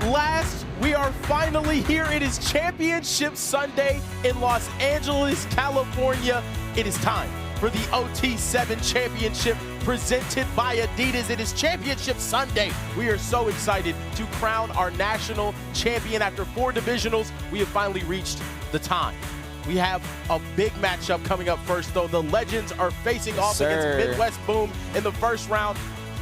last, we are finally here. It is Championship Sunday in Los Angeles, California. It is time for the OT7 Championship presented by Adidas. It is Championship Sunday. We are so excited to crown our national champion. After 4 divisionals, we have finally reached the time. We have a big matchup coming up first, though. The Legends are facing off against Midwest Boom in the first round.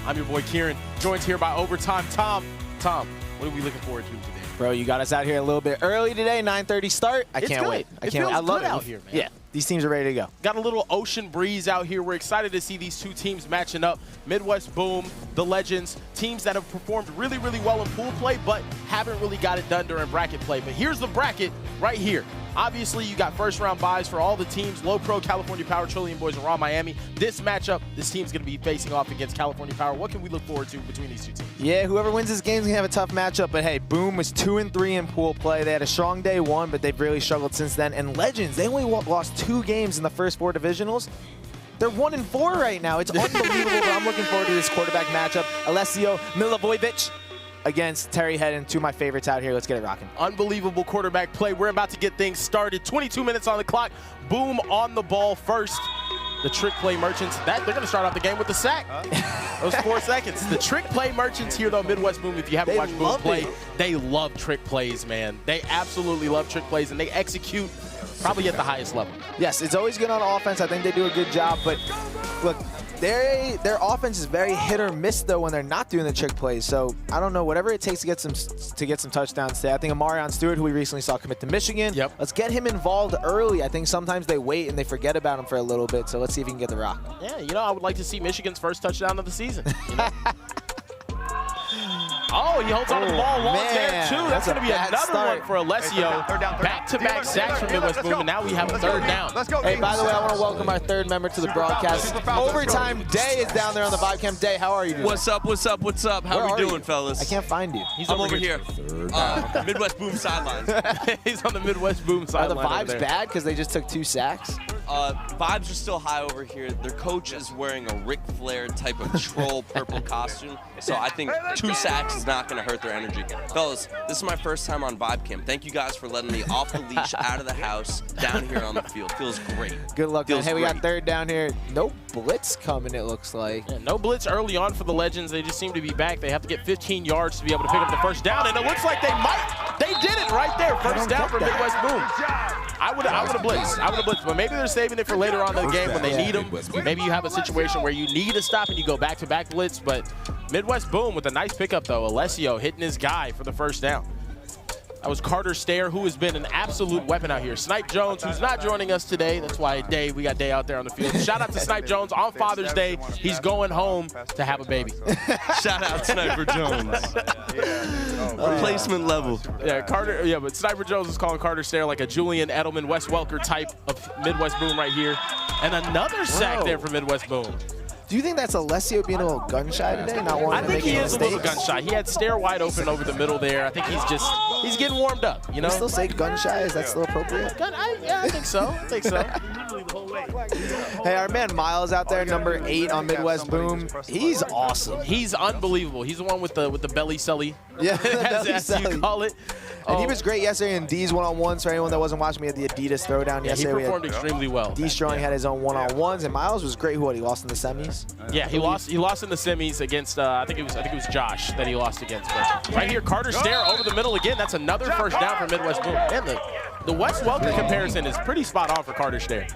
I'm your boy Kieran, joined here by Overtime Tom. Tom, what are we looking forward to today? Bro, you got us out here a little bit early today, 9:30 start. I can't wait. I can't wait. I love it out here, man. Yeah, these teams are ready to go. Got a little ocean breeze out here. We're excited to see these two teams matching up. Midwest Boom, the Legends, teams that have performed really, really well in pool play, but haven't really got it done during bracket play. But here's the bracket right here. Obviously, you got first-round buys for all the teams. Low Pro, California Power, Trillium Boys, and Raw Miami. This matchup, this team's going to be facing off against California Power. What can we look forward to between these two teams? Yeah, whoever wins this game is going to have a tough matchup. But, hey, Boom was 2-3 in pool play. They had a strong day 1, but they've really struggled since then. And Legends, they only lost 2 games in the first 4 divisionals. They're 1-4 right now. It's unbelievable, but I'm looking forward to this quarterback matchup. Alessio Milivojevic against Terry Hedden, 2 of my favorites out here. Let's get it rocking. Unbelievable quarterback play. We're about to get things started. 22 minutes on the clock. Boom on the ball first. The trick play merchants, they're going to start off the game with the sack. Those 4 seconds. The trick play merchants here, though, Midwest Boom, if you haven't watched Boom play, they love trick plays, man. They absolutely love trick plays, and they execute probably at the highest level. Yes, it's always good on offense. I think they do a good job, but look, their offense is very hit or miss though when they're not doing the trick plays. So I don't know, whatever it takes to get some touchdowns today. I think Amarion Stewart, who we recently saw commit to Michigan, let's get him involved early. I think sometimes they wait and they forget about him for a little bit. So let's see if he can get the rock. Yeah, you know, I would like to see Michigan's first touchdown of the season. You know? Oh, he holds on to the ball long there, too. That's going to be another one for Alessio. Back-to-back sacks from Midwest Boom, and now we have a 3rd down. Hey, by the way, I want to welcome our 3rd member to the broadcast. Overtime Day is down there on the vibe cam. Day, how are you doing? What's up, what's up, what's up? How are we doing, fellas? I can't find you. I'm over here. Midwest Boom sidelines. He's on the Midwest Boom sideline. Are the vibes bad because they just took 2 sacks? Vibes are still high over here. Their coach is wearing a Ric Flair type of troll purple costume, so I think 2 sacks is not going to hurt their energy. Fellas, this is my first time on Vibe Cam. Thank you guys for letting me off the leash, out of the house, down here on the field. Feels great. Good luck, man. Hey, we got 3rd down here. No blitz coming, it looks like. Yeah, no blitz early on for the Legends. They just seem to be back. They have to get 15 yards to be able to pick up the first down, and it looks like they might. They did it right there. First down for Midwest Boom. I would have blitzed, but maybe they're saving it for later on in the game when they need them. Maybe you have a situation where you need to stop and you go back-to-back blitz, but Midwest Boom with a nice pickup, though. Alessio hitting his guy for the first down. That was Carter Stair, who has been an absolute weapon out here. Snipe Jones, who's not joining us today. That's why we got Day out there on the field. Shout out to Snipe Jones on Father's Day. He's going home to have a baby. Shout out Sniper Jones. Replacement level. Yeah, Carter. Yeah, but Sniper Jones is calling Carter Stair like a Julian Edelman, Wes Welker type of Midwest Boom right here. And another sack there for Midwest Boom. Do you think that's Alessio being a little gun-shy today? I think he is a little gun-shy. He had Stair wide open over the middle there. I think he's getting warmed up, you know? You still say gun-shy? Is that still appropriate? Yeah, I think so. Hey, our man Miles out there, number 8 on Midwest Boom. He's awesome. He's unbelievable. He's the one with the belly sully. Yeah, as you call it. And he was great yesterday in D's one-on-ones. For anyone that wasn't watching, we had the Adidas throwdown yesterday. He performed extremely well. D Strong had his own one-on-ones, and Miles was great. He lost in the semis. Yeah, he lost in the semis against I think it was Josh that he lost against. But right here, Carter Stair over the middle again. That's another first down for Midwest Boom. And the Wes Welker comparison is pretty spot on for Carter Stair.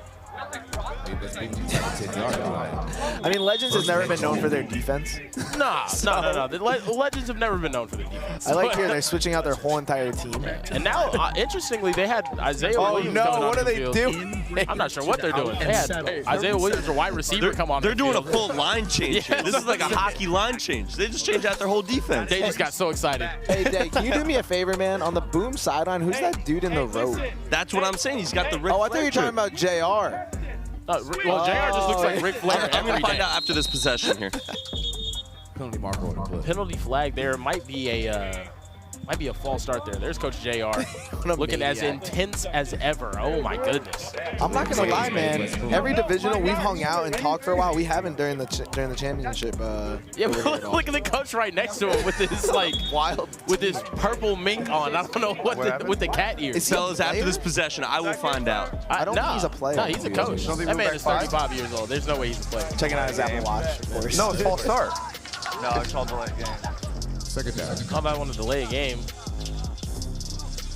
I mean, Legends has never been known for their defense. No. The Legends have never been known for their defense. I like here they're switching out their whole entire team. And now, interestingly, they had Isaiah Williams coming what on are the field. they doing? I'm not sure what they're doing. They had Isaiah Williams, a wide receiver, come on. They're doing a full line change here. This is like a hockey line change. They just changed out their whole defense. They just got so excited. Hey, Day, can you do me a favor, man? On the Boom sideline, who's that dude in the road? That's what I'm saying. He's got the Ric Flair. Oh, I thought you were talking about JR. Well, JR just looks like Ric Flair. I'm going to find out after this possession here. Penalty flag there. Might be a Might be a false start there. There's Coach JR looking as intense as ever. Oh my goodness. I'm not gonna lie, man. Every divisional we've hung out and talked for a while. We haven't during the championship. Yeah, but look at the coach right next to him with this like wild, with his purple mink on. I don't know what with the cat ears. Fellas, after this possession, I will find out. I don't think he's a player. No, he's a coach. That man is 35 years old. There's no way he's a player. Checking out his Apple Watch, of course. No, it's false start. No, it's called delay game. Second down. Call that one to delay a game.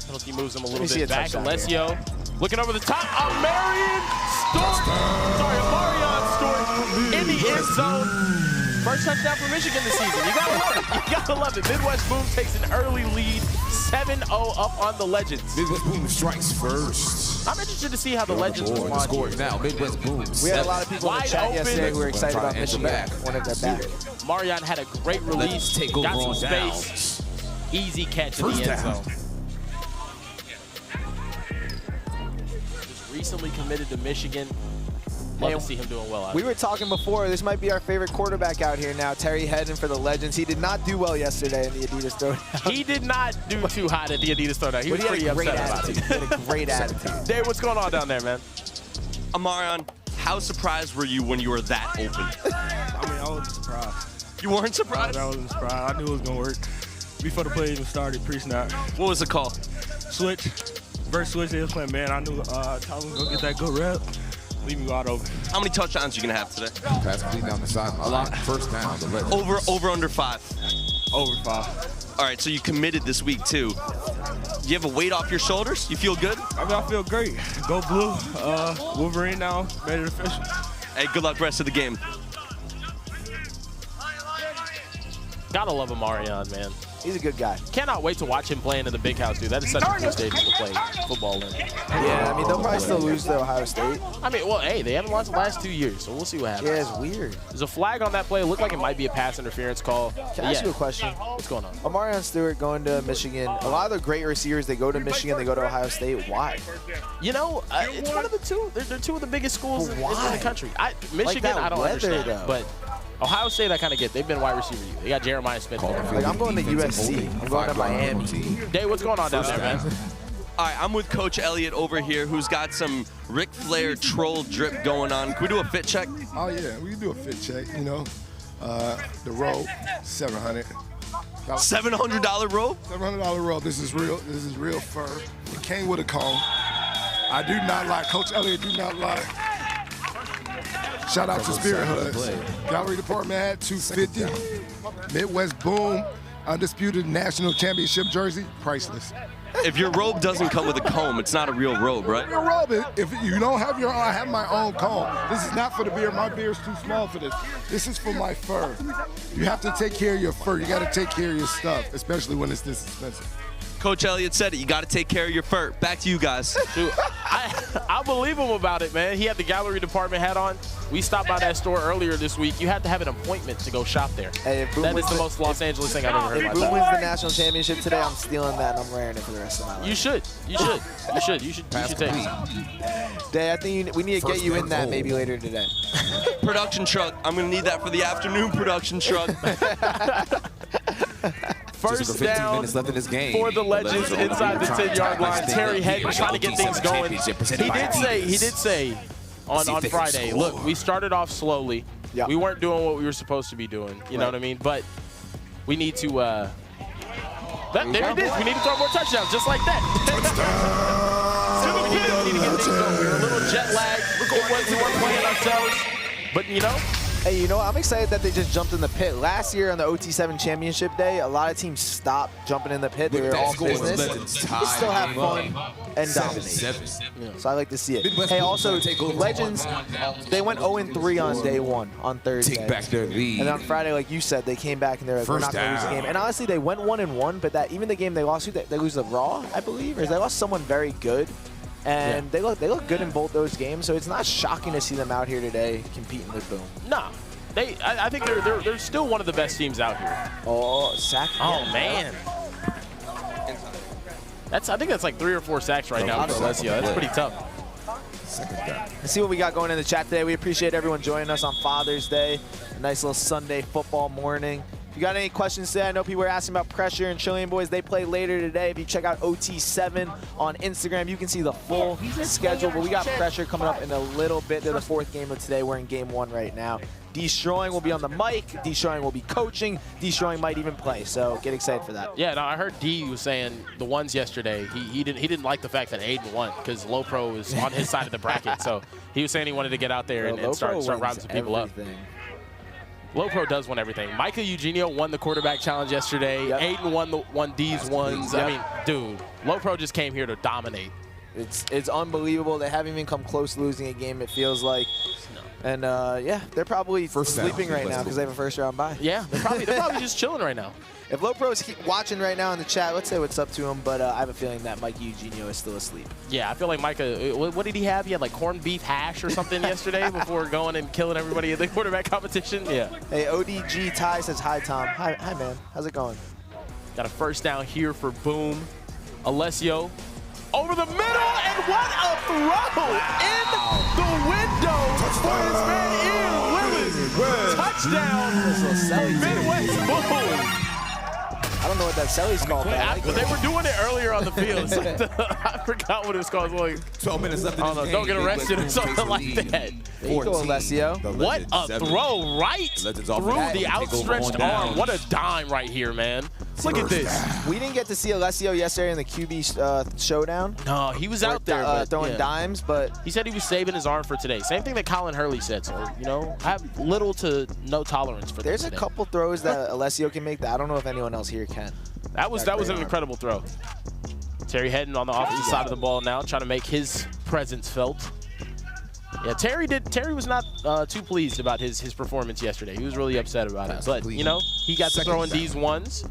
Penalty moves him a little bit back. Alessio looking over the top. Amarian Stork in the end zone. First touchdown for Michigan this season. You gotta love it. You gotta love it. Midwest Boom takes an early lead, 7-0 up on the Legends. Midwest Boom strikes first. I'm interested to see how the Legends respond. Score now. Midwest Boom. We had a lot of people in the chat yesterday who were excited about Michigan. One of their back. Marion had a great release. Got some space. Easy catch in the end zone. Just recently committed to Michigan. Love to see him doing well out We were talking before, this might be our favorite quarterback out here now, Terry Hedden for the Legends. He did not do well yesterday in the Adidas Throwdown. He did not do too hot at the Adidas Throwdown. He was pretty upset about it. He had a great attitude. Dave, what's going on down there, man? Amarion, how surprised were you when you were that open? I mean, I wasn't surprised. You weren't surprised? I wasn't surprised. I knew it was going to work. Before the play even started, pre-snap. What was the call? Switch. First switch, they was playing, man. I knew Tyler was going to get that good rep. Leave me wide open. How many touchdowns are you going to have today? Pass complete down the sideline. First down. The Legends. Over under 5. Over 5. All right, so you committed this week too. You have a weight off your shoulders? You feel good? I mean, I feel great. Go blue. Wolverine now. Better official. Hey, good luck rest of the game. Gotta love Amarion, man. He's a good guy. Cannot wait to watch him playing in the big house, dude. That is such a cool stadium to play football in. Yeah, I mean, they'll probably still lose to Ohio State. I mean, well, hey, they haven't lost the last 2 years, so we'll see what happens. Yeah, it's weird. There's a flag on that play. It looked like it might be a pass interference call. Can I ask you a question? What's going on? Amarion Stewart going to Michigan. A lot of the great receivers, they go to Michigan, they go to Ohio State. Why? You know, it's one of the two. They're two of the biggest schools in the country. Michigan, that I don't weather, understand, though. but Ohio State, I kind of get. They've been wide receiver. They got Jeremiah Smith. Like, I'm going to USC. I'm going to Miami. Dave, what's going on down there, man? All right, I'm with Coach Elliott over here, who's got some Ric Flair troll drip going on. Can we do a fit check? Oh yeah, we can do a fit check. You know, the robe, $700. $700 robe? $700 robe. This is real. This is real fur. It came with a comb. I do not lie. Coach Elliott do not lie. Shout out to Spirit Hoods. Gallery department had 250. Midwest Boom, undisputed national championship jersey, priceless. If your robe doesn't come with a comb, it's not a real robe, right? Your robe, if you don't have your own, I have my own comb. This is not for the beard. My beard's too small for this. This is for my fur. You have to take care of your fur. You got to take care of your stuff, especially when it's this expensive. Coach Elliott said it. You got to take care of your fur. Back to you guys. Dude, I believe him about it, man. He had the gallery department hat on. We stopped by that store earlier this week. You had to have an appointment to go shop there. Hey, that is the most Los Angeles thing I've ever heard in my If Boom life. wins the national championship today, I'm stealing that and I'm wearing it for the rest of my life. You should. You should. You should. You should take it. Dave, I think we need to get you in that maybe later today. Production truck. I'm going to need that for the afternoon production truck. First down left in this game. for the Legends inside the 10-yard line. Terry Hedden trying to get things going. He did say on Friday, look, we started off slowly. Yeah. We weren't doing what we were supposed to be doing. You know what I mean? But we need to there it is. We need to throw more touchdowns just like that. We need to get things going. We were a little jet lagged. We weren't playing ourselves. But, you know, Hey, you know what? I'm excited that they just jumped in the pit. Last year on the OT7 Championship Day, a lot of teams stopped jumping in the pit. They were all business. You still have fun and dominate. So I like to see it. Hey, also, Legends, they went 0-3 on day one, on Thursday. Take back their lead. And on Friday, like you said, they came back and they were like, we're not going to lose the game. And honestly, they went 1-1, but that even the game they lost, they lose the Raw, I believe, or they lost someone very good. And they look good in both those games, so it's not shocking to see them out here today competing with Boom. Nah, I think they're still one of the best teams out here. Oh, sack! Oh man, I think that's like 3 or 4 sacks right now for Alessio. That's pretty tough. Let's see what we got going in the chat today. We appreciate everyone joining us on Father's Day. A nice little Sunday football morning. If you got any questions today, I know people were asking about Pressure and Chilean Boys. They play later today. If you check out OT7 on Instagram, you can see the full schedule. But we got Pressure coming up in a little bit. They're the 4th game of today. We're in game 1 right now. Destroying will be on the mic. Destroying will be coaching. Destroying might even play. So get excited for that. Yeah, no, I heard D was saying the ones yesterday. He didn't like the fact that Aiden won because Low Pro was on his side of the bracket. So he was saying he wanted to get out there and start rounding some people up. Low Pro does win everything. Micah Eugenio won the quarterback challenge yesterday. Yep. Aiden won D's ones. Yep. I mean, dude, Low Pro just came here to dominate. It's unbelievable. They haven't even come close to losing a game, it feels like. And yeah, they're probably sleeping right now because they have a 1st round bye. Yeah, they're probably just chilling right now. If Low Pro is watching right now in the chat, let's say what's up to him. But I have a feeling that Mike Eugenio is still asleep. Yeah, I feel like Micah, what did he have? He had like corned beef hash or something yesterday before going and killing everybody in the quarterback competition. Yeah. Hey, ODG Ty says, hi, Tom. Hi, man. How's it going? Got a 1st down here for Boom. Alessio over the middle, and what a throw in the window for his man Ian Willis. Touchdown, Midwest Boom. I don't know what that Selly's called. But they were doing it earlier on the field. I forgot what it was called. Like, 12 minutes left in the game. Don't get arrested or something like that. There you go, Alessio. What a throw right through the outstretched arm. What a dime right here, man. Look at this. We didn't get to see Alessio yesterday in the QB showdown. No, he was out there throwing dimes, but he said he was saving his arm for today. Same thing that Colin Hurley said. So, you know, I have little to no tolerance for this. There's a couple throws that Alessio can make that I don't know if anyone else here can. That was an incredible throw. Terry Hedden on the offensive side of the ball now, trying to make his presence felt. Yeah, Terry was not too pleased about his performance yesterday. He was really upset about it. But, you know, he got to throw in these ones.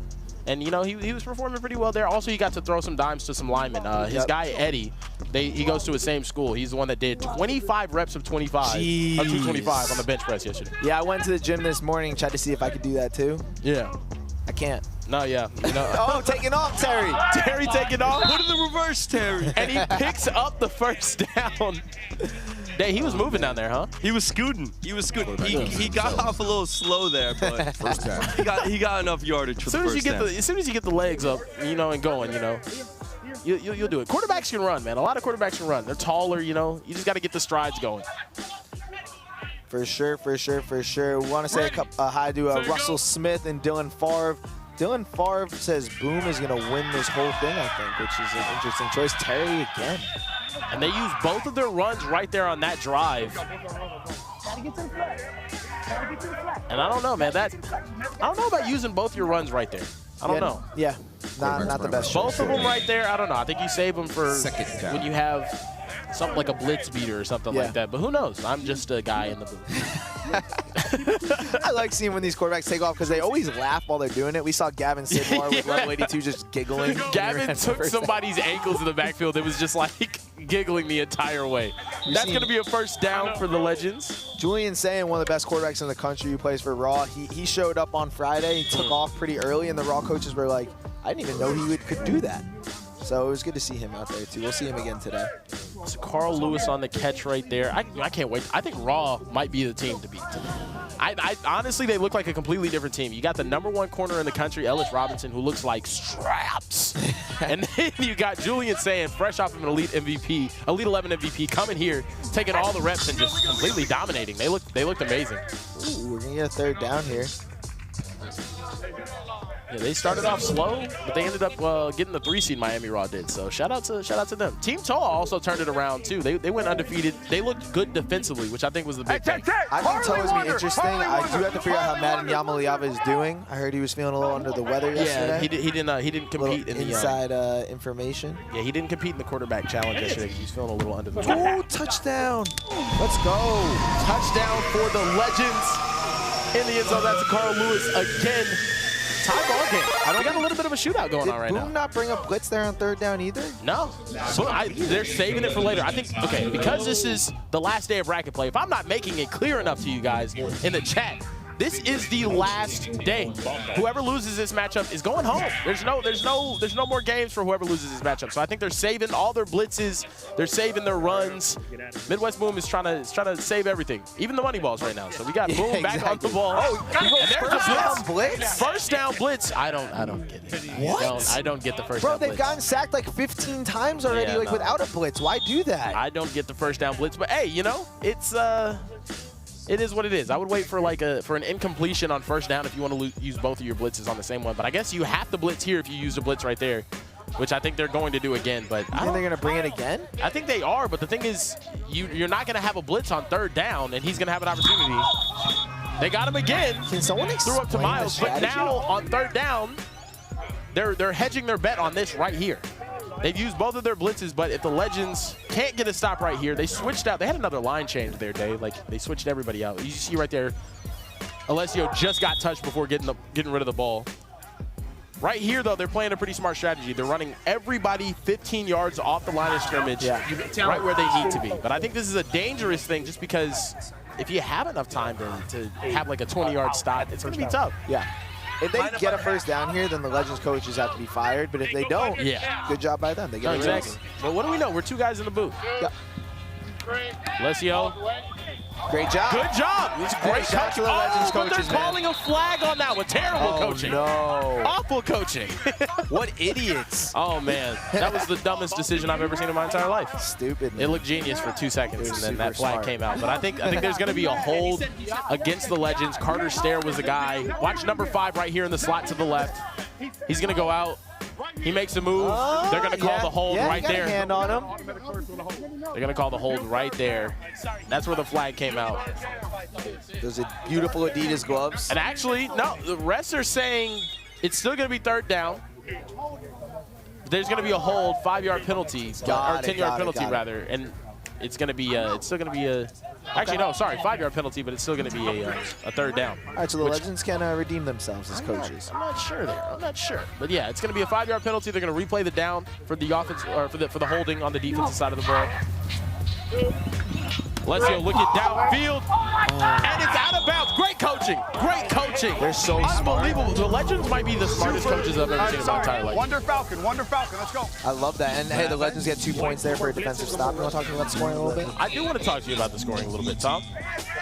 And, you know, he was performing pretty well there. Also, he got to throw some dimes to some linemen. His guy, Eddie, he goes to his same school. He's the one that did 25 reps of 25, or 225 on the bench press yesterday. Yeah, I went to the gym this morning and tried to see if I could do that too. Yeah. I can't. No, yeah. You know. Oh, taking off, Terry. Terry taking off. Put in the reverse, Terry. And he picks up the 1st down. Dang, he was moving down there, huh? He was scooting. He was scooting. He got off a little slow there, but he got enough yardage for the 1st down. As soon as you get the legs up, you know, and going, you know, you'll do it. Quarterbacks can run, man. A lot of quarterbacks can run. They're taller, you know. You just got to get the strides going. For sure, for sure, for sure. We want to say hi to Russell Smith and Dylan Favre. Dylan Favre says Boom is going to win this whole thing, I think, which is an interesting choice. Terry again. And they use both of their runs right there on that drive. And I don't know, man. I don't know about using both your runs right there. I don't know. Yeah, not the best. Both of them right there, I don't know. I think you save them for when you have something like a blitz beater or something like that. But who knows? I'm just a guy in the booth. I like seeing when these quarterbacks take off because they always laugh while they're doing it. We saw Gavin Sidmar with Level 82 just giggling. Gavin took somebody's ankles in the backfield. It was just like giggling the entire way. That's going to be a 1st down for the Legends. Julian Sayin, one of the best quarterbacks in the country who plays for Raw, he showed up on Friday. He took off pretty early, and the Raw coaches were like, I didn't even know he could do that. So it was good to see him out there, too. We'll see him again today. So Carl Lewis on the catch right there. I can't wait. I think Raw might be the team to beat today. Honestly, they look like a completely different team. You got the #1 corner in the country, Ellis Robinson, who looks like straps. And then you got Julian Sayin, fresh off of an Elite 11 MVP, coming here, taking all the reps and just completely dominating. They looked amazing. Ooh, we're going to get a 3rd down here. Yeah, they started off slow, but they ended up getting the 3 seed. Miami Raw did. So shout out to them. Team Toa also turned it around too. They went undefeated. They looked good defensively, which I think was the big thing. I think Toa's be interesting. I do have to figure out how Madden Yamaliava is doing. I heard he was feeling a little under the weather yesterday. Yeah, he didn't compete in the inside information. Yeah, he didn't compete in the quarterback challenge yesterday. He's feeling a little under the weather. Oh, touchdown! Let's go! Touchdown for the Legends in the end zone. That's Carl Lewis again. Tie ball game. We got a little bit of a shootout going on right now. Did Boom not bring up blitz there on 3rd down either? No. So they're saving it for later. I think, okay, because this is the last day of bracket play, if I'm not making it clear enough to you guys in the chat, this is the last day. Whoever loses this matchup is going home. There's no more games for whoever loses this matchup. So I think they're saving all their blitzes. They're saving their runs. Midwest Boom is trying to save everything, even the money balls right now. So we got Boom back on the ball. Oh, first down blitz. First down blitz. I don't get it. What? I don't get the first Bro, down they've blitz. gotten sacked like 15 times already, Yeah, like no. without a blitz. Why do that? I don't get the first down blitz, but hey, you know, it is what it is. I would wait for like for an incompletion on first down if you want to use both of your blitzes on the same one. But I guess you have to blitz here if you use a blitz right there, which I think they're going to do again. But You think they're gonna bring it again? I think they are. But the thing is, you're not going to have a blitz on third down, and he's going to have an opportunity. They got him again. Can someone Threw up to explain Miles, the but strategy? now on third down, they're hedging their bet on this right here. They've used both of their blitzes, but if the Legends can't get a stop right here, they switched out. They had another line change there, Dave. Like, they switched everybody out. You see right there, Alessio just got touched before getting rid of the ball. Right here, though, they're playing a pretty smart strategy. They're running everybody 15 yards off the line of scrimmage, right where they need to be. But I think this is a dangerous thing just because if you have enough time to have like a 20-yard stop, it's going to be tough. Yeah. If they get a first down here, then the Legends coaches have to be fired. But if they don't, good job by them. They get Exactly. But what do we know? We're two guys in the booth. Yeah. Alessio. Great job. Good job. It's great shout out to coaching. the Legends But coaches, they're calling a flag on that one. Terrible coaching. No. Awful coaching. What idiots. Oh, man. That was the dumbest decision I've ever seen in my entire life. Stupid, man. It looked genius for 2 seconds, and then that super flag smart. came out. But I think there's going to be a hold against the Legends. Carter Stair was the guy. Watch number 5 right here in the slot to the left. He's going to go out. He makes a move. They're going to call the hold right there. Hand on him. They're going to call the hold right there. That's where the flag came out. Those are beautiful Adidas gloves. And actually, no, the refs are saying it's still going to be third down. There's going to be a hold, 5-yard penalty, or 10-yard penalty rather, and it's going to be it's still going to be a actually no, sorry, 5-yard penalty, but it's still going to be a third down. All right, so the Legends can redeem themselves as coaches. I'm not sure there. I'm not sure, but yeah, it's going to be a 5-yard penalty. They're going to replay the down for the offense or for the holding on the defensive side of the ball. Alessio looking downfield, and it's out of bounds. Great coaching. Great coaching. They're so smart. Unbelievable. The Legends might be the smartest coaches I've ever seen in my entire life. Wonder Falcon, let's go. I love that. And hey, the Legends get 2 points there for a defensive stop. You want to talk about scoring a little bit? I do want to talk to you about the scoring a little bit, Tom.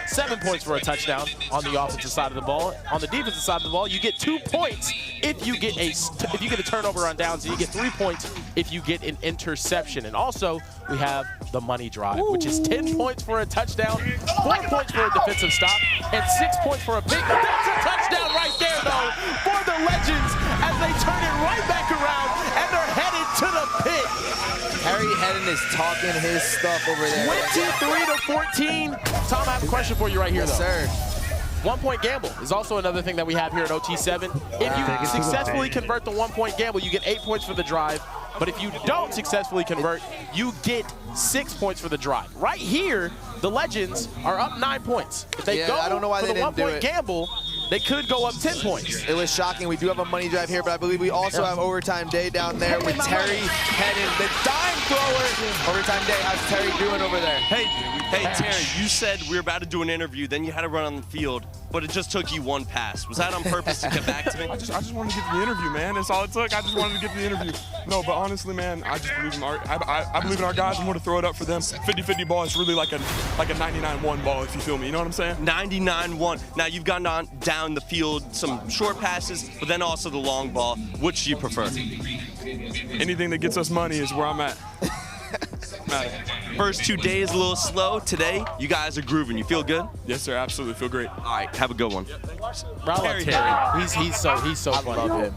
7 points for a touchdown on the offensive side of the ball. On the defensive side of the ball, you get 2 points if you get a turnover on downs, and you get 3 points if you get an interception. And also, we have the money drive, which is 10 points for a touchdown, 4 points for a defensive stop, and 6 points for a pick. That's a touchdown right there, though, for the Legends as they turn it right back around, and they're headed to the pit. Harry Hedden is talking his stuff over there. 23-14. Tom, I have a question for you right here, though. Yes, sir. 1-point gamble is also another thing that we have here at OT7. If you successfully convert the 1-point gamble, you get 8 points for the drive. But if you don't successfully convert, you get 6 points for the drive. Right here, the Legends are up 9 points. If they go I don't know why for they the didn't do 1-point it. gamble, they could go up 10 points. It was shocking. We do have a money drive here, but I believe we also have overtime day down there with Terry Hedden, the dime thrower. Overtime day, how's Terry doing over there? Hey, Terry, you said we were about to do an interview, then you had to run on the field, but it just took you 1 pass. Was that on purpose to get back to me? I just wanted to get to the interview, man. That's all it took. I just wanted to get to the interview. No, but honestly, man, I just believe in I believe in our guys. I'm going to throw it up for them. 50-50 ball is really like a 99-1 ball, if you feel me. You know what I'm saying? 99-1. Now, you've gone down the field, some short passes, but then also the long ball. Which do you prefer? Anything that gets us money is where I'm at. First 2 days a little slow. Today, you guys are grooving. You feel good? Yes, sir. Absolutely. Feel great. All right, have a good one. Terry. He's so funny. I love him.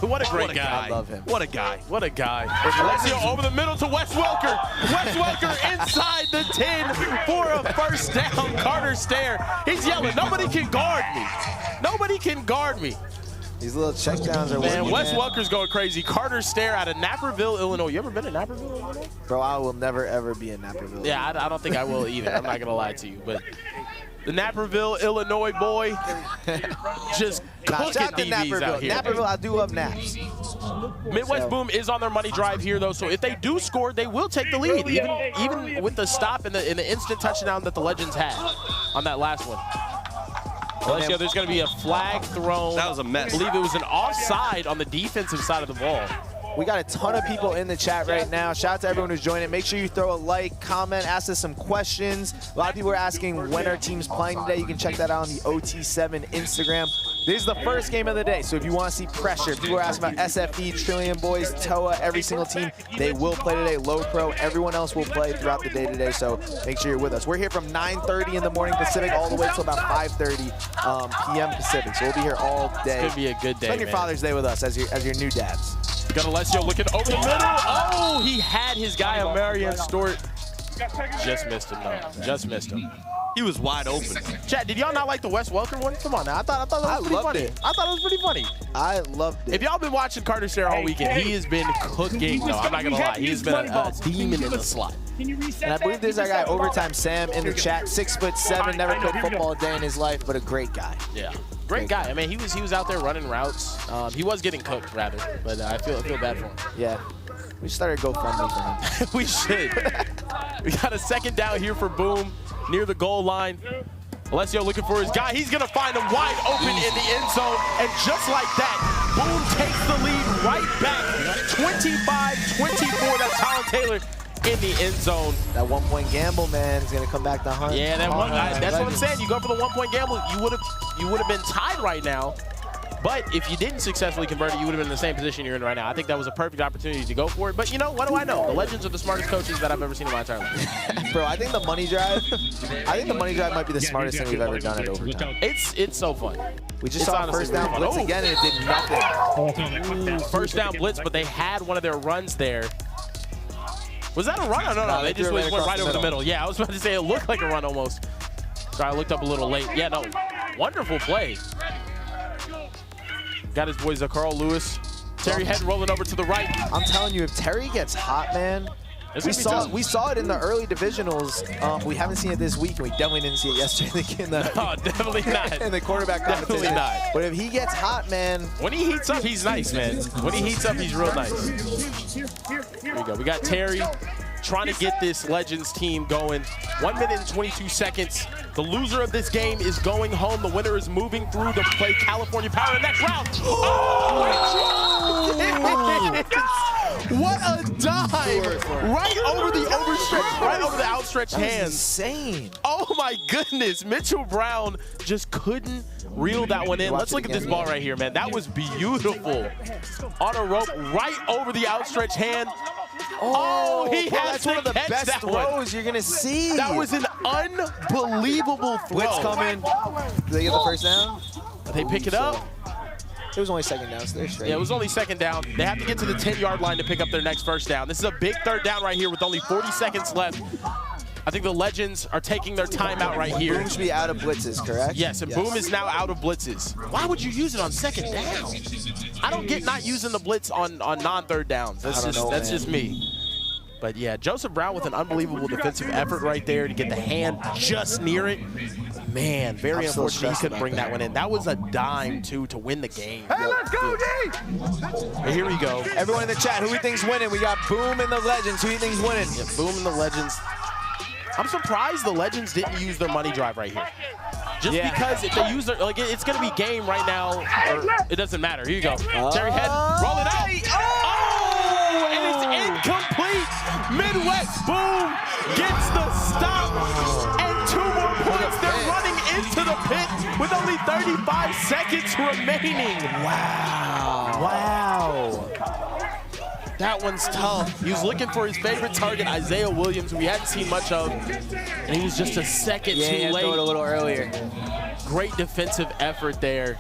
What a great guy. I love him. What a guy. What a guy. Alessio over the middle to Wes Welker. Wes Welker inside the 10 for a first down. Carter Stair. He's yelling, nobody can guard me. Nobody can guard me. These little checkdowns are Man, working, Wes Welker's going crazy. Carter Stair out of Naperville, Illinois. You ever been to Naperville, Illinois? Bro, I will never, ever be in Naperville. Yeah, I don't think I will either. I'm not going to lie to you. But the Naperville, Illinois boy just cooking Shout out to DBs Naperville. out here. Naperville, I do love naps. Midwest Boom is on their money drive here, though, so if they do score, they will take the lead, even with the stop and the instant touchdown that the Legends had on that last one. Alessio, there's going to be a flag thrown. That was a mess. I believe it was an offside on the defensive side of the ball. We got a ton of people in the chat right now. Shout out to everyone who's joining. Make sure you throw a like, comment, ask us some questions. A lot of people are asking when our team's playing today. You can check that out on the OT7 Instagram. This is the first game of the day, so if you want to see pressure, people are asking about SFE, Trillion Boys, Toa, every single team, they will play today. Low Pro, everyone else will play throughout the day today, so make sure you're with us. We're here from 9:30 in the morning Pacific all the way till about 5:30 p.m. Pacific, so we'll be here all day. It's going to be a good day, Spend your Father's Day with us as your new dads. We got Alessio looking over the middle. Oh, he had his guy, Marian Stewart. Just missed him, though. Just missed him. He was wide open. Chat, did y'all not like the Wes Welker one? Come on now. I thought that was pretty funny. I thought it was pretty funny. I loved it. If y'all been watching Carter Stare all weekend, he has been cooking, though. I'm not going to lie. He has been a demon in the slot. And I believe there's that guy, Overtime Sam, in the chat. 6'7", never played football a day in his life, but a great guy. Yeah. Great guy. I mean, he was out there running routes. He was getting cooked, rather, but I feel bad for him. Yeah. We started GoFundMe for him. We should. We got a second down here for Boom near the goal line. Alessio looking for his guy. He's going to find him wide open in the end zone. And just like that, Boom takes the lead right back. 25-24. That's Tyler Taylor in the end zone. That one-point gamble, man, is going to come back to hunt. Yeah, that's what I'm saying. You go for the one-point gamble, you would have been tied right now. But if you didn't successfully convert it, you would have been in the same position you're in right now. I think that was a perfect opportunity to go for it. But you know, what do I know? The Legends are the smartest coaches that I've ever seen in my entire life. Bro, I think the money drive might be the smartest thing we've ever done at overtime. It's so fun. We just saw a first down blitz again, and it did nothing. Ooh, first down blitz, but they had one of their runs there. Was that a run? No, they just went right over the middle. Yeah, I was about to say it looked like a run almost. Sorry, I looked up a little late. Yeah, no, wonderful play. Got his boys, Carl Lewis. Terry Head rolling over to the right. I'm telling you, if Terry gets hot, man, we saw it in the early divisionals. We haven't seen it this week, and we definitely didn't see it yesterday in the definitely not. in the quarterback competition. Definitely not. But if he gets hot, man, when he heats up, he's nice, man. When he heats up, he's real nice. Here we go. We got Terry trying to get this Legends team going. 1 minute and 22 seconds. The loser of this game is going home. The winner is moving through to play California Power in the next round. Oh! What a dive! Right over the outstretched hands. Insane. Oh my goodness. Mitchell Brown just couldn't reel that one in. Let's look at this ball right here, man. That was beautiful. On a rope, right over the outstretched hand. Oh, he has that's one of the best throws you're gonna see. That was an unbelievable throw. Blitz coming. Did they get the first down? They pick it up. It was only second down, so they're straight. Yeah, it was only second down. They have to get to the 10-yard line to pick up their next first down. This is a big third down right here with only 40 seconds left. I think the Legends are taking their time out right here. Boom should be out of blitzes, correct? Yes, and Boom is now out of blitzes. Why would you use it on second down? I don't get not using the blitz on non-third downs. That's just me. But yeah, Joseph Brown with an unbelievable defensive effort right there to get the hand just near it. Man, very unfortunate he couldn't bring that one in. That was a dime, too, to win the game. Hey, let's go, D! And here we go. Everyone in the chat, who do you think's winning? We got Boom and the Legends. Who do you think's winning? Yeah, Boom and the Legends. I'm surprised the Legends didn't use their money drive right here. Just because if they use their, like, it's going to be game right now, or it doesn't matter. Here you go. Terry Head, roll it out. Oh, and it's incomplete. Midwest Boom gets the stop, and 2 more points. They're running into the pit with only 35 seconds remaining. Wow. Wow. That one's tough. He was looking for his favorite target, Isaiah Williams, who we hadn't seen much of, and he was just a second too late. Throw it a little earlier. Great defensive effort there.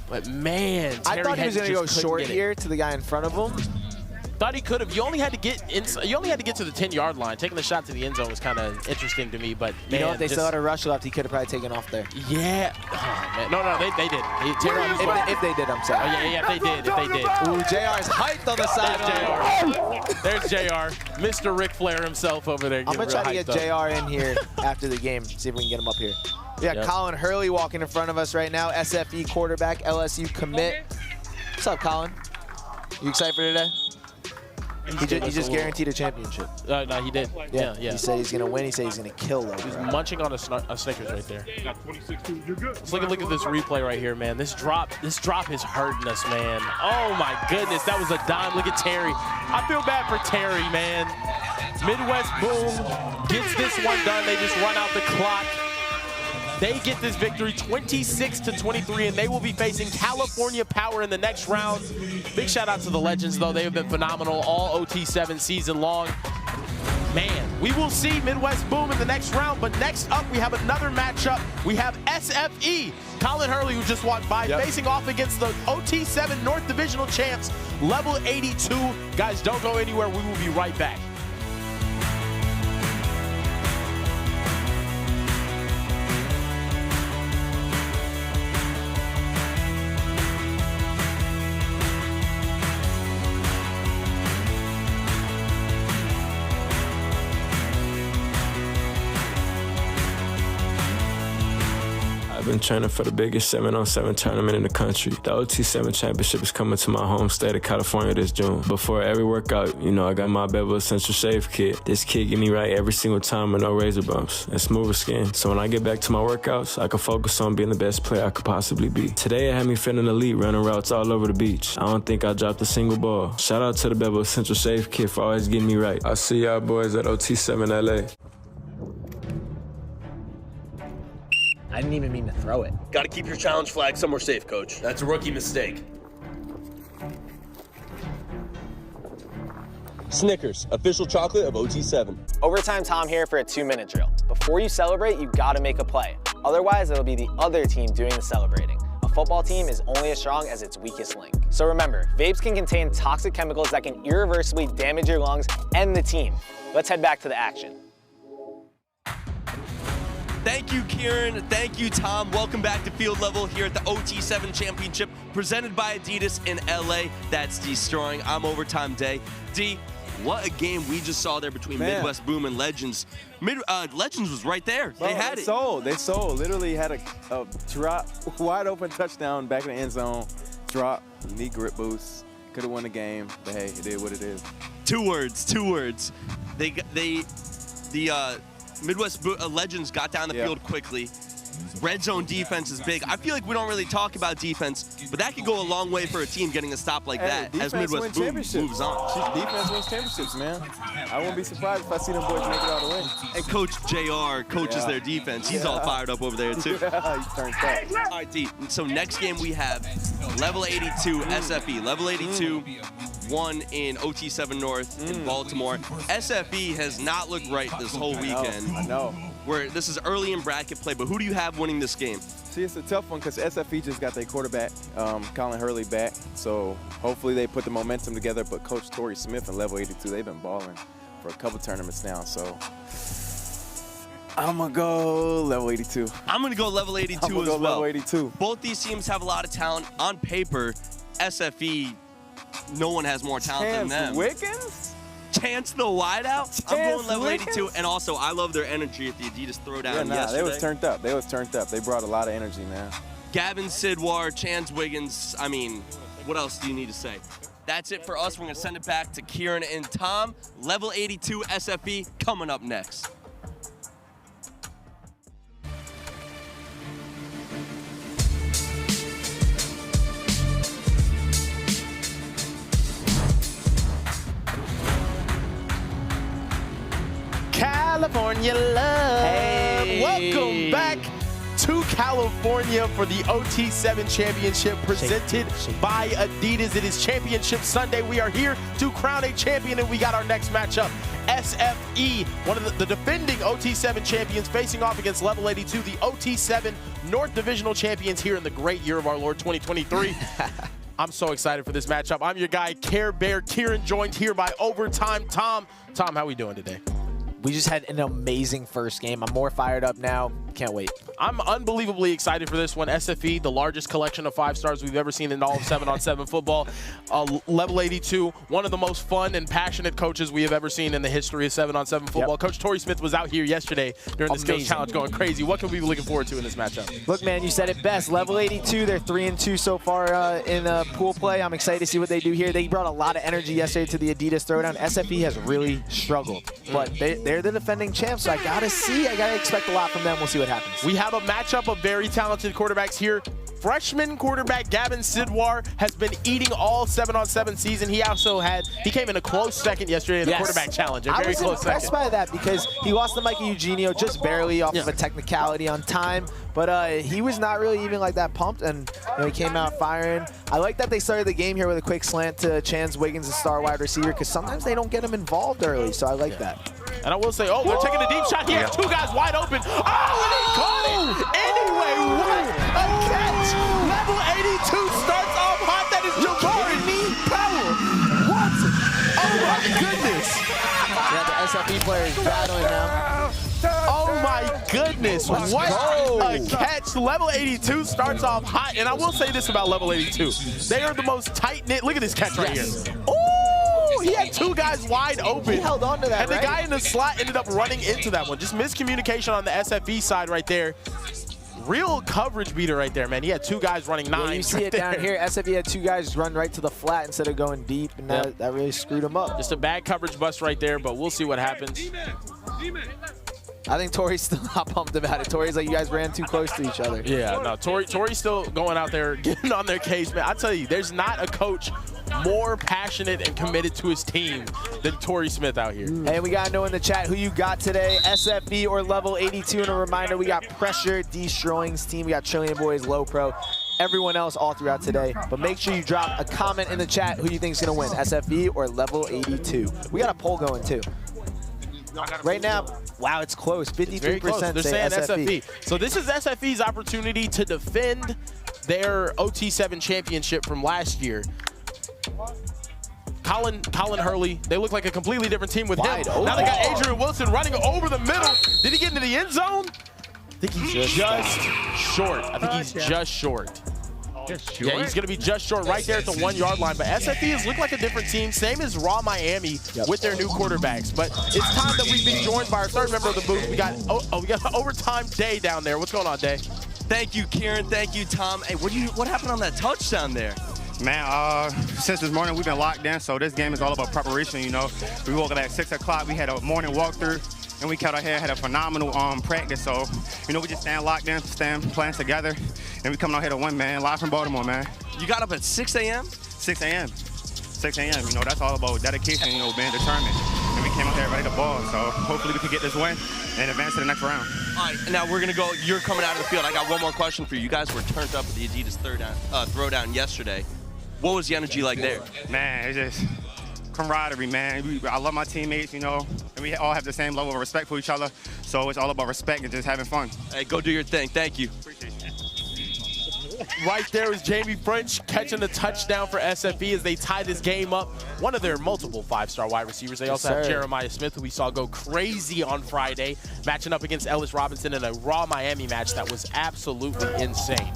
But man, Terry I thought he was going to go short here to the guy in front of him. Thought he could have. You only had to get inside. You only had to get to the 10-yard line. Taking the shot to the end zone was kind of interesting to me. But man, you know, if they still had a rush left, he could have probably taken off there. Yeah. Oh, man. No, they did. If they did, I'm sorry. Oh, yeah, if they did. Ooh, JR's hyped on the sideline. There's JR, Mr. Ric Flair himself over there. I'm gonna try to get JR in here after the game. See if we can get him up here. We got Colin Hurley walking in front of us right now. SFE quarterback, LSU commit. What's up, Colin? You excited for today? He just guaranteed a championship. No, he did. Yeah. He said he's going to win. He said he's going to kill them. He's munching on a Snickers right there. Let's look at this replay right here, man. This drop is hurting us, man. Oh, my goodness. That was a dime. Look at Terry. I feel bad for Terry, man. Midwest Boom gets this one done. They just run out the clock. They get this victory 26-23, and they will be facing California Power in the next round. Big shout out to the Legends, though. They have been phenomenal all OT7 season long. Man, we will see Midwest Boom in the next round, but next up we have another matchup. We have SFE, Colin Hurley, who just walked by, facing off against the OT7 North Divisional champs, level 82. Guys, don't go anywhere. We will be right back. I've been training for the biggest 7-on-7 tournament in the country. The OT7 Championship is coming to my home state of California this June. Before every workout, you know, I got my Bevel Essential Shave Kit. This kit get me right every single time with no razor bumps and smoother skin. So when I get back to my workouts, I can focus on being the best player I could possibly be. Today, it had me feeling elite, running routes all over the beach. I don't think I dropped a single ball. Shout out to the Bevel Essential Shave Kit for always getting me right. I'll see y'all boys at OT7 LA. I didn't even mean to throw it. Got to keep your challenge flag somewhere safe, Coach. That's a rookie mistake. Snickers, official chocolate of OT7. Overtime Tom here for a 2-minute drill. Before you celebrate, you gotta make a play. Otherwise, it'll be the other team doing the celebrating. A football team is only as strong as its weakest link. So remember, vapes can contain toxic chemicals that can irreversibly damage your lungs and the team. Let's head back to the action. Thank you, Kieran. Thank you, Tom. Welcome back to Field Level here at the OT7 Championship, presented by Adidas in LA. That's Destroying. I'm Overtime Day. D, what a game we just saw there between Midwest Boom and Legends. Legends was right there. Bro, they had it. They sold. Literally had a drop, wide open touchdown back in the end zone. Drop, knee grip boost. Could have won the game, but hey, it is what it is. Two words. Midwest Legends got down the field quickly. Red zone defense is big. I feel like we don't really talk about defense, but that could go a long way for a team getting a stop like that as Midwest Boom moves on. Defense wins champiomships, man. I wouldn't be surprised if I see them boys make it all the way. And Coach JR coaches their defense. He's all fired up over there, too. He's turned up. All right, D. So next game we have level 82 SFE. Level 82 won in OT7 North in Baltimore. SFE has not looked right this whole weekend. I know. This is early in bracket play, but who do you have winning this game? See, it's a tough one because SFE just got their quarterback, Colin Hurley, back. So hopefully they put the momentum together. But Coach Torrey Smith and level 82, they've been balling for a couple tournaments now. So I'm going to go level 82. I'm going to go level 82 as well. Level 82. Both these teams have a lot of talent. On paper, SFE, no one has more talent than them. Wiggins? Chance the wideout. I'm going level 82, and also I love their energy at the Adidas Throwdown yesterday. They was turned up. They was turned up. They brought a lot of energy, man. Gavin Sidwar, Chance Wiggins. I mean, what else do you need to say? That's it for us. We're going to send it back to Kieran and Tom. Level 82 SFE coming up next. California love. Hey. Welcome back to California for the OT7 Championship presented by Adidas. It is Championship Sunday. We are here to crown a champion, and we got our next matchup. SFE, one of the defending OT7 champions, facing off against level 82, the OT7 North Divisional champions here in the great year of our Lord 2023. I'm so excited for this matchup. I'm your guy, Care Bear Kieran, joined here by Overtime Tom. Tom, how we doing today? We just had an amazing first game. I'm more fired up now. Can't wait. I'm unbelievably excited for this one. SFE, the largest collection of 5-stars we've ever seen in all of 7-on-7 football. Level 82, one of the most fun and passionate coaches we have ever seen in the history of 7-on-7 football. Yep. Coach Torrey Smith was out here yesterday during the Skills Challenge going crazy. What can we be looking forward to in this matchup? Look, man, you said it best. Level 82, they're 3-2 so far in pool play. I'm excited to see what they do here. They brought a lot of energy yesterday to the Adidas Throwdown. SFE has really struggled, but they're the defending champs, so I gotta expect a lot from them. We'll see what happens. We have a matchup of very talented quarterbacks here. Freshman quarterback Gavin Sidwar has been eating all 7-on-7 season. He came in a close second yesterday in the quarterback challenge. A very close second. I was impressed by that because he lost to Micah Eugenio just barely off of a technicality on time, but he was not really even like that pumped, and he came out firing. I like that they started the game here with a quick slant to Chance Wiggins, a star wide receiver, because sometimes they don't get him involved early, so I like that. And I will say, oh, they're taking a deep shot here. Two guys wide open. Oh, and he caught it. Anyway, what a catch. Level 82 starts off hot. That is Jabari Powell. What? Oh, my goodness. Yeah, the SFE player is battling now. Oh, my goodness. What a catch. Level 82 starts off hot. And I will say this about Level 82. They are the most tight-knit. Look at this catch right here. Ooh, he had two guys wide open. He held on to that, and the guy in the slot ended up running into that one. Just miscommunication on the SFE side right there. Real coverage beater right there, man. He had two guys running 9. Yeah, you see it down here. SFE had two guys run right to the flat instead of going deep, and that really screwed him up. Just a bad coverage bust right there, but we'll see what happens. I think Torrey's still not pumped about it. Torrey's like, you guys ran too close to each other. Yeah, no, Torrey's still going out there getting on their case, man. I tell you, there's not a coach more passionate and committed to his team than Torrey Smith out here. Hey, we got to know in the chat who you got today, SFE or Level 82. And a reminder, we got Pressure, Destroying's team. We got Trillion Boys, Low Pro, everyone else all throughout today. But make sure you drop a comment in the chat who you think is going to win, SFE or Level 82. We got a poll going, too. Right now, wow, it's close. 53% They're saying SFE. So this is SFE's opportunity to defend their OT7 championship from last year. Colin Hurley, they look like a completely different team with him. Now they got Adrian Wilson running over the middle. Did he get into the end zone? I think he's just short. I think he's just short. Yeah, he's going to be just short right there at the 1-yard line. But SFE has looked like a different team, same as Raw Miami with their new quarterbacks. But it's time that we've been joined by our third member of the booth. We got Overtime Day down there. What's going on, Day? Thank you, Kieran. Thank you, Tom. Hey, what happened on that touchdown there? Man, since this morning we've been locked in, so this game is all about preparation, you know. We woke up at 6 o'clock, we had a morning walkthrough, and we cut our hair, had a phenomenal practice. So, you know, we just stand locked in, playing together, and we coming out here to win, man. Live from Baltimore, man. You got up at 6 a.m.? 6 a.m. 6 a.m. You know, that's all about dedication, you know, being determined. And we came out here ready to ball, so hopefully we can get this win and advance to the next round. All right, now we're going to go. You're coming out of the field. I got one more question for you. You guys were turned up at the Adidas Throwdown yesterday. What was the energy like there? Man, it's just camaraderie, man. I love my teammates, you know, and we all have the same level of respect for each other. So it's all about respect and just having fun. Hey, go do your thing. Thank you. Appreciate you. Right there is Jamie French catching the touchdown for SFE as they tie this game up. One of their multiple 5-star wide receivers. They also have Jeremiah Smith, who we saw go crazy on Friday, matching up against Ellis Robinson in a Raw Miami match that was absolutely insane.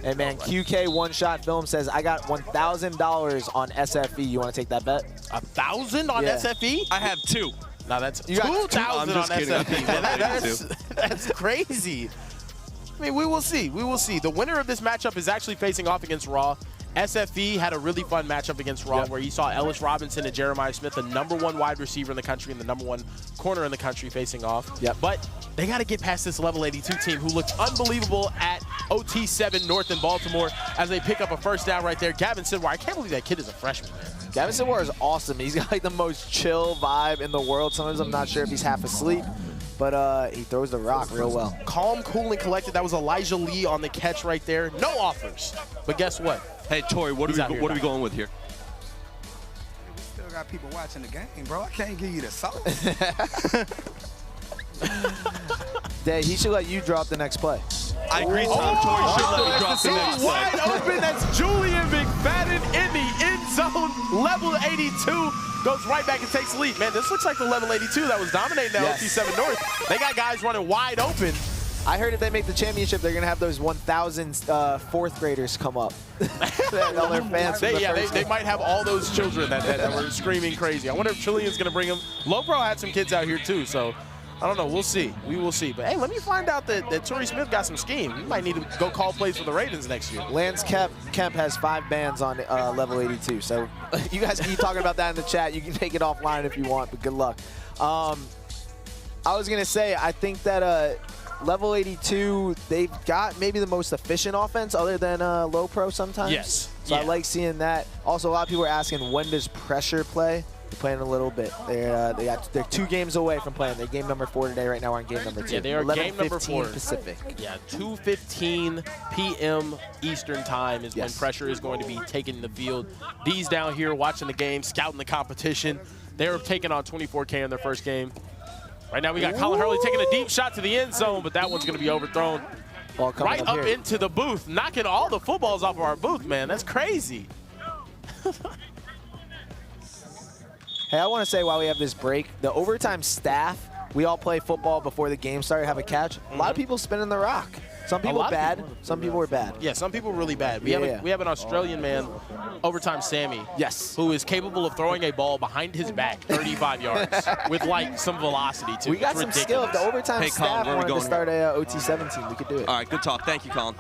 Hey, man, QK One Shot Film says, I got $1,000 on SFE. You want to take that bet? 1,000 on SFE? I have 2. No, that's 2,000 on SFE. Man, that's crazy. I mean, we will see. We will see. The winner of this matchup is actually facing off against Raw. SFE had a really fun matchup against Raw where you saw Ellis Robinson and Jeremiah Smith, the #1 wide receiver in the country and the #1 corner in the country, facing off. But they got to get past this Level 82 team who looked unbelievable at OT7 North in Baltimore as they pick up a first down right there. Gavin Sidwar, I can't believe that kid is a freshman, man. Gavin Sidwar is awesome. He's got like the most chill vibe in the world. Sometimes I'm not sure if he's half asleep, but he throws the rock real well. Calm, cool, and collected. That was Elijah Lee on the catch right there. No offers. But guess what? Hey, Torrey, what are we going with here? We still got people watching the game, bro. I can't give you the sauce. Dave, he should let you drop the next play. I agree, Tom. Torrey should let me drop the next play. Wide open. That's Julian McFadden in the end zone. Level 82 goes right back and takes the lead. Man, this looks like the Level 82 that was dominating the OT7 North. They got guys running wide open. I heard if they make the championship, they're going to have those 1,000 fourth graders come up. All their fans. They might have all those children that were screaming crazy. I wonder if Trillian's going to bring them. Low Pro had some kids out here too, so I don't know. We'll see. We will see. But hey, let me find out that Torrey Smith got some scheme. He might need to go call plays for the Ravens next year. Lance Kemp has 5 bands on level 82. So you guys keep talking about that in the chat. You can take it offline if you want, but good luck. I was going to say, I think that level 82, they've got maybe the most efficient offense other than low pro sometimes. Yes. So I like seeing that. Also, a lot of people are asking, when does pressure play? They're playing a little bit. They're 2 games away from playing. They're game number 4 today. Right now we're on game number 2. Yeah, they are game number 4. Pacific. Yeah, 2:15 p.m. Eastern time is when pressure is going to be taking the field. D's down here watching the game, scouting the competition. They were taking on 24K in their first game. Right now we got Colin Hurley taking a deep shot to the end zone, but that one's going to be overthrown. Right up into the booth, knocking all the footballs off of our booth, man. That's crazy. Hey, I want to say while we have this break, the overtime staff, we all play football before the game started, have a catch. A lot of people spinning the rock. Some people bad, some people were bad. Yeah, some people really bad. We have an Australian man, Overtime Sammy, who is capable of throwing a ball behind his back 35 yards with like some velocity too. We got some skill. If the overtime staff wanted to start a OT7 team, we could do it. All right, good talk. Thank you, Colin.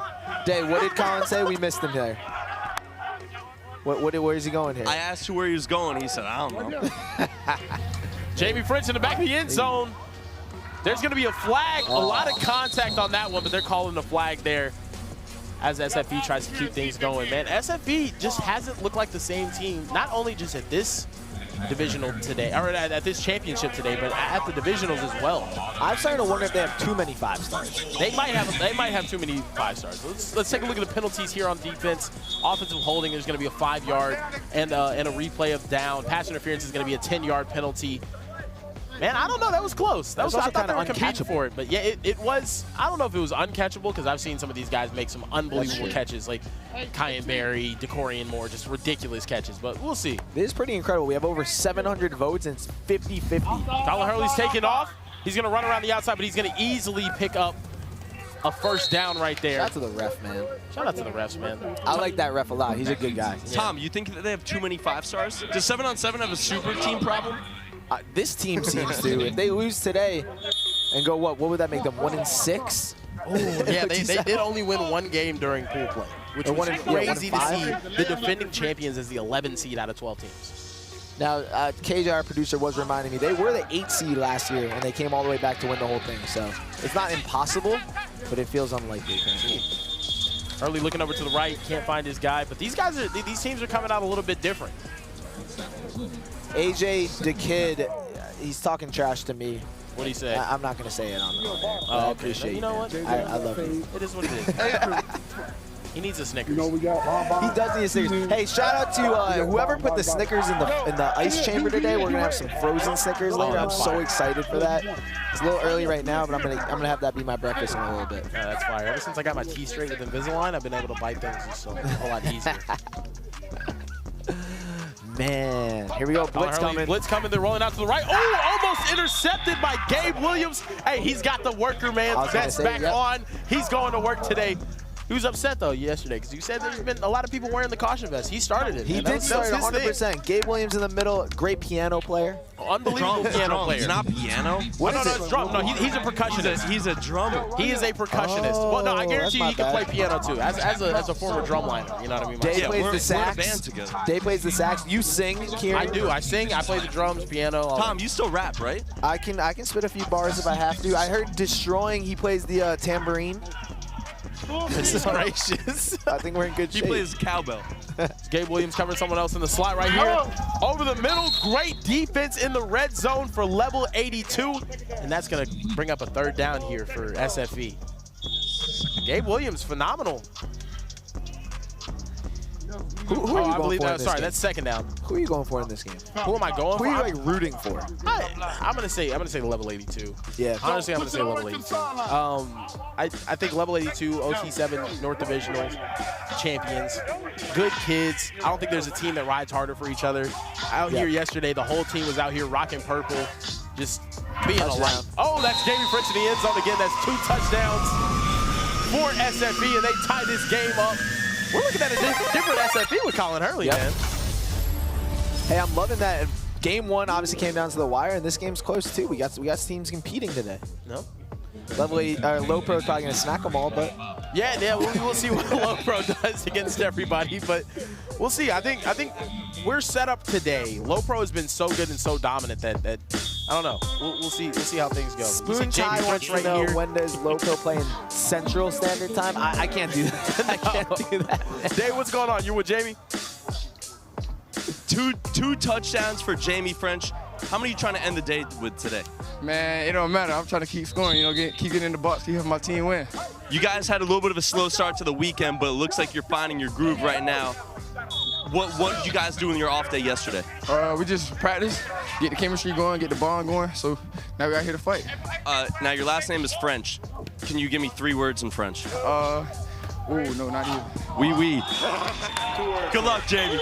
Dave, what did Colin say? We missed him there. Where is he going here? I asked who where he was going. He said, I don't know. Jamie Prince in the back of the end zone. There's going to be a flag. A lot of contact on that one, but they're calling the flag there as SFE tries to keep things going. Man, SFE just hasn't looked like the same team, not only just at this divisional today, or at this championship today, but at the divisionals as well. I'm starting to wonder if they have too many 5-stars. They might have too many 5-stars. Let's take a look at the penalties here on defense. Offensive holding, there's going to be a 5-yard and a replay of down. Pass interference is going to be a 10-yard penalty. Man, I don't know. That was close. That was also kind of uncatchable for it, but yeah, it was. I don't know if it was uncatchable because I've seen some of these guys make some unbelievable catches, like Kyan Berry, Decorian Moore, just ridiculous catches. But we'll see. This is pretty incredible. We have over 700 votes and it's 50-50. Colin Hurley's taking off. He's going to run around the outside, but he's going to easily pick up a first down right there. Shout out to the ref, man. Shout out to the refs, man. I like that ref a lot. He's a good guy. Tom, you think that they have too many 5-stars? Does 7-on-7 have a super team problem? This team seems to. If they lose today and go, what would that make them, 1-6? Oh, yeah, they did only win 1 game during pool play, which was crazy to see the defending champions as the 11 seed out of 12 teams. Now, KJ, our producer, was reminding me, they were the 8 seed last year, and they came all the way back to win the whole thing. So it's not impossible, but it feels unlikely. Early looking over to the right, can't find his guy, but these teams are coming out a little bit different. AJ the Kid, he's talking trash to me. What do you say? I'm not going to say it on there. I appreciate you know what? I love you. It is what it is. He needs a Snickers. He does need a Snickers. Hey, shout out to whoever put the Snickers in the ice chamber today. We're gonna have some frozen Snickers later. I'm so excited for that. It's a little early right now, but I'm gonna have that be my breakfast in a little bit. Yeah, that's fire. Ever since I got my teeth straight with Invisalign, I've been able to bite things just a whole lot easier. Man, here we go. Blitz coming. Blitz coming. They're rolling out to the right. Oh, almost intercepted by Gabe Williams. Hey, he's got the worker man vest back on. He's going to work today. He was upset, though, yesterday because you said there's been a lot of people wearing the caution vest. He started it. He did start 100%. Gabe Williams in the middle, great piano player. Unbelievable piano player. It's not piano. No, it's drum. No, he's a percussionist. He's a drummer. He is a percussionist. Well, no, I guarantee you he can play piano, too, as a former drumliner. You know what I mean? Dave plays the sax. We're a band together. Dave plays the sax. You sing, Kieran. I do. I sing. I play the drums, piano. Tom, you still rap, right? I can spit a few bars if I have to. I heard Destroying, he plays the tambourine. Goodness gracious. I think we're in good shape. He plays cowbell. Gabe Williams covering someone else in the slot right here. Over the middle, great defense in the red zone for level 82. And that's going to bring up a 3rd down here for SFE. Gabe Williams, phenomenal. Who are you going for in this game? That's 2nd down. Who are you going for in this game? Who am I going for? Who are you like rooting for? I'm gonna say level 82. Yeah. Honestly, I'm gonna say level 82. I think level 82, OT7 North Divisional champions, good kids. I don't think there's a team that rides harder for each other. Out here yesterday, the whole team was out here rocking purple, just being a light. Oh, that's Jamie French in the end zone again. That's 2 touchdowns for SFE, and they tie this game up. We're looking at a different SFE with Colin Hurley, man. Hey, I'm loving that. Game 1 obviously came down to the wire, and this game's close too. We got teams competing today. No. Low Pro is probably gonna snack them all, but yeah, we'll see what Low Pro does against everybody, but we'll see. I think we're set up today. Low Pro has been so good and so dominant that I don't know. We'll see how things go. Spoon Tie wants to know when does Low Pro play in Central Standard Time? I can't do that. I can't do that. Dave, what's going on? You with Jamie? Two touchdowns for Jamie French. How many are you trying to end the day with today? Man, it don't matter. I'm trying to keep scoring, you know, keep getting in the box, keep helping my team win. You guys had a little bit of a slow start to the weekend, but it looks like you're finding your groove right now. What did you guys do in your off day yesterday? We just practice, get the chemistry going, get the bond going, so now we out here to fight. Now, your last name is French. Can you give me 3 words in French? Oh, no, not even. Oui, oui. Good luck, Jamie.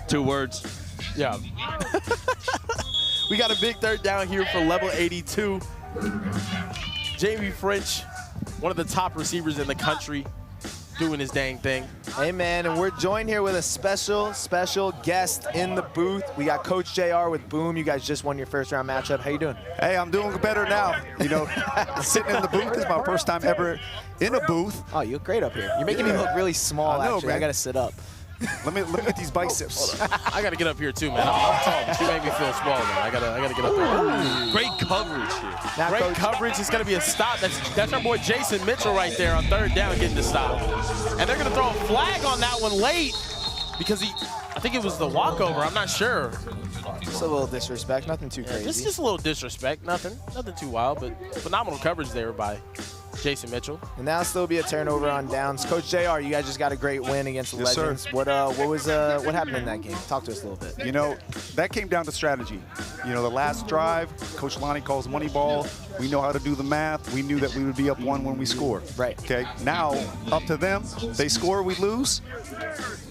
2 words. Yeah. We got a big third down here for level 82. Jamie French, one of the top receivers in the country, doing his dang thing. Hey, man, and we're joined here with a special guest in the booth. We got Coach JR with Boom. You guys just won your first round matchup. How you doing? Hey, I'm doing better now. You know, sitting in the booth is my first time ever in a booth. Oh, you look great up here. You're making me look really small, I know, actually. man. I got to sit up. Let me get these biceps. I got to get up here too, man. I'm tall, but you make me feel small, man. I gotta get up there. Great coverage here. Now, Great Coach, coverage. It's going to be a stop. That's our boy Jason Mitchell right there on third down getting the stop. And they're going to throw a flag on that one late because I think it was the walkover. I'm not sure. Just a little disrespect. Nothing too crazy. Just a little disrespect. Nothing too wild, but phenomenal coverage there by Jason Mitchell. And now still be a turnover on downs. Coach JR, you guys just got a great win against the Yes, Legends. sir. What happened in that game? Talk to us a little bit. You know, that came down to strategy. You know, the last drive, Coach Lonnie calls money ball. We know how to do the math. We knew that we would be up 1 when we score. Right. Okay, now up to them. They score, we lose.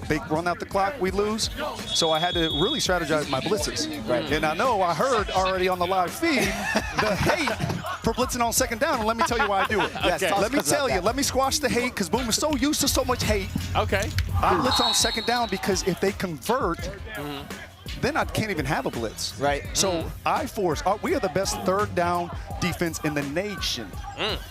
They run out the clock, we lose. So I had to really strategize my blitzes. Right. And I know I heard already on the live feed the hate for blitzing on second down, and let me tell you why I do it. Yes, talk Let me to us about tell you, that. let me squash the hate, because Boom is so used to so much hate. Okay. I blitz on second down because if they convert, then I can't even have a blitz. Right. So I force, we are the best third down defense in the nation.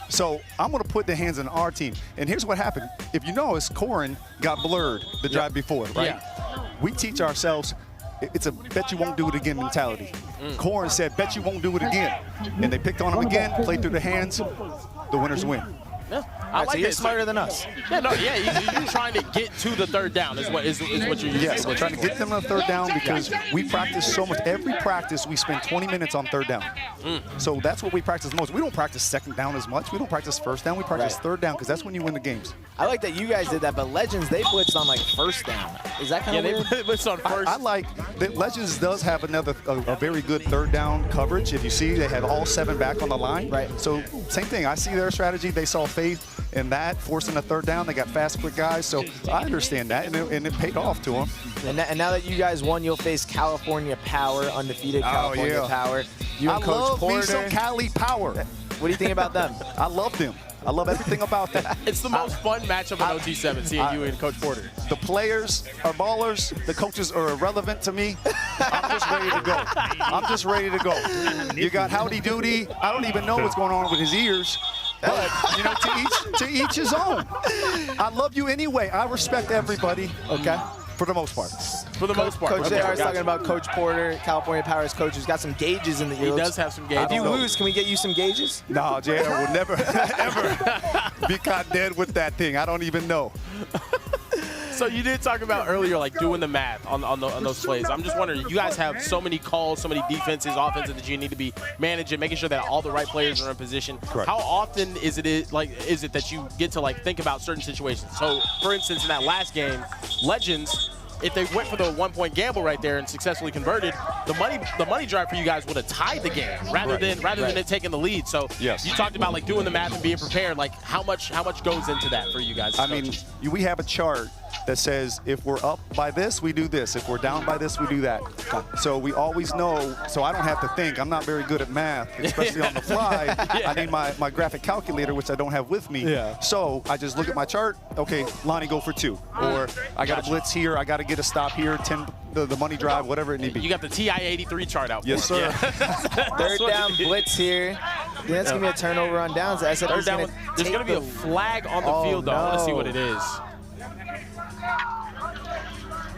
So I'm going to put the hands on our team. And here's what happened. If you notice, Corin got blurred the drive before, right? Yeah. We teach ourselves, it's a bet you won't do it again mentality. Corin said, bet you won't do it again. And they picked on him again, played through the hands, the winners win. Yeah, I like so you're smarter than us. Yeah, no, yeah, you're trying to get to the third down is what you're using. Yes, we're trying to get them on third down because we practice so much. Every practice, we spend 20 minutes on third down. So that's what we practice most. We don't practice second down as much. We don't practice first down. We practice third down because that's when you win the games. I like that you guys did that, but Legends, they blitzed on like first down. Is that kind of weird? They blitzed on first. I like that Legends does have a very good third down coverage. If you see, they have all 7 back on the line. Right. So same thing. I see their strategy. They saw faith in that, forcing a third down. They got fast, quick guys. So I understand that, and it paid off to them. And now that you guys won, you'll face California Power, undefeated California Power. You and I Coach love Porter. me some Cali Power. What do you think about them? I love them. I love everything about them. It's the most fun matchup in OT7, seeing you and Coach Porter. The players are ballers. The coaches are irrelevant to me. I'm just ready to go. I'm just ready to go. You got Howdy Doody. I don't even know what's going on with his ears. But, you know, to each his own. I love you anyway. I respect everybody, okay? For the most part. For the most part. Coach JR is talking about Coach Porter, California Power's coach, who's got some gauges in the ears. He does have some gauges. If you lose, can we get you some gauges? No, JR will never, ever be caught dead with that thing. I don't even know. So you did talk about earlier, like doing the math on those plays. I'm just wondering, you guys have so many calls, so many defenses, offenses that you need to be managing, making sure that all the right players are in position. Correct. How often is it that you get to like think about certain situations? So, for instance, in that last game, Legends, if they went for the 1-point gamble right there and successfully converted, the money drive for you guys would have tied the game rather than it taking the lead. So yes. You talked about like doing the math and being prepared. Like how much goes into that for you guys? I mean, we have a chart that says if we're up by this, we do this. If we're down by this, we do that. So we always know, so I don't have to think. I'm not very good at math, especially on the fly. I need my graphic calculator, which I don't have with me. So I just look at my chart. Okay, Lonnie, go for 2. Or I got a blitz here. I got to get a stop here, 10, the money drive, whatever it need be. You got the TI-83 chart out. Yes, sir. Third down blitz here. Yeah, that's going to be a turnover on downs. I said Third down, there's going to be a flag on the field, though. I want to see what it is.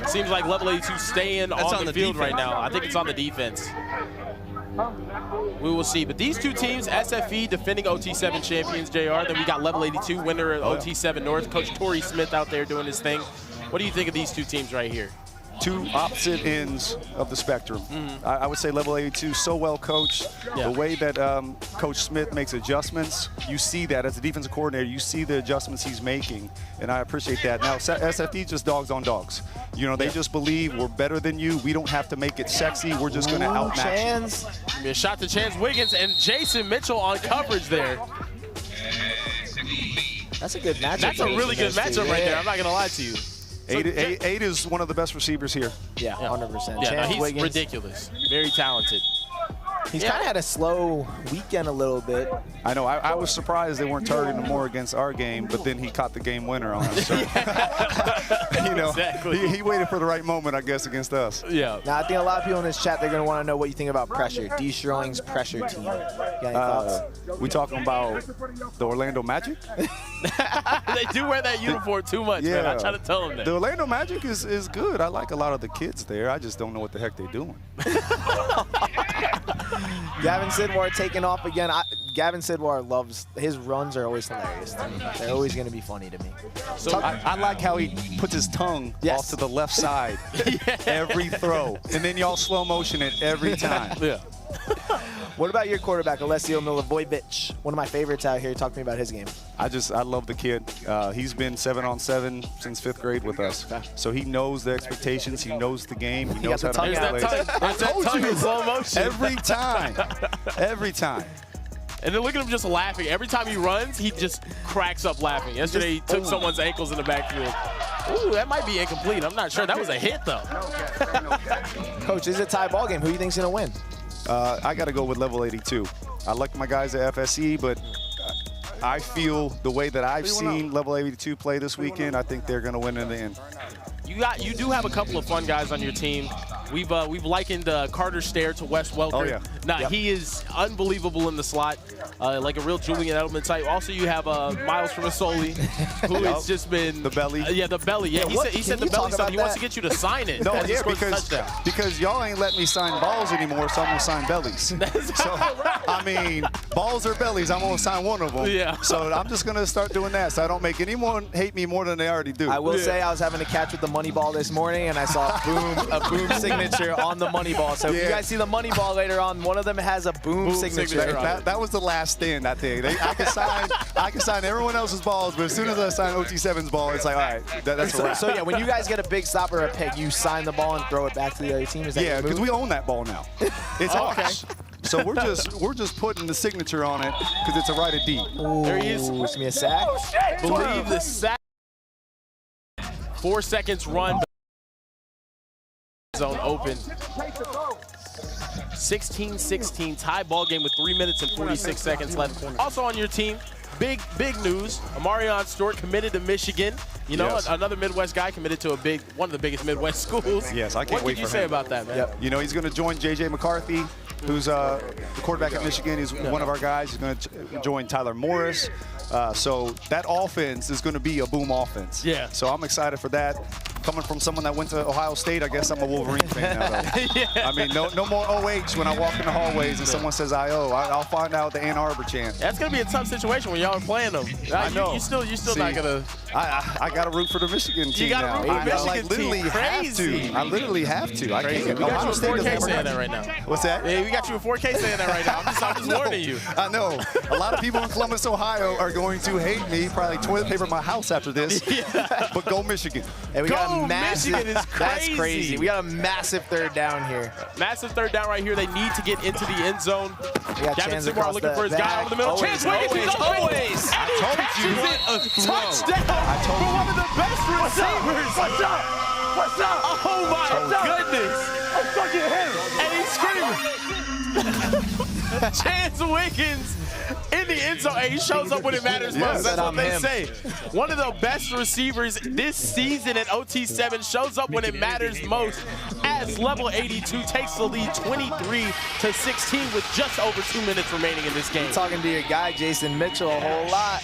It seems like level 82 staying on the field right now. I think it's on the defense. We will see. But these two teams, SFE defending OT7 champions, JR. Then we got level 82 winner of OT7 North. Coach Torrey Smith out there doing his thing. What do you think of these two teams right here? Two opposite ends of the spectrum. I would say level 82 so well coached. The way that Coach Smith makes adjustments, you see that as a defensive coordinator, you see the adjustments he's making, and I appreciate that. Now, SFE just dogs on dogs. You know, they just believe we're better than you. We don't have to make it sexy. We're just going to outmatch you. A shot to Chance Wiggins and Jason Mitchell on coverage there. That's a good matchup. That's a really good matchup right there. I'm not going to lie to you. Eight is one of the best receivers here. Yeah, 100%. Yeah, no, he's ridiculous. Very talented. He's kind of had a slow weekend a little bit. I know. I was surprised they weren't targeting him more against our game, but then he caught the game winner on us. So, you know, he waited for the right moment, I guess, against us. Yeah. Now, I think a lot of people in this chat, they're going to want to know what you think about pressure. D. Strilling's pressure team. Got any thoughts? We talking about the Orlando Magic? They do wear that uniform too much, man. I try to tell them that. The Orlando Magic is good. I like a lot of the kids there. I just don't know what the heck they're doing. Gavin Sidwar taking off again. Gavin Sidwar loves, his runs are always hilarious to me. They're always going to be funny to me. So I like how he puts his tongue off to the left side every throw. And then y'all slow motion it every time. What about your quarterback, Alessio Milivojevic? One of my favorites out here. Talk to me about his game. I love the kid. He's been 7-on-7 since 5th grade with us. So he knows the expectations. He knows the game. He knows how to play. I told you, slow motion. Every time. Every time. And then look at him just laughing. Every time he runs, he just cracks up laughing. Yesterday, he took someone's ankles in the backfield. Ooh, that might be incomplete. I'm not sure. That was a hit, though. Coach, this is a tie ball game. Who do you think's going to win? I got to go with level 82. I like my guys at FSE, but I feel the way that I've seen level 82 play this weekend, I think they're going to win in the end. You do have a couple of fun guys on your team. We've likened Carter Stair to Wes Welker. Oh, yeah. Nah, he is unbelievable in the slot, like a real Julian Edelman type. Also, you have Miles from Asoli, who has just been the belly. Yeah, the belly. Yeah, he said the belly stuff. He wants to get you to sign it. No, yeah, because y'all ain't letting me sign balls anymore, so I'm gonna sign bellies. So I mean, balls or bellies, I'm gonna sign one of them. Yeah. So I'm just gonna start doing that, so I don't make anyone hate me more than they already do. I will say I was having a catch with the money ball this morning, and I saw a boom signature on the money ball. So if you guys see the money ball later on, one of them has a boom signature. That was the last stand, I think. I can sign everyone else's balls, but as soon as I sign OT7's ball, it's like, all right, that's a wrap. So yeah, when you guys get a big stop or a pick, you sign the ball and throw it back to the other team. Is that yeah, because we own that ball now. It's ours. So we're just putting the signature on it because it's a right of D. There he is. It's me a sack. Believe the sack. 4 seconds run. Zone open. 16-16 tie ball game with 3 minutes and 46 seconds left. Also on your team, big news. Amarion Stewart committed to Michigan. You know, another Midwest guy committed to one of the biggest Midwest schools. Yes, I can't wait for him. What did you say about that, man? Yep. You know, he's going to join J.J. McCarthy, who's the quarterback at Michigan. He's one of our guys. He's going to join Tyler Morris. So that offense is going to be a boom offense. Yeah. So I'm excited for that. Coming from someone that went to Ohio State, I guess I'm a Wolverine fan now, though. I mean, no more OH when I walk in the hallways and someone says IO. I'll find out the Ann Arbor chant. That's going to be a tough situation when y'all are playing them. I know. You're still not going to. I got to root for the Michigan team now. You got to root for the Michigan literally team. Crazy. I literally have to. I can't. We got you a 4K saying that right now. What's that? Yeah, we got you a 4K saying that right now. I'm just warning you. I know. A lot of people in Columbus, Ohio are going to hate me, probably toilet paper my house after this. But go Michigan. And we got a massive. Michigan is crazy. That's crazy. We got a massive third down here. Massive third down right here. They need to get into the end zone. We got Gavin Chance Seymour across looking the for his back. guy over the middle. Chance Wiggins is open. Always. And he catches it. Touchdown for one of the best receivers. What's up? What's up? Oh my goodness. I'm fucking him. And he's screaming. Chance Wiggins in the end zone. Hey, he shows up when it matters most. That's what they say. One of the best receivers this season at OT7 shows up when it matters most as level 82 takes the lead 23-16 with just over 2 minutes remaining in this game. You're talking to your guy, Jason Mitchell, a whole lot.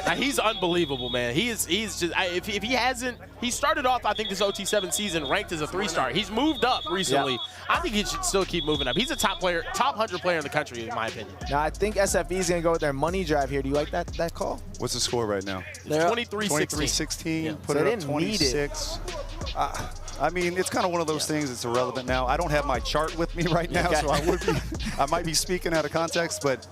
Now, he's unbelievable, man. He's just, if he hasn't, he started off, I think, this OT7 season ranked as a 3-star. He's moved up recently. I think he should still keep moving up. He's a top 100 player in the country, in my opinion. Now, I think SFE is going to go with their money drive here. Do you like that call? What's the score right now? 23-16. 23-16. Put So it they up didn't need it. 26. I mean, it's kind of one of those things that's irrelevant now. I don't have my chart with me right now, so I might be speaking out of context, but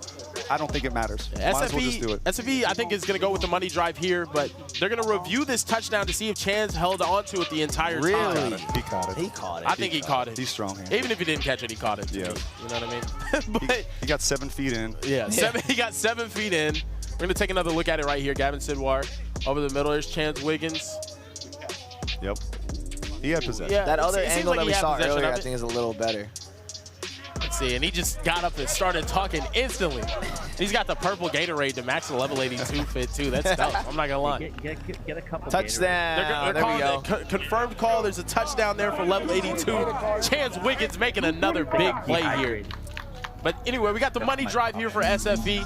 I don't think it matters. Might as well just do it. SFE, I think, is going to go with the money drive here, but they're going to review this touchdown to see if Chance held on to it the entire time. Really? He caught it. He caught it. I think he caught it. He's strong here. Even if he didn't catch it, he caught it. Yeah. You know what I mean? But He got 7 feet in. yeah, he got 7 feet in. We're going to take another look at it right here. Gavin Sidwar over the middle. There's Chance Wiggins. Yep. He had possession. Yeah, That other it seems angle like that he we had saw possession earlier, of I it. think, is a little better. Let's see, and he just got up and started talking instantly. He's got the purple Gatorade to match the level 82 fit, too. That's tough. I'm not going to lie. Get a couple Touchdown. They're There we go. calling it confirmed call. There's a touchdown there for level 82. Chance Wiggins making another big play here. But anyway, we got the money drive here for SFE.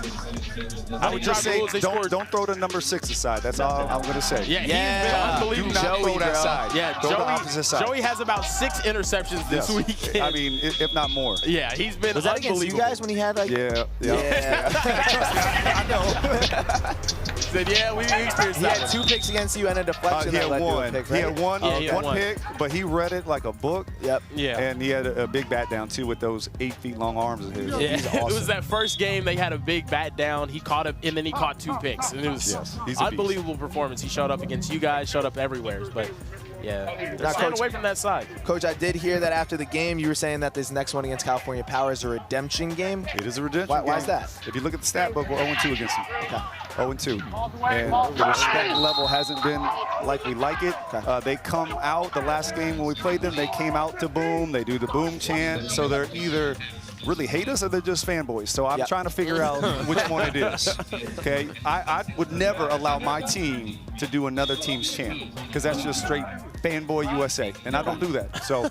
I would just say, don't throw the number 6 aside. That's all I'm going to say. Yeah, he's been unbelievable. Do not throw that side. Yeah, throw the opposite side. Joey has about 6 interceptions this weekend. I mean, if not more. Yeah, he's been Was that unbelievable. against you guys when he had like? Yeah. I know. Said, yeah, we experienced He that. had 2 picks against you and a deflection. He that had led to a one. pick, He right? had one, Yeah, he had one. pick, but he read it like a book. Yep. Yeah. And he had a big bat down, too, with those 8 feet long arms of his. Yeah, He's awesome. it was that first game they had a big bat down. He caught it, and then he caught 2 picks. And it was he's a unbelievable performance. He showed up against you guys, showed up everywhere. But yeah, they're staying away from that side. Coach, I did hear that after the game, you were saying that this next one against California Power is a redemption game. It is a redemption game. Why is that? If you look at the stat book, we're 0-2 against them. Okay. 0-2. And the respect level hasn't been like we like it. They come out, the last game when we played them, they came out to boom. They do the boom chant. So they're either really hate us or they're just fanboys. So I'm trying to figure out which one it is. Okay, I would never allow my team to do another team's chant because that's just straight fanboy USA, and I don't do that. So,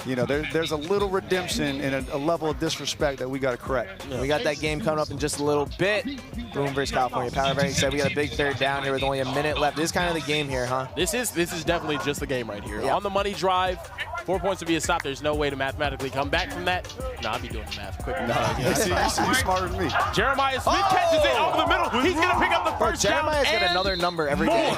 you know, there's a little redemption and a level of disrespect that we got to correct. We got that game coming up in just a little bit. Boom versus California Power. Very excited. We got a big third down here with only a minute left. This is kind of the game here, huh? This is definitely just the game right here. On the money drive, 4 points to be a stop. There's no way to mathematically come back from that. No, I'll be doing the math quick. You're smarter than me. Jeremiah Smith catches it over the middle. He's going to pick up the first down. Jeremiah's got another number every game.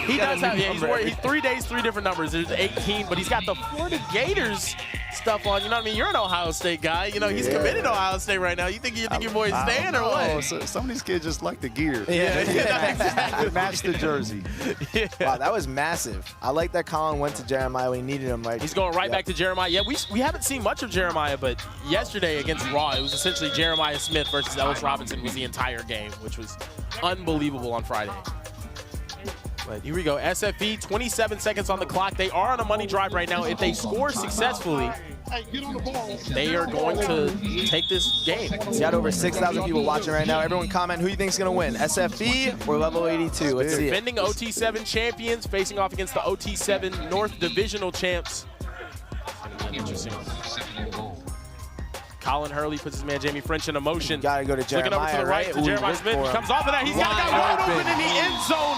He does have, he's 3 days, 3 different numbers. There's 18, but he's got the Florida Gators stuff on. You know what I mean? You're an Ohio State guy. You know, he's committed to Ohio State right now. You think your boy's staying or what? So some of these kids just like the gear. Yeah, exactly. They match the jersey. Wow, that was massive. I like that Colin went to Jeremiah when he needed him. Right? He's going right back to Jeremiah. Yeah, we haven't seen much of Jeremiah, but yesterday against Raw, it was essentially Jeremiah Smith versus Ellis Robinson was the entire game, which was unbelievable on Friday. But here we go. SFE, 27 seconds on the clock. They are on a money drive right now. If they score successfully, they are going to take this game. We got over 6,000 people watching right now. Everyone comment who you think is going to win, SFE or level 82. Let's see it. Defending OT7 champions facing off against the OT7 North Divisional champs. Interesting. Colin Hurley puts his man Jamie French in motion. Got to go to Jeremiah, looking over to the right to Jeremiah Smith. He comes off of that. He's got a guy wide open in the end zone.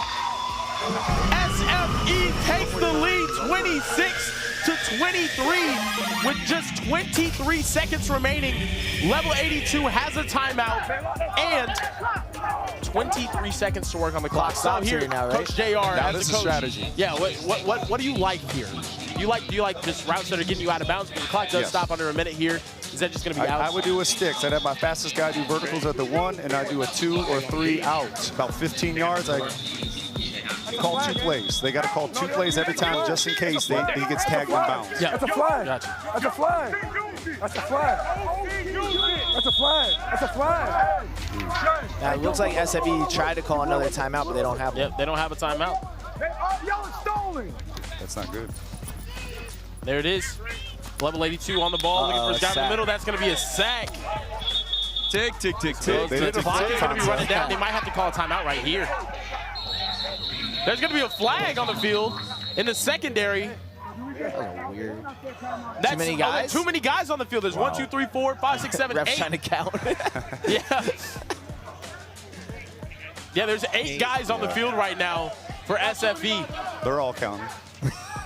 SFE takes the lead 26-23 with just 23 seconds remaining. Level 82 has a timeout and 23 seconds to work on the clock. So here, now, right? Coach JR Now as this a is coach. strategy. Yeah, what do you like here? Do you like just routes that are getting you out of bounds? Because the clock does stop under a minute here. Is that just going to be out? I would do a sticks. I'd have my fastest guy do verticals at the 1, and I do a 2 or 3 out. About 15 yards. call 2 plays. They got to call 2 plays every time just in case he gets tagged in bounds. Yeah. That's a flag. Gotcha. That's a flag. That's a flag. That's a flag. That's a flag. Now, it looks like SFE tried to call another timeout, but they don't have one. Yep, they don't have a timeout. Y'all are stolen. That's not good. There it is. Level 82 on the ball, looking for his guy in the sack. middle. That's going to be a sack. Tick, tick, tick, So tick. the clock is going to be running down. They might have to call a timeout right here. There's going to be a flag on the field in the secondary. Weird. That's Too many guys? Too many guys on the field. There's 1, 2, 3, 4, 5, 6, 7, 8. Ref's trying to count. Yeah. Yeah, there's 8 guys on the field right now for SFE. They're all counting.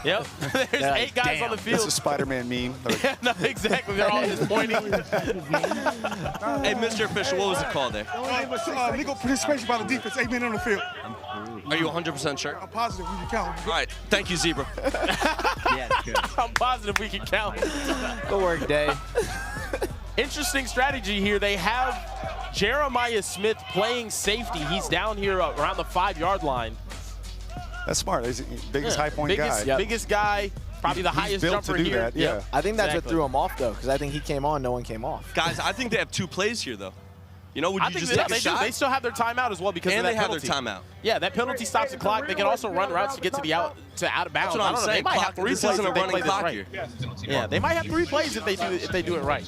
Yep. There's 8 guys on the field. That's a Spider-Man meme. Yeah, no, exactly. They're all just pointing. Hey, Mr. Official, what was the call there? Legal participation by the defense. 8 men on the field. Are you 100% sure? I'm positive we can count. All right. Thank you, Zebra. I'm positive we can count. Good work, Day. Interesting strategy here. They have Jeremiah Smith playing safety. He's down here around the 5-yard line. That's smart. He's the biggest high point guy. Biggest guy, probably the highest built jumper to do here. that, yeah. I think that's Exactly. what threw him off, though, because I think he came on, no one came off. Guys, I think they have 2 plays here, though. You know, would I you think just take they a shot? do. They still have their timeout as well because And of that they have penalty. their timeout. Yeah, that penalty stops the clock. They can also run routes to get to the out of bounds. That's what I'm I don't know. They saying. might have 3 This plays isn't a if they running play this clock right. here. Yeah, they might have 3 plays if they do it right.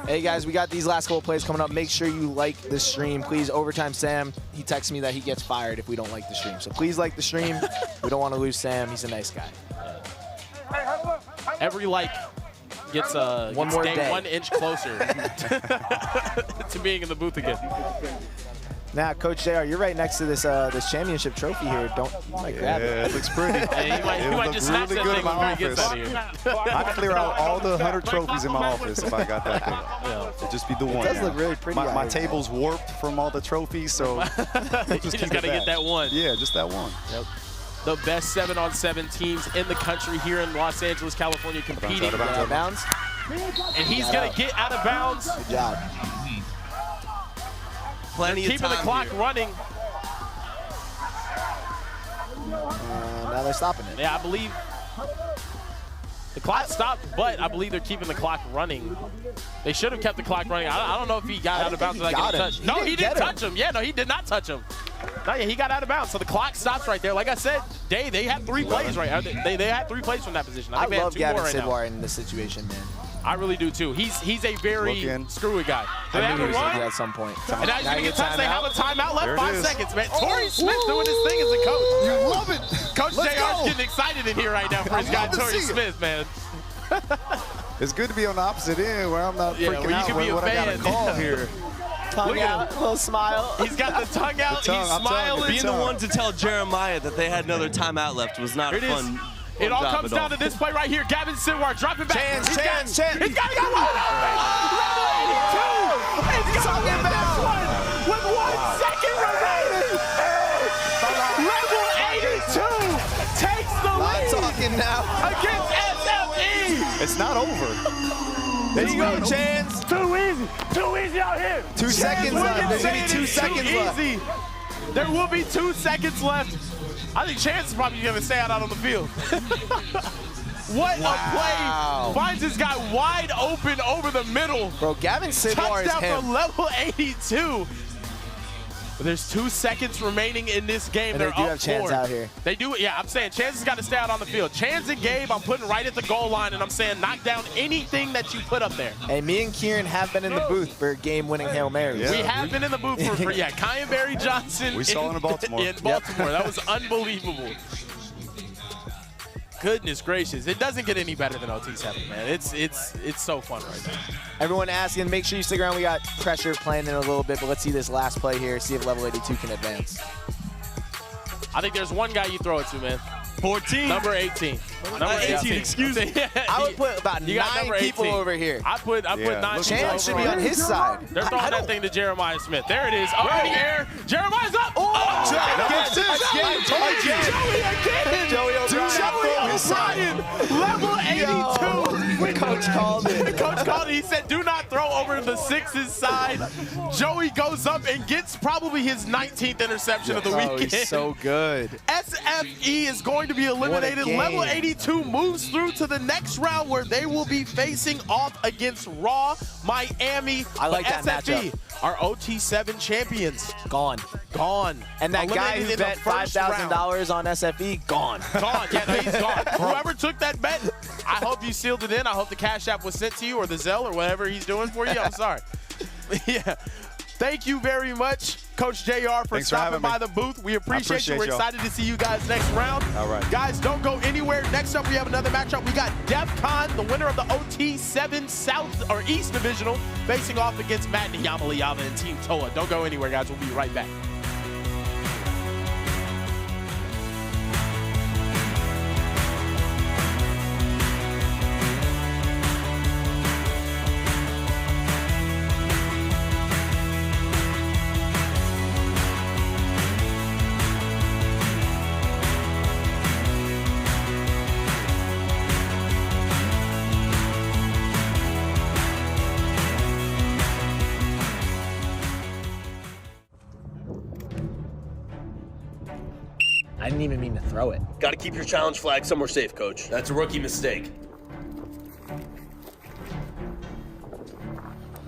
Hey guys, we got these last couple plays coming up. Make sure you like the stream. Please, Overtime Sam, he texts me that he gets fired if we don't like the stream. So please like the stream. We don't want to lose Sam. He's a nice guy. Every like gets One more day. 1 inch closer to being in the booth again. Now, Coach JR, you're right next to this this championship trophy here. You might grab it. It looks pretty. Yeah, he might just snatch that good thing in my before he gets office. out of here. I'd clear out all the 100 trophies in my office if I got that thing. Yeah. It'd just be the one. does now. look really pretty My out here. table's warped from all the trophies, so You just got to get that one. Yeah, just that one. Yep. The best 7-on-7 teams in the country here in Los Angeles, California, competing. Out of bounds. And he's going to get out of bounds. Good job. Plenty of Keeping the time clock here. running. Now they're stopping it. Yeah, I believe the clock stopped, but I believe they're keeping the clock running. They should have kept the clock running. I don't know if he got out of bounds without getting touched. No, he didn't touch him. Yeah, no, he did not touch him. No, yeah, he got out of bounds. So the clock stops right there. Like I said, they had 3 plays right. They had 3 plays from that position. I think they love had 2 more Gavin right now. Sidwar in this situation, man. I really do too. He's a very screwy guy. Do they have I knew a he was run? here at some point. And now he's going to get touched. They have a timeout There left. it 5 is. seconds, man. Torrey Smith doing his thing as a coach. You love it. Coach Let's JR's go. getting excited in here right now for his guy, love to Torrey see it. Smith, man. It's good to be on the opposite end where I'm not Yeah, freaking where you out can be with a what I got to fan. call here. Tongue Look at out, him. little smile. He's got the tongue out. tongue, He's I'm telling you, smiling. Being the one to tell Jeremiah that they had another timeout left was not It a is. fun It all job comes at down to this play right here. Gavin Sidwar dropping back. Chance. He's got to go wide open. He's got to this one with 1 second remaining. Level 82 takes the lead Talking now. against SFE. It's not over. There you go, Chance. Too easy out here. 2 seconds left. There's Saying only 2 it's seconds too left. easy. There will be 2 seconds left. I think Chance is probably going to stay out on the field. What a play. Finds this guy wide open over the middle. Bro, Gavin Sidwar is Touchdown him. from level 82. But there's 2 seconds remaining in this game. And They're they do up have Chance 4. out here. They do, yeah, I'm saying Chance has got to stay out on the field. Chance and Gabe, I'm putting right at the goal line, and I'm saying knock down anything that you put up there. Hey, me and Kieran have been in the booth for game-winning Hail Marys. Yeah. We have been in the booth for yeah, Kyan Barry Johnson. We saw it in Baltimore. In Baltimore. That was unbelievable. Goodness gracious. It doesn't get any better than OT7, man. It's so fun right now. Everyone asking, make sure you stick around. We got pressure playing in a little bit, but let's see this last play here, see if level 82 can advance. I think there's one guy you throw it to, man. 14. Number 18. Number 18, excuse me. I would put about You got 9 number people 18. over here. I put 9 people Chance should over be on his side. They're throwing that thing to Jeremiah Smith. There it is. Up in the air. Jeremiah's up. Joey Joey O'Brien. O'Brien. Level 82. Coach called it. Coach called it. He said, do not throw over the 6's side. Joey goes up and gets probably his 19th interception of the weekend. Oh, he's so good. SFE is going to be eliminated. Level 82 moves through to the next round where they will be facing off against Raw Miami. I like that SFE, matchup. our OT7 champions. Gone. Gone. And that guy Eliminated who in the bet first $5,000 on SFE, gone. Gone. Yeah, no, he's gone. Whoever took that bet, I hope you sealed it in. I hope the Cash App was sent to you or the Zelle or whatever he's doing for you. I'm sorry. Yeah. Thank you very much, Coach JR, for stopping by the booth. We appreciate you. We're excited to see you guys next round. All right. Guys, don't go anywhere. Next up, we have another matchup. We got DEF CON, the winner of the OT7 South or East Divisional, facing off against Matt Niyama and Team Toa. Don't go anywhere, guys. We'll be right back. I didn't even mean to throw it. Got to keep your challenge flag somewhere safe, Coach. That's a rookie mistake.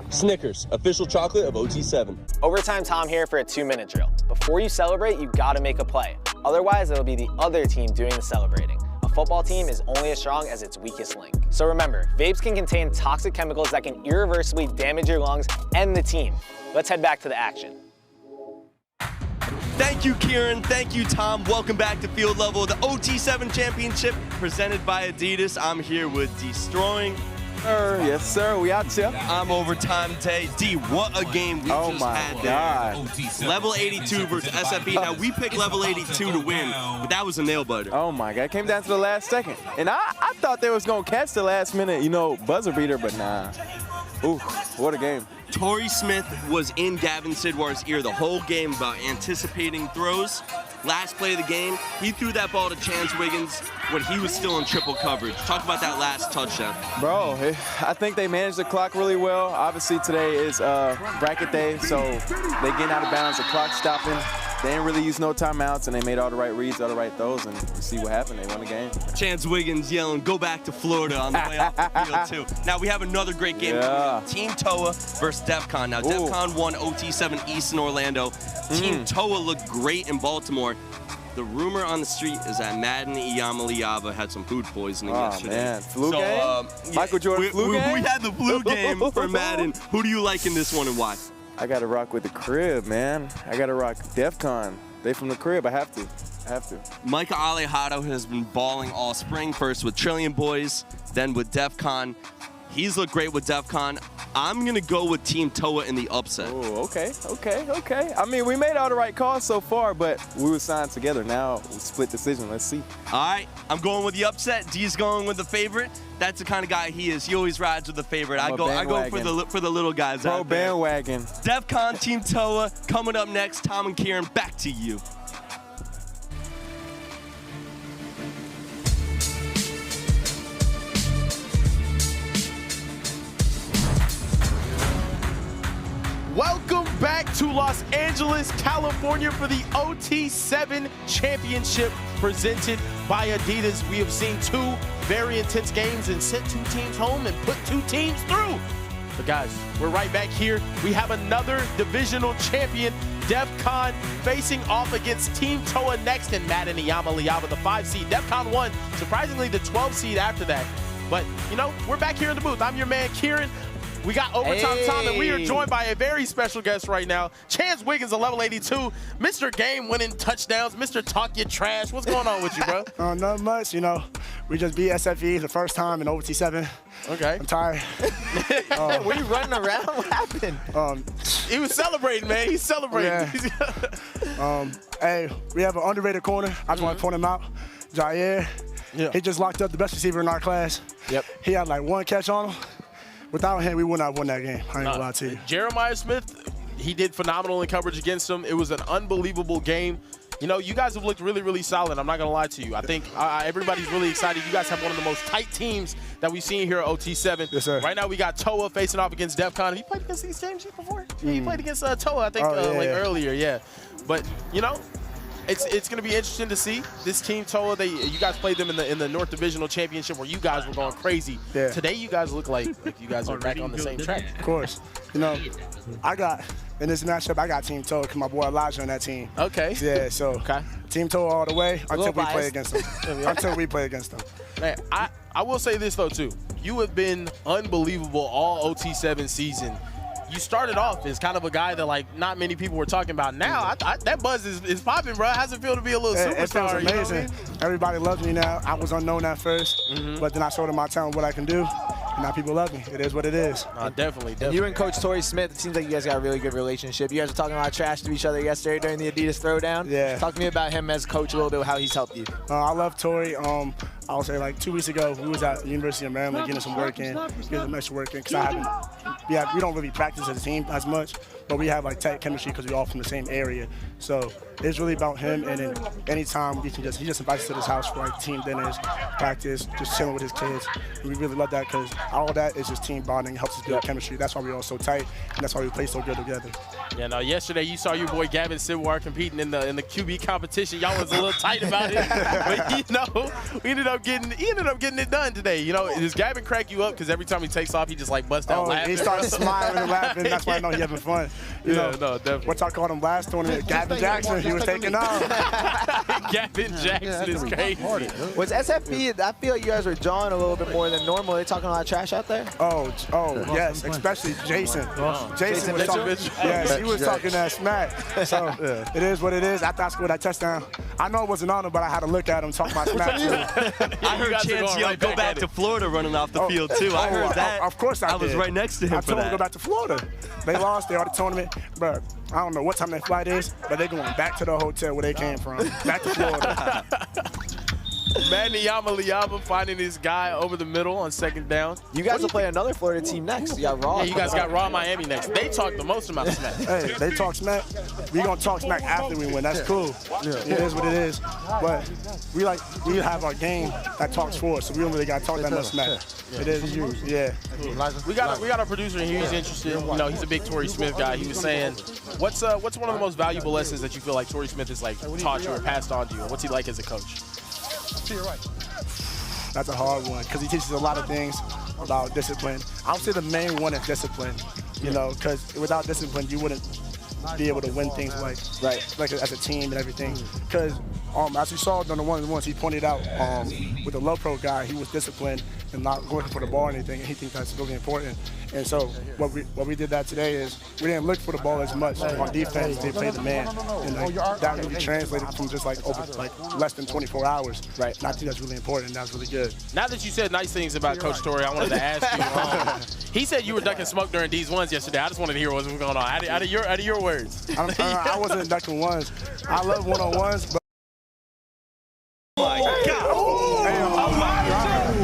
Snickers, official chocolate of OT7. Overtime Tom here for a 2-minute drill. Before you celebrate, you gotta make a play. Otherwise, it'll be the other team doing the celebrating. A football team is only as strong as its weakest link. So remember, vapes can contain toxic chemicals that can irreversibly damage your lungs and the team. Let's head back to the action. Thank you, Kieran. Thank you, Tom. Welcome back to Field Level, the OT7 Championship presented by Adidas. I'm here with Destroying. Yes, sir. We out here. I'm Overtime Tay. D, what a game we just had there. Level 82 versus SFE. Now, we picked level 82 to win, but that was a nail biter. Oh, my God. It came down to the last second. And I thought they was going to catch the last minute, buzzer beater, but nah. Ooh, what a game. Torrey Smith was in Gavin Sidwar's ear the whole game about anticipating throws. Last play of the game, he threw that ball to Chance Wiggins when he was still in triple coverage. Talk about that last touchdown. Bro, I think they managed the clock really well. Obviously, today is bracket day, so they getting out of bounds, the clock stopping. They didn't really use no timeouts, and they made all the right reads, all the right throws, and you see what happened. They won the game. Chance Wiggins yelling, go back to Florida on the way off the field, too. Now, we have another great game. Yeah. Team Toa versus DEF CON. Now, DEF CON won OT7 East in Orlando. Team Toa looked great in Baltimore. The rumor on the street is that Madden Iyamaliava had some food poisoning yesterday. Man, flu game? Michael Jordan flu game? We had the flu game for Madden. Who do you like in this one and why? I got to rock with the crib, man. I got to rock DEF CON. They from the crib. I have to. Micah Alejado has been balling all spring, first with Trillion Boys, then with DEF CON. He's looked great with DEF CON. I'm going to go with Team Toa in the upset. Oh, okay. I mean, we made all the right calls so far, but we were signed together. Now, we split decision. Let's see. All right, I'm going with the upset. D's going with the favorite. That's the kind of guy he is. He always rides with the favorite. I go for the little guys out there. Bandwagon. DEF CON, Team Toa, coming up next. Tom and Kieran, back to you. Welcome back to Los Angeles, California for the OT7 Championship presented by Adidas. We have seen two very intense games and sent two teams home and put two teams through. But guys, we're right back here. We have another divisional champion, DEF CON, facing off against Team Toa next, and Madden Iyamaliava, the 5 seed. DEF CON won, surprisingly, the 12 seed after that. But, we're back here in the booth. I'm your man, Kieran. We got Overtime Tom, and we are joined by a very special guest right now. Chance Wiggins, a level 82, Mr. Game-winning touchdowns, Mr. Talk Your Trash. What's going on with you, bro? Not much, We just beat SFE the first time in OT7. Okay. I'm tired. Were you running around? What happened? He was celebrating, man. He's celebrating. Yeah. Hey, we have an underrated corner. I just want to point him out. Jair. Yeah. He just locked up the best receiver in our class. Yep. He had like one catch on him. Without him, we would not have won that game. I ain't gonna lie to you. Jeremiah Smith, he did phenomenal in coverage against him. It was an unbelievable game. You know, you guys have looked really, really solid. I'm not going to lie to you. I think everybody's really excited. You guys have one of the most tight teams that we've seen here at OT7. Yes, sir. Right now, we got Toa facing off against DEF CON. Have you played against these games before? Yeah, you played against Toa, I think, earlier, yeah. But, you know, it's going to be interesting to see this team Toa. You guys played them in the North Divisional Championship where you guys were going crazy. Yeah. Today, you guys look like you guys are back on the same track. Of course. You know, in this matchup, I got Team Toa because my boy Elijah on that team. Okay. Yeah, so Team Toa all the way until we play against them. Until we play against them. Man, I will say this, though, too. You have been unbelievable all OT7 season. You started off as kind of a guy that, like, not many people were talking about. Now, that buzz is popping, bro. How's it feel to be a little superstar? It feels amazing. You know what I mean? Everybody loves me now. I was unknown at first, but then I showed them my talent, what I can do. And now people love me. It is what it is. Definitely. And you and Coach Torrey Smith, it seems like you guys got a really good relationship. You guys were talking a lot of trash to each other yesterday during the Adidas Throwdown. Yeah. Talk to me about him as coach a little bit, how he's helped you. I love Torrey. I'll say like 2 weeks ago, we was at the University of Maryland getting some work in, getting some extra work in, because we don't really practice as a team as much, but we have like tight chemistry because we're all from the same area. So it's really about him, and then anytime he just invites us to his house for like team dinners, practice, just chilling with his kids. And we really love that because all of that is just team bonding, helps us build chemistry. That's why we're all so tight, and that's why we play so good together. Yeah, no, yesterday you saw your boy Gavin Sidwar competing in the QB competition. Y'all was a little tight about it, but you know, he ended up getting it done today. You know, does Gavin crack you up? Because every time he takes off, he just like busts out laughing. He starts smiling and laughing. That's why I know he's having fun. You know, no, definitely. What I called him last tournament, Gavin Jackson, he was taking off. Gavin Jackson is crazy. Was SFB, I feel like you guys were jawing a little bit more than normal. They talking a lot of trash out there? Oh, yes, especially Jason. Jason was talking, yes, he was talking that smack. So it is what it is. After I scored that touchdown, I know it wasn't on him, but I had to look at him talk about smack too. I heard Chance go back to Florida running off the field too. I heard that. Of course I did. I was right next to him I told him to go back to Florida. They lost. They are the tournament, but I don't know what time their flight is, but they're going back to the hotel where they came from, back to Florida. Liaba finding his guy over the middle on second down. You guys will play another Florida team next. You got Raw. Yeah, you guys got Raw Miami next. They talk the most amount of smack. Hey, they talk smack. We gonna talk smack after we win. That's cool. It is what it is. But we have our game that talks for us, so we don't really gotta talk that much smack. It is you. Yeah. We got our producer here. He's interested. You know, he's a big Torrey Smith guy. He was saying, what's one of the most valuable lessons that you feel like Torrey Smith has like taught you or passed on to you? And what's he like as a coach? That's a hard one because he teaches a lot of things about discipline. I would say the main one is discipline, you know, because without discipline, you wouldn't be able to win things like as a team and everything. Because as we saw on the one-on-ones, he pointed out with the low pro guy, he was disciplined and not going for the ball or anything, and he thinks that's really important. And so what we did that today is we didn't look for the ball as much on defense. They played the man, and that really translated from just like over less than 24 hours. Right. And I think that's really important. And that's really good. Now that you said nice things about Coach Torrey, I wanted to ask you. He said you were ducking smoke during these ones yesterday. I just wanted to hear what was going on. Out of your words. I wasn't ducking ones. I love one-on-ones, but.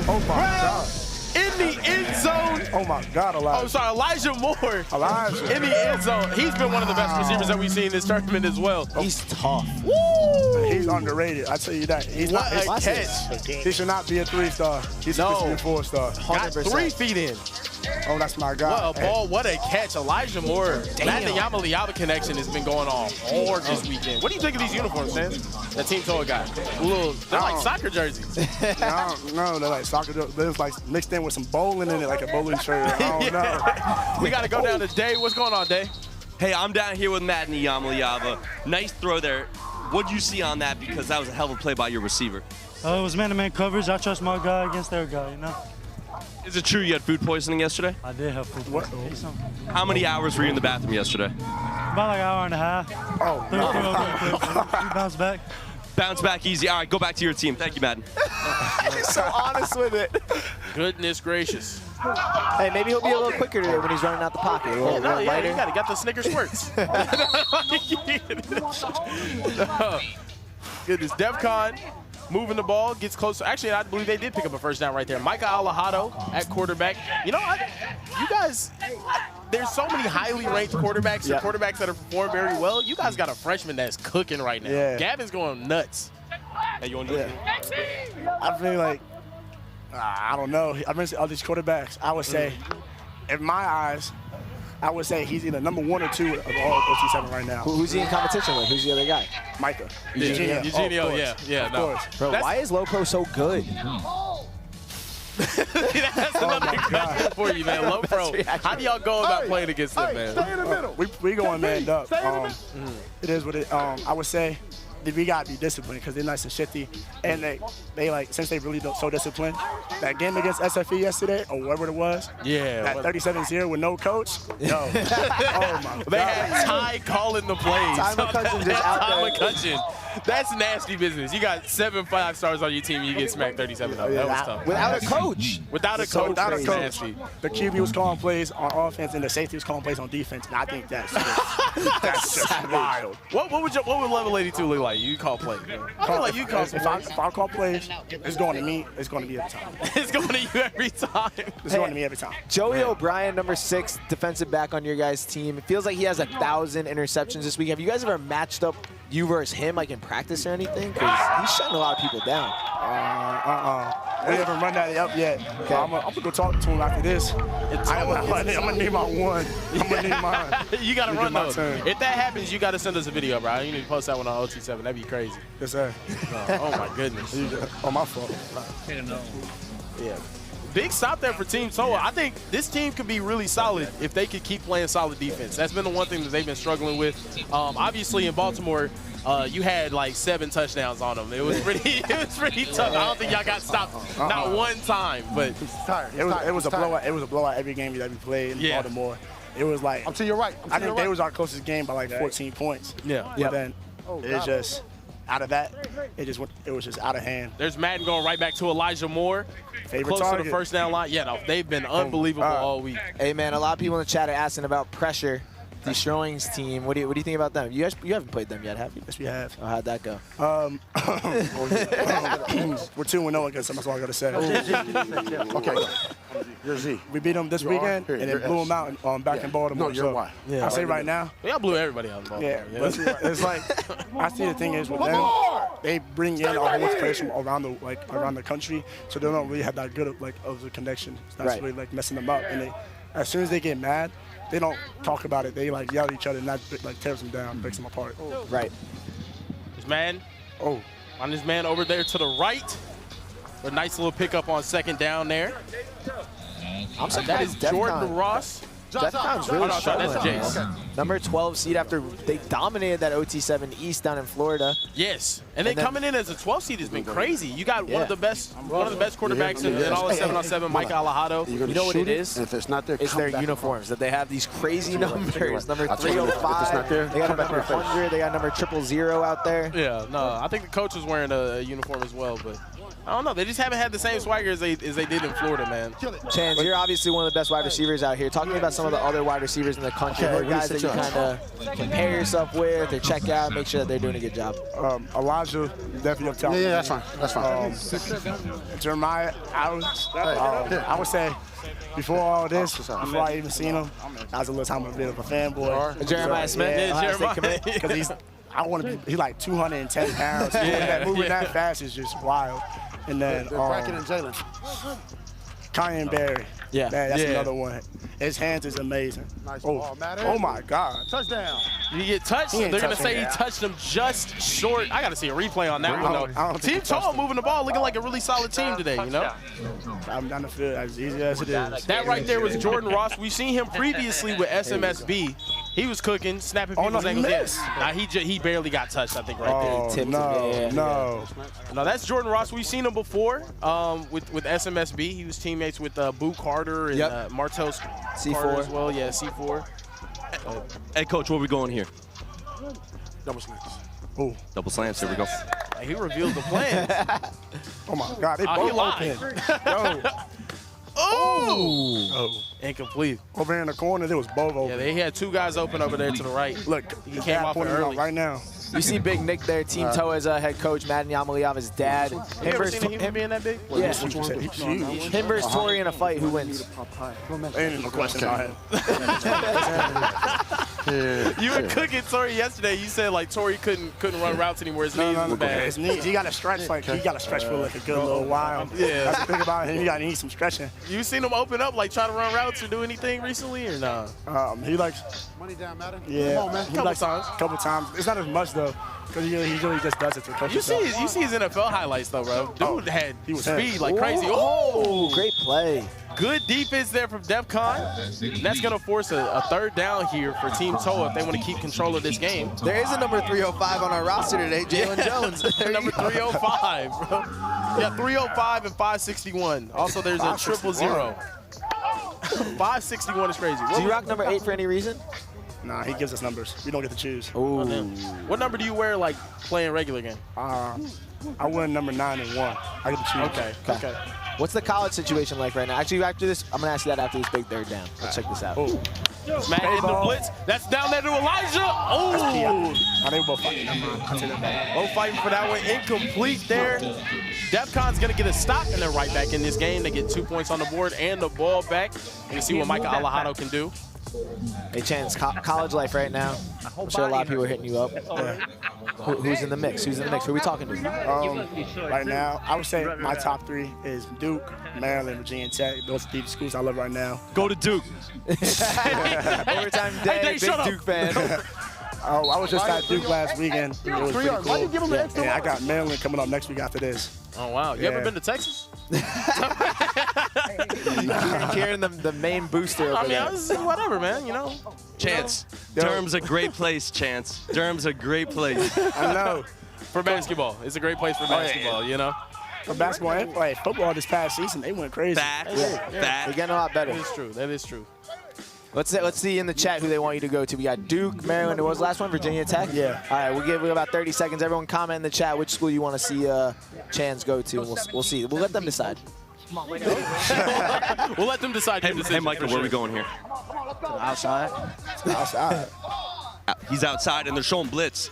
Oh my God. In the end zone. Oh my God, Elijah. I'm sorry, Elijah Moore. Elijah. In the end zone. He's been one of the best receivers that we've seen in this tournament as well. He's tough. Woo! He's underrated. I tell you that. He's what a catch. He should not be a 3-star. He's supposed to be a 4-star. Got 3 feet in. Oh, that's my guy. What a ball, what a catch. Elijah Moore. That Liaba connection has been going on hard this weekend. What do you think of these uniforms, man? That Team Toa got. They're like soccer jerseys. No, they're like soccer jerseys. They're like mixed in with some bowling in it, like a bowling shirt. I don't know. We got to go down to Day. What's going on, Day? Hey, I'm down here with Matt Liaba. Nice throw there. What'd you see on that? Because that was a hell of a play by your receiver. It was man-to-man coverage. I trust my guy against their guy, you know? Is it true you had food poisoning yesterday? I did have food poisoning. How many hours were you in the bathroom yesterday? About like an hour and a half. We bounced back. Bounce back easy. All right, go back to your team. Thank you, Madden. He's so honest with it. Goodness gracious. Hey, maybe he'll be a little quicker today when he's running out the pocket. A little lighter. You got the Snicker squirts. Goodness, DEF CON moving the ball, gets close. Actually, I believe they did pick up a first down right there. Micah Alejado at quarterback. You know, you guys, there's so many highly ranked quarterbacks and quarterbacks that have performed very well. You guys got a freshman that's cooking right now. Yeah. Gavin's going nuts. Hey, you want to do it? I feel like, I don't know. I've been all these quarterbacks. I would say, in my eyes, I would say he's either number 1 or 2 of all OT7 right now. Who's he in competition with? Who's the other guy? Micah. Eugenio, no. Bro, why is Loco so good? That's another question for you, man. Low pro. How do y'all go about playing against them, man? Stay in the middle. We going manned up. Stay in the middle. It is what it. I would say that we gotta be disciplined because they're nice and shifty, and they like since they really so disciplined. That game against SFE yesterday or whatever it was. Yeah. That 37-0 with no coach. Yo. Oh my God. They had Ty calling the plays. Ty McCutcheon just out Ty there. McCutcheon. That's nasty business. You got 7 5-stars on your team and you get smacked 37-0. That was tough. Without a coach. Without a coach. Without a coach. Nasty. The QB was calling plays on offense and the safety was calling plays on defense, and I think that's just wild. What would level 82 look like? You call plays. I feel like you call some plays. If I call plays, it's going to me. It's going to be every time. It's going to you every time. It's going to me every time. Joey O'Brien, number 6, defensive back on your guys' team. It feels like he has 1,000 interceptions this week. Have you guys ever matched up you versus him, like in practice or anything? Because he's shutting a lot of people down. We haven't run that up yet. Okay. I'm gonna go talk to him after this. I'm gonna need my one. I'm gonna need mine. You gotta run those. If that happens, you gotta send us a video, bro. You need to post that one on OT7. That'd be crazy. Yes, sir. Oh my goodness. Oh, my fault. Yeah. Big stop there for Team Toa. I think this team could be really solid if they could keep playing solid defense. That's been the one thing that they've been struggling with. Obviously, in Baltimore, you had like 7 touchdowns on them. It was pretty tough. I don't think y'all got stopped not one time, but it was a blowout. It was a blowout every game that we played in Baltimore. It was like I'm to your right. I think they was our closest game by like 14 points. Yeah. But then it's just out of that, it was just out of hand. There's Madden going right back to Elijah Moore. Favorite close target. to the first down line. Yeah, no, they've been unbelievable all week. Hey, man, a lot of people in the chat are asking about pressure. Destroying's team. What do you think about them? You haven't played them yet, have you? Yes, we have. Oh, how'd that go? We're 2-0 against them. That's all I gotta say. Okay. You're Z. We beat them this weekend and then blew them out back in Baltimore. No, you're Y. Yeah. I say right now. Y'all blew everybody out in Baltimore. Yeah, but it's like I see the thing is with them, they bring in a whole bunch of players from around the country, so they don't really have that good of a connection. That's really like messing them up. And as soon as they get mad, they don't talk about it. They like yell at each other and that like tears them down, breaks them apart. Right. This man. On this man over there to the right. A nice little pickup on second down there. I'm surprised that is Jordan Ross. DEFCON's really struggling. That's Jace. Number 12 seed after they dominated that OT7 East down in Florida. Yes, and then coming in as a 12 seed has been crazy. You got one of the best quarterbacks in all of 7-on-7, Mike Alejado. You know what it is? If it's not there, it's their uniforms that they have these crazy numbers. Number 305. They got number 100. They got number 000 out there. Yeah, no, I think the coach was wearing a uniform as well, but I don't know. They just haven't had the same swagger as they did in Florida, man. Chance, you're obviously one of the best wide receivers out here. Talk to me about some of the other wide receivers in the country. What guys that you kind of compare yourself with or check out, make sure that they're doing a good job. Elijah, definitely up top. Yeah, that's fine. That's fine. Jeremiah, I would say before all this, before I even seen him, I was a little time a bit of a fanboy. Jeremiah Smith, Jeremiah, because he's like 210 pounds. Moving that fast is just wild. And then Bracken and Jalen. Kyan Berry. Yeah. Man, that's another one. His hands is amazing. Nice ball, oh my God. Touchdown. Did he get touched? They're going to say he touched him just short. I got to see a replay on that one, though. Team Toa moving the ball, looking like a really solid team today, you know? I'm down the field as easy as it is. That right there was Jordan Ross. We've seen him previously with SMSB. He was cooking, snapping people's ankles. Nah, he barely got touched, I think, right there. No. No, that's Jordan Ross. We've seen him before with SMSB. He was teammates with Boo Carter and Martell C4 as well. Yeah, C4. Hey, Coach, where we going here? Double slants. Oh. Double slants, here we go. He revealed the plan. Oh, my God. They both open. Yo. Oh! Incomplete. Over in the corner, there was Bovo. Yeah, they had 2 guys open over there to the right. Look, he came off early. Right now. You see Big Nick there, Team Toa's head coach, Madden Yamaliava's dad. You ever seen him being that big? Yeah. Huge. Him versus Tori in a fight, who wins? Ain't no question about it. You were cooking Tori yesterday. You said like Tori couldn't run routes anymore. His knees was bad. His knees. He got to stretch for like a good little while. Yeah. That's the thing about him. He needs some stretching. You seen him open up, like try to run routes or do anything recently, or no? He likes money down, Madden. Yeah. Come on, man. Couple times. It's not as much though, because he really just does it to coach. You see his NFL highlights though, bro. Dude had speed like crazy. Oh, great play. Good defense there from DEFCON. That's going to force a third down here for Team Toa if they want to keep control of this game. There is a number 305 on our roster today, Jalen Jones. Number 305, bro. Yeah, 305 and 561. Also, there's a 000. 561 is crazy. Do you rock number 8 for any reason? Nah, he gives us numbers. We don't get to choose. Ooh. What number do you wear, like, playing regular game? I wear number 9 and 1. I get to choose. Okay. What's the college situation like right now? Actually, after this, I'm going to ask you that after this big third down. Let's check this out. Oh. Matt in the blitz. That's down there to Elijah. Oh. They were both fighting. Both fighting for that one. Incomplete there. DEFCON's going to get a stop, and they're right back in this game. They get 2 points on the board and the ball back. You can see what Micah Alejado can do. Hey, Chance, college life right now. I'm sure a lot of people are hitting you up. Who's in the mix? Who are we talking to? Right now, I would say my top 3 is Duke, Maryland, Virginia Tech. Those are the schools I love right now. Go to Duke. Overtime day, big Duke fan. Oh, I was just at Duke last weekend. It was pretty cool. Why you give him the extra I got Maryland coming up next week after this. Oh, wow. You ever been to Texas? Carrying the main booster over there. Whatever, man, you know. Chance. Durham's a great place, Chance. Durham's a great place. I know. For basketball. It's a great place for basketball, you know. For basketball and football this past season, they went crazy. They're getting a lot better. That is true. That is true. Let's see in the chat who they want you to go to. We got Duke, Maryland. What was the last one? Virginia Tech? Yeah. All right, we'll give you about 30 seconds. Everyone comment in the chat which school you want to see Chance go to. We'll see. We'll let them decide. We'll let them decide. Hey, Michael, where are we going here? Outside. Outside. He's outside, and they're showing blitz.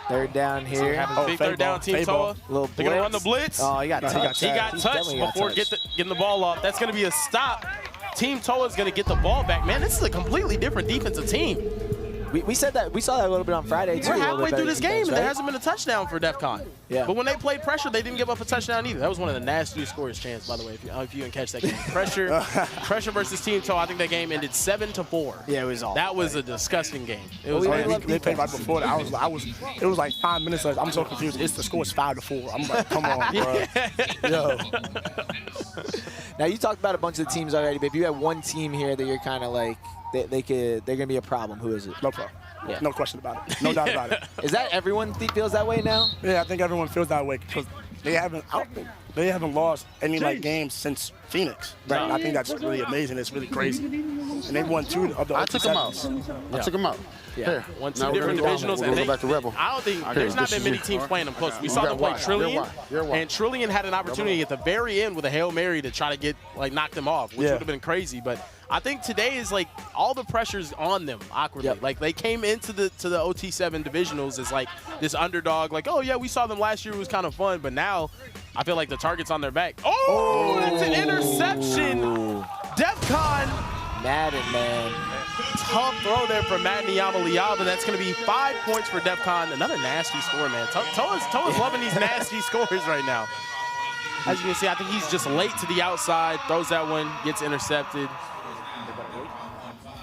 Third down here. Big third down, Team Toa. They're going to run the blitz. Oh, he got touched. He got touched before getting the ball off. That's going to be a stop. Team Toa is going to get the ball back. Man, this is a completely different defensive team. We said that. We saw that a little bit on Friday, too. We're halfway through this game, and there hasn't been a touchdown for DEFCON. Yeah. But when they played pressure, they didn't give up a touchdown either. That was one of the nastiest scores, Chance, by the way, if you didn't catch that game. Pressure versus Team Toa. I think that game ended 7-4. Yeah, it was awful. That was a disgusting game. It was. They played right before that. It was like 5 minutes left. I'm so confused. The score is 5-4. I'm like, come on, bro. Yo. Now, you talked about a bunch of the teams already, but if you had one team here that you're kind of like, they're going to be a problem, who is it? No problem. Yeah. No question about it. No doubt about it. Is that everyone feels that way now? Yeah, I think everyone feels that way because they haven't lost any games since Phoenix. Right. I think that's really amazing. It's really crazy. And they won 2 of the I took them out. I took them out. Yeah. Won 2 different divisionals. We'll go back to Rebel. I don't think there's not been many teams playing them close. We saw them play Trillion, and Trillion had an opportunity at the very end with a Hail Mary to try to knock them off, which would have been crazy. But I think today is like all the pressure's on them awkwardly. Yep. Like they came into the OT7 divisionals as like this underdog, like, oh yeah, we saw them last year, it was kind of fun, but now I feel like the target's on their back. Oh, that's an interception. DEFCON. Madden, man. Tough throw there for Madden Yamaliava. That's going to be 5 points for DEFCON. Another nasty score, man. Toa's loving these nasty scores right now. As you can see, I think he's just late to the outside, throws that one, gets intercepted.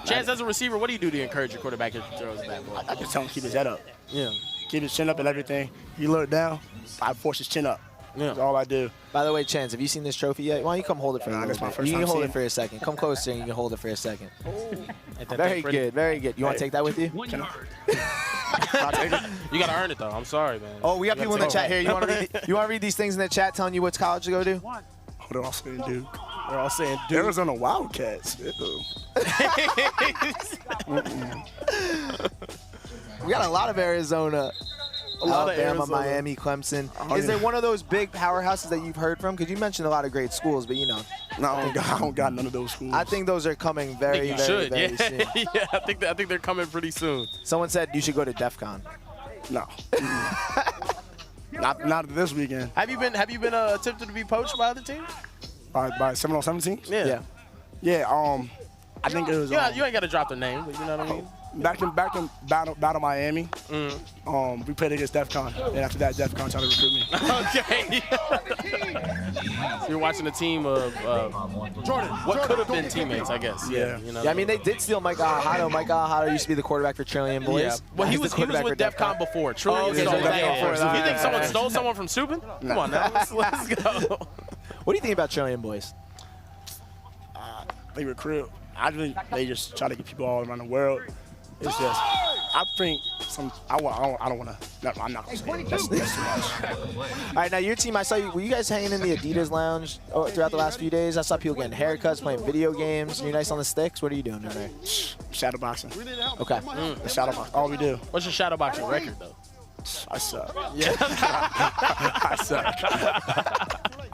Chance, as a receiver, what do you do to encourage your quarterback if he throws that ball? I just tell him to keep his head up. Yeah. Keep his chin up and everything. He look down, I force his chin up. Yeah. That's all I do. By the way, Chance, have you seen this trophy yet? Why don't you come hold it for a little bit? You can hold it for a second. Come closer and you can hold it for a second. Very good, very good. You want to take that with you? You got to earn it, though. I'm sorry, man. Oh, we got people in the chat here. You want to read these things in the chat telling you which college to go to? Oh, they're all saying Duke. They're all saying Duke. Arizona Wildcats. We got a lot of Arizona. Alabama, Miami, Clemson. Is there one of those big powerhouses that you've heard from? Because you mentioned a lot of great schools, but you know. No, I don't got none of those schools. I think those are coming very soon. Yeah, I think they're coming pretty soon. Someone said you should go to DEFCON. No. not this weekend. Have you been attempted to be poached by other teams? By 7 on 17? Yeah. Yeah. I think it was. Yeah, you ain't got to drop the name, but you know what I mean. Back in Battle Miami, we played against DEF CON, and after that, DEF CON tried to recruit me. Okay. So you're watching a team of what could have been teammates, I guess. Yeah. You know? Yeah, I mean, they did steal Mike Alejado. Mike Alejado used to be the quarterback for Trillion Boys. Yeah. Well, he was with DEF CON before. Trillion stole that. You think someone stole someone from Subin? Come on now, let's go. What do you think about Trillion Boys? They recruit. I think they just try to get people all around the world. It's just, I think I don't want to. No, I'm not going to say it. That's too much. All right, now your team, I saw you. Were you guys hanging in the Adidas lounge throughout the last few days? I saw people getting haircuts, playing video games. You're nice on the sticks. What are you doing in there? Shadowboxing. Okay. The shadowbox. All we do. What's your shadowboxing record though? I suck. Yeah. I suck.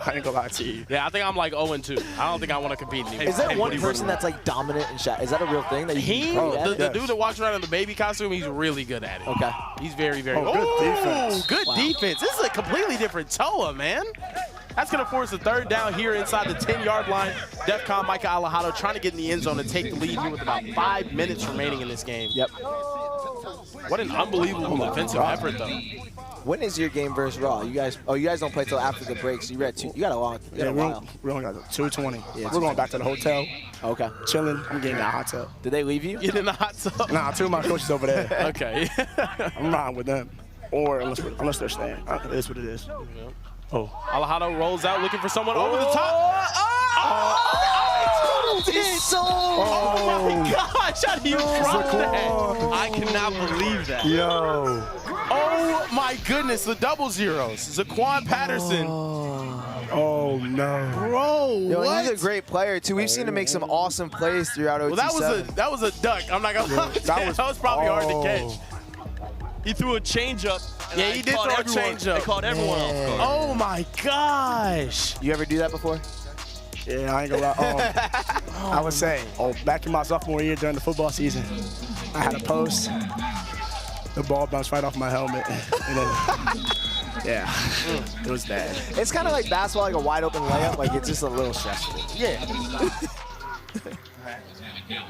I ain't gonna lie to you. Yeah, I think I'm like 0-2. I don't think I want to compete anymore. Is there one person that's like dominant in shot? Is that a real thing? That The dude that walks around in the baby costume, he's really good at it. Okay. He's very, very good defense. Good defense. This is a completely different Toa, man. That's going to force a third down here inside the 10-yard line. DEF CON Micah Alejado trying to get in the end zone and take the lead here with about 5 minutes remaining in this game. Yep. What an unbelievable defensive effort, though. When is your game versus Raw? You guys don't play till after the break, so you got a long. We only got 2:20. Yeah, we're going back to the hotel. Okay. Chilling. I'm getting in the hot tub. Did they leave you? Get in the hot tub? Nah, 2 of my coaches over there. Okay. I'm riding with them, or unless they're staying. It is what it is. Yeah. Oh. Alejado rolls out looking for someone over the top. Oh my gosh, how do you drop that? I cannot believe that. Yo. Oh my goodness, the double zeros. Zaquan Patterson. Oh no. Bro, Yo, he's a great player too. We've seen him make some awesome plays throughout OT7. Well, that was a duck. I'm not gonna lie. That was probably hard to catch. He threw a changeup. Yeah, he did throw a changeup. They caught everyone off guard. Oh my gosh. You ever do that before? Yeah, I ain't gonna lie. I was saying, back in my sophomore year during the football season, I had a post. The ball bounced right off my helmet. And then, yeah, it was bad. It's kind of like basketball, like a wide open layup. Like it's just a little stressful. Yeah.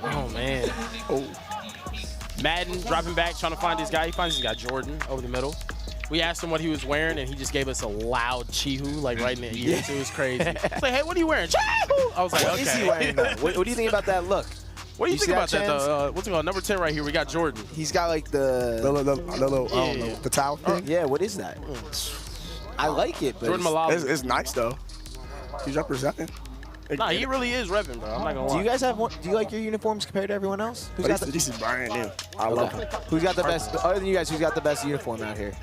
Oh man. Oh. Madden dropping back, trying to find this guy. He finds this guy, Jordan, over the middle. We asked him what he was wearing, and he just gave us a loud cheehoo, like right in the ear. So it was crazy. I was like, hey, what are you wearing? Cheehoo! I was like, What okay. is he wearing though? What do you think about that look? What do you think about that, though? What's it called? Number 10 right here. We got Jordan. He's got like the the towel thing. Yeah, what is that? I like it, but Jordan Malala. It's nice though. He's representing. Nah, he really is repping, bro. I'm not gonna lie. Do you guys have one? Do you like your uniforms compared to everyone else? Who's got This is brand new. I love it. Who's got the best? Other than you guys, who's got the best uniform out here?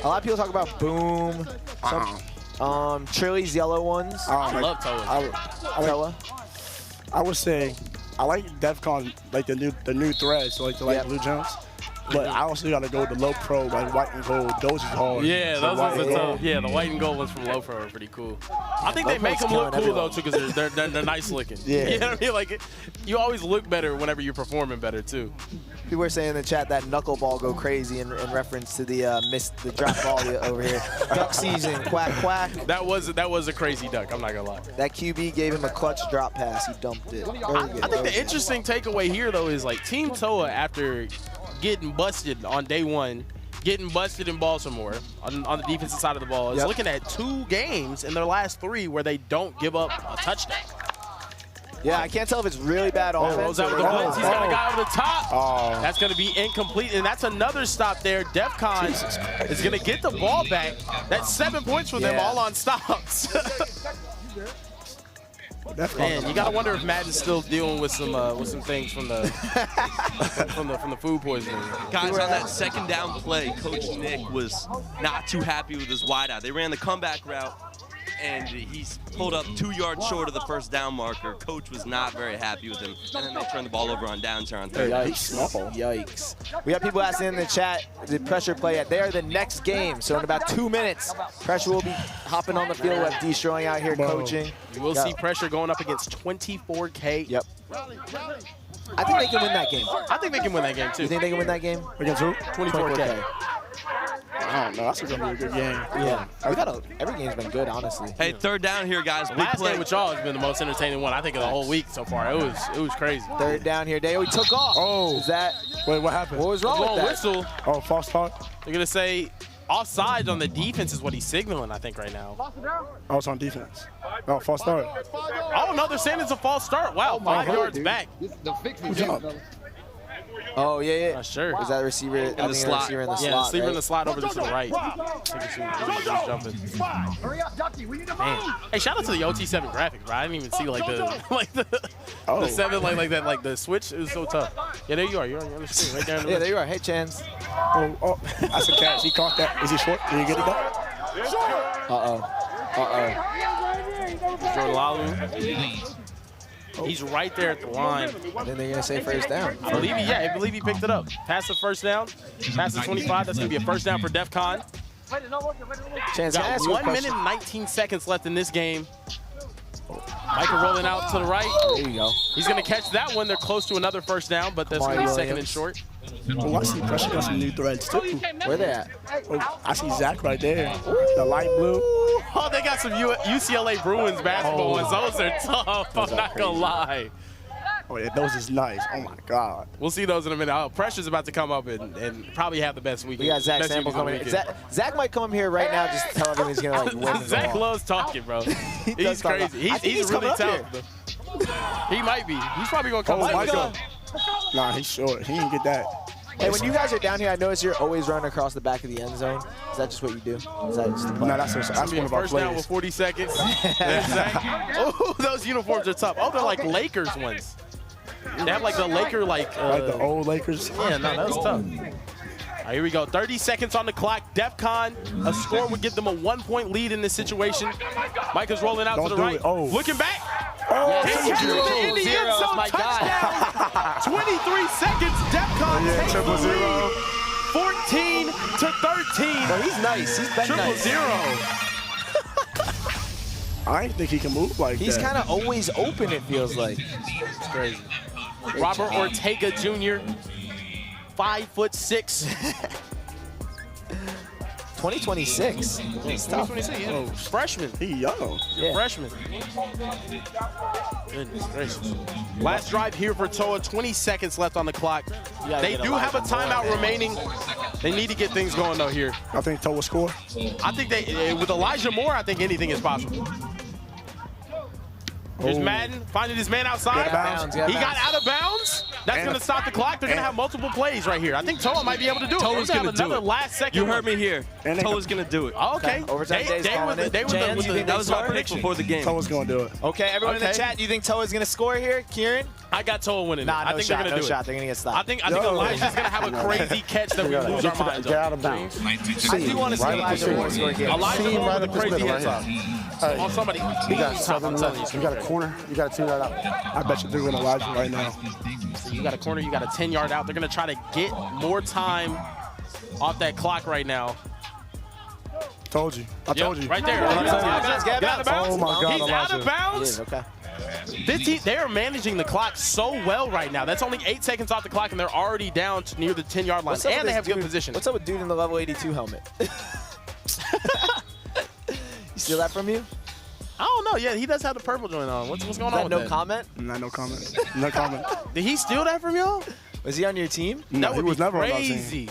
A lot of people talk about Boom. Trilly's yellow ones. I love Toa. Toa. I would say I like DEF CON, like the new threads, so like the light blue jumps. But I also gotta go with the low pro, like white and gold. Those is hard. Yeah, those ones are tough. Yeah, the white and gold ones from Low Pro are pretty cool. I think they make them look cool though too, because they're nice looking. Yeah. You know what I mean? Like you always look better whenever you're performing better too. People were saying in the chat that knuckleball go crazy in reference to the the drop ball over here. Duck season, quack quack. That was a crazy duck. I'm not gonna lie. That QB gave him a clutch drop pass. He dumped it. I think the interesting takeaway here though is like Team Toa after getting busted on day one, getting busted in Baltimore on the defensive side of the ball, is looking at 2 games in their last 3 where they don't give up a touchdown. Yeah, I can't tell if it's really bad offense. Rolls out with the blitz. He's got a guy over the top. That's going to be incomplete, and that's another stop there. DEF CON is going to get the ball back. That's 7 points for them, all on stops. Man, you gotta wonder if Madden's still dealing with some things from the from the food poisoning. Guys, on that second down play, Coach Nick was not too happy with his wideout. They ran the comeback route, and he's pulled up 2 yards short of the first down marker. Coach was not very happy with him, and then they turned the ball over on downs on 3rd. Yikes. Yikes. We got people asking in the chat, the pressure play they are the next game. So in about 2 minutes, pressure will be hopping on the field with destroying out here coaching. You will see pressure going up against 24K. Yep. I think they can win that game. I think they can win that game, too. You think they can win that game? Against who? 24K. I don't know. That's going to be a good game. Yeah. Every game's been good, honestly. Hey, third down here, guys. The Big last play. game with y'all has been the most entertaining one, I think, of the whole week so far. It was crazy. Third down here. They took off. Oh. Is that? Wait, what happened? What was wrong with that? Whistle. Oh, false start? They're going to say offsides on the defense is what he's signaling, I think, right now. Oh, it's on defense. Oh, false start. Oh, no, they're saying it's a false start. Wow, 5 yards back. Oh, yeah. Not sure. Is that the receiver? In the slot. Receiver in the Yeah, slot, receiver right? in the slot over to the right. I think he's jumping. Man. Hey, shout out to the OT7 graphics, bro. I didn't even see like the 7 like that, like the switch. It was so tough. Yeah, there you are. You're on the screen right there. In the Yeah, there you are. Hey, Chance. Oh, that's a catch. He caught that. Is he short? Did he get it back? Jordan Lalu. He's right there at the line. And then they're going to say first down. I believe I believe he picked it up. Pass the first down. Pass the 25. That's going to be a first down for DEF CON. Chance, Got 1 minute and 19 seconds left in this game. Micah rolling out to the right. There you go. He's going to catch that one. They're close to another first down, but that's going to be second and short. Oh, I see Pressure got some new threads, too. Where they at? Oh, I see Zach right there. The light blue. Oh, they got some UCLA Bruins basketball ones. Those are tough. I'm not going to lie. Oh, yeah, those is nice. Oh, my God. We'll see those in a minute. Pressure's about to come up and probably have the best weekend. We got Zach Sample coming in. Zach might come here right now just to tell everyone he's going to like win. Zach loves talking, bro. He's crazy. He's really talented. He might be. He's probably going to come. Oh, Micah. Nah, he's short. He didn't get that. Hey, when you guys are down here, I notice you're always running across the back of the end zone. Is that just what you do? Is that just the play? No, that's one of our first down plays. with 40 seconds. Oh, those uniforms are tough. Oh, they're like Lakers ones. They have like the Laker like the old Lakers. Yeah, no, that was tough. All right, here we go. 30 seconds on the clock. DEF CON, a score would give them a 1-point lead in this situation. Micah's rolling out to the right. Looking back. Oh, in the end zone, my touchdown. 23 seconds. DEF CON takes the lead. 14 to 13. Bro, he's nice. He's been nice. 0-0. I didn't think he can move like He's that. kind of always open, it feels like. It's crazy. Robert Ortega Jr., 5'6". 2026. It's tough. 2026, yeah. Freshman. He young. Yeah. Freshman. Goodness gracious. Last drive here for Toa. 20 seconds left on the clock. They do have a timeout remaining. They need to get things going, though, here. I think Toa score. I think with Elijah Moore, I think anything is possible. Here's Madden finding his man outside. He got out of bounds. That's going to stop the clock. They're going to have multiple plays right here. I think Toa might be able to do it. Toa's going to do another it. last second. You heard me here. Toa's going to do it. Oh, okay. Overtime days calling it. That was my prediction before the game. Toa's going to do it. Okay, everyone in the chat, do you think Toa's going to score here, Kieran? I got Toa winning. Nah, I think they're going to do it. They're going to get stopped. I think Elijah's going to have a crazy catch that we lose our minds on. Get out of bounds. I do want to see Elijah Moore score here. Elijah Moore with a crazy head top. On somebody. You got a corner. You got a 2-yard out. I bet you're doing Elijah right now. So you got a corner. You got a 10-yard out. They're going to try to get more time off that clock right now. Told you. I told you. Right there. Get out of bounds. Oh, my God, He's out of Elijah. bounds. Okay. They are managing the clock so well right now. That's only 8 seconds off the clock, and they're already down to near the 10-yard line, and they have good position. What's up with dude in the level 82 helmet? You steal that from you? I don't know. Yeah, he does have the purple joint on. What's going on with that? No comment? Nah, no comment. No comment. Did he steal that from y'all? Was he on your team? No, he was never on our crazy.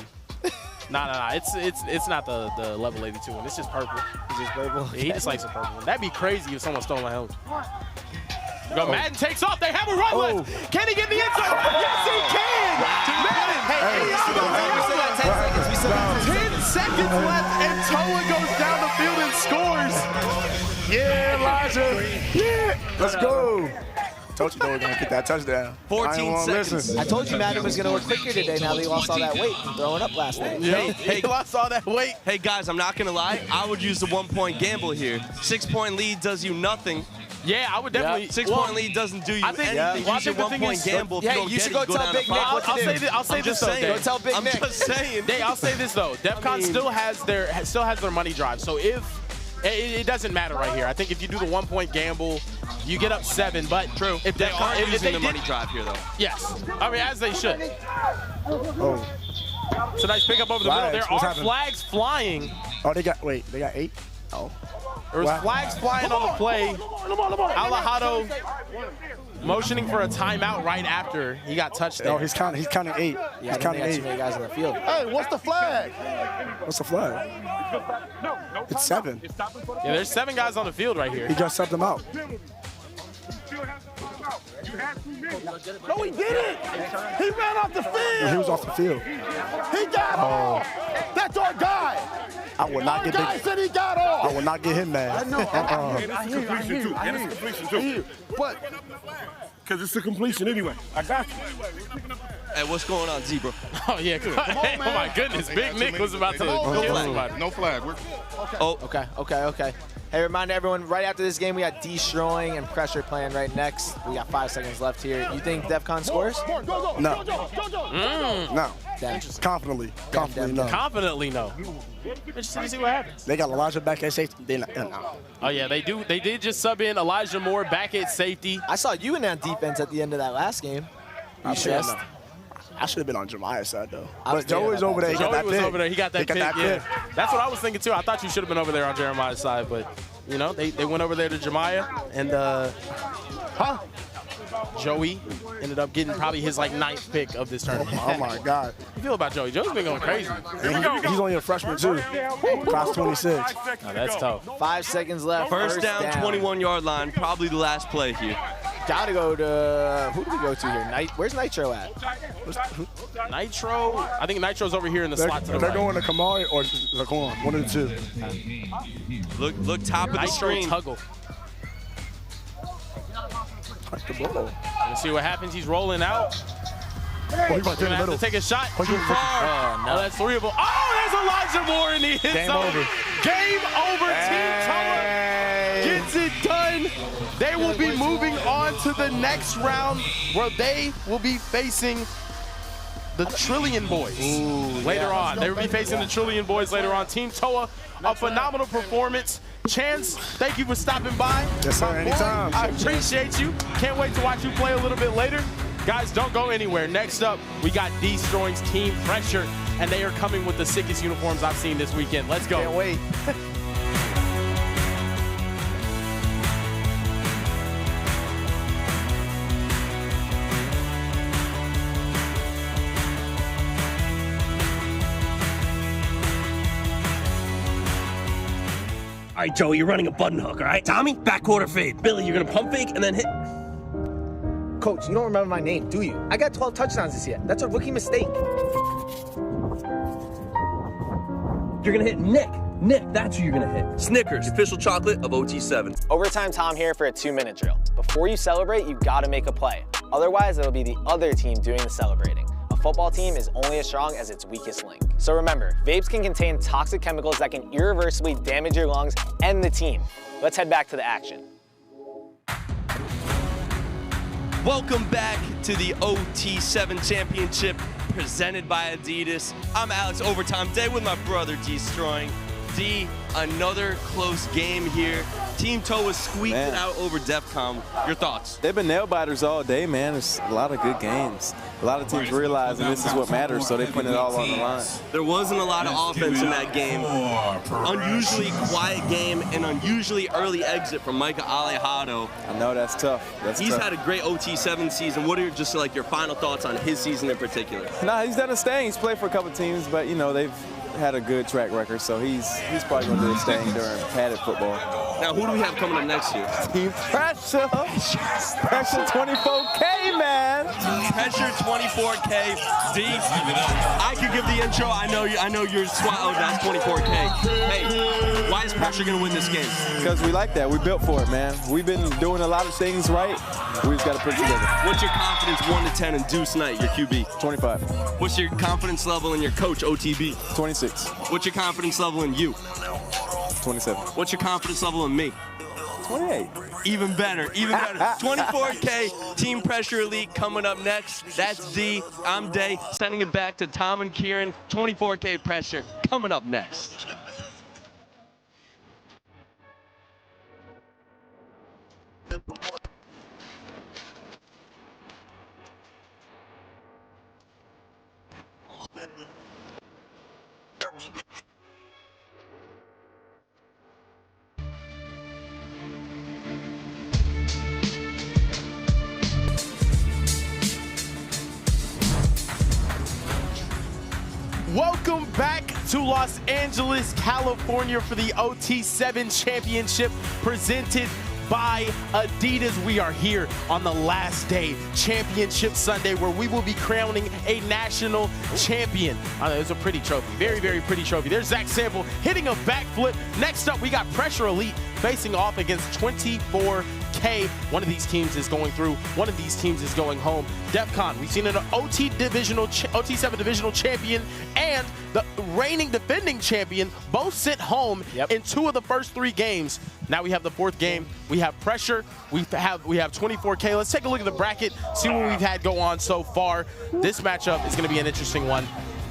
Nah. It's not the level 82 one. It's just purple. It's just purple? Yeah, he just likes the purple one. That'd be crazy if someone stole my helmet. Madden takes off. They have a run left. Can he get in the end zone? Yes, he can. Madden. Hey, we still got 10 seconds left, and Toa goes down the field and scores. Yeah, Elijah. Yeah. Let's go. Told you they were going to get that touchdown. 14 seconds. Listen. I told you Madden was going to work quicker today. Now they lost all that weight from throwing up last night. Hey, lost all that weight. Hey, guys, I'm not going to lie. I would use the 1-point gamble here. 6-point lead does you nothing. Yeah, I would definitely. 6-point lead doesn't do you anything. Use your 1-point gamble. Yeah, you should go tell Big Nick what to do. I'll say this though. Go tell Big Nick. I'm just saying. I'll say this though. DEF CON still has their money drive. So if It doesn't matter right here. I think if you do the 1-point gamble, you get up 7. But true. If They are if using they the money drive here, though. Yes. I mean, as they should. Oh. It's a nice pickup over the middle. There are flags flying. Oh, they got 8? Oh. There was flags flying on the play. Alejado motioning for a timeout right after he got touched there. Oh, he's counting 8. Yeah, he's counting 8 guys on the field. Hey, what's the flag? What's the flag? It's 7. Yeah, there's 7 guys on the field right here. He just subbed them out. No, he didn't. He ran off the field. No, he was off the field. He got off. That's our guy. I will not get guy said he got off. I will not get him mad. I know. I hear you. But, because it's a completion anyway. I got you. Hey, what's going on, Zebra? Oh, yeah. Come on, man. Oh, my goodness. Big Nick was about to kill somebody. No flag. Okay. Hey, remind everyone, right after this game, we got destroying and pressure playing right next. We got 5 seconds left here. You think DEFCON scores? No. No. Interesting. Confidently no. Confidently no. Interesting to see what happens. They got Elijah back at safety. They not. Oh, yeah, they do. They did just sub in Elijah Moore back at safety. I saw you in that defense at the end of that last game. You stressed? I should have been on Jemiah's side, though. But Joey's over there. He got that was pick. over there. He got that pick. Yeah. That's what I was thinking, too. I thought you should have been over there on Jeremiah's side, but, you know, they went over there to Jemiah, and Joey ended up getting probably his, 9th pick of this tournament. Oh, my God. How you feel about Joey? Joey's been going crazy. He's only a freshman, too. Class 26. Oh, that's tough. 5 seconds left. First down, 21-yard line. Probably the last play here. Gotta go to, who do we go to here? Where's Nitro at? Nitro? I think Nitro's over here in the slot to the They're right. going to Kamari or Zaquan, one of the two. Look top of the Nitro screen. Tuggle. Touch the ball. Let's see what happens. He's rolling out. Oh, he's Gonna have to take a shot. Too far. no. Oh, that's 3 of them. Oh, there's Elijah Moore in the end zone. over. Game over. Team Toa gets it done. They will be moving on to the next round where they will be facing the Trillion Boys later on. They will be facing the Trillion Boys later on. Team Toa, a phenomenal performance. Chance, thank you for stopping by. Yes, sir. Anytime. I appreciate you. Can't wait to watch you play a little bit later. Guys, don't go anywhere. Next up, we got Destroying's Team Pressure, and they are coming with the sickest uniforms I've seen this weekend. Let's go. Can't wait. All right, Joey, you're running a button hook, all right? Tommy, back quarter fade. Billy, you're gonna pump fake and then hit. Coach, you don't remember my name, do you? I got 12 touchdowns this year. That's a rookie mistake. You're gonna hit Nick. Nick, that's who you're gonna hit. Snickers, official chocolate of OT7. Overtime Tom here for a 2-minute drill. Before you celebrate, you gotta make a play. Otherwise, it'll be the other team doing the celebrating. A football team is only as strong as its weakest link. So remember, vapes can contain toxic chemicals that can irreversibly damage your lungs and the team. Let's head back to the action. Welcome back to the OT7 Championship presented by Adidas. I'm Alex, overtime day with my brother Destroying. D, another close game here. Team Toa squeaked it out over DEFCON. Your thoughts? They've been nail biters all day, man. It's a lot of good games. A lot of teams realizing this is what matters, so they put it all on the line. There wasn't a lot of offense in that game. Unusually quiet game, and unusually early exit from Micah Alejado. I know that's tough. He's had a great OT7 season. What are just your final thoughts on his season in particular? Nah, he's done his thing. He's played for a couple teams, but you know they've had a good track record, so he's probably going to do his thing during padded football. Now, who do we have coming up next year? Team Pressure. Pressure 24K, man. Pressure 24K. D, I could give the intro. I know you're oh, that's 24K. Hey, why is Pressure going to win this game? Because we like that. We built for it, man. We've been doing a lot of things right. We just got to put it together. What's your confidence 1 to 10 in Deuce Knight, your QB? 25. What's your confidence level in your coach, OTB? 26. What's your confidence level in you? 27. What's your confidence level in me? 28. Even better, even better. 24K Team Pressure Elite coming up next. That's D, I'm Day. Sending it back to Tom and Kieran. 24K Pressure coming up next. Welcome back to Los Angeles, California for the OT7 Championship presented by Adidas. We are here on the last day, Championship Sunday, where we will be crowning a national champion. It's a pretty trophy, very, very pretty trophy. There's Zach Sample hitting a backflip. Next up, we got Pressure Elite facing off against 24K. One of these teams is going through, one of these teams is going home. DEFCON, we've seen an OT7 divisional champion and the reigning defending champion both sit home in 2 of the first 3 games. Now we have the 4th game. We have Pressure. We have 24K. Let's take a look at the bracket, see what we've had go on so far. This matchup is going to be an interesting one.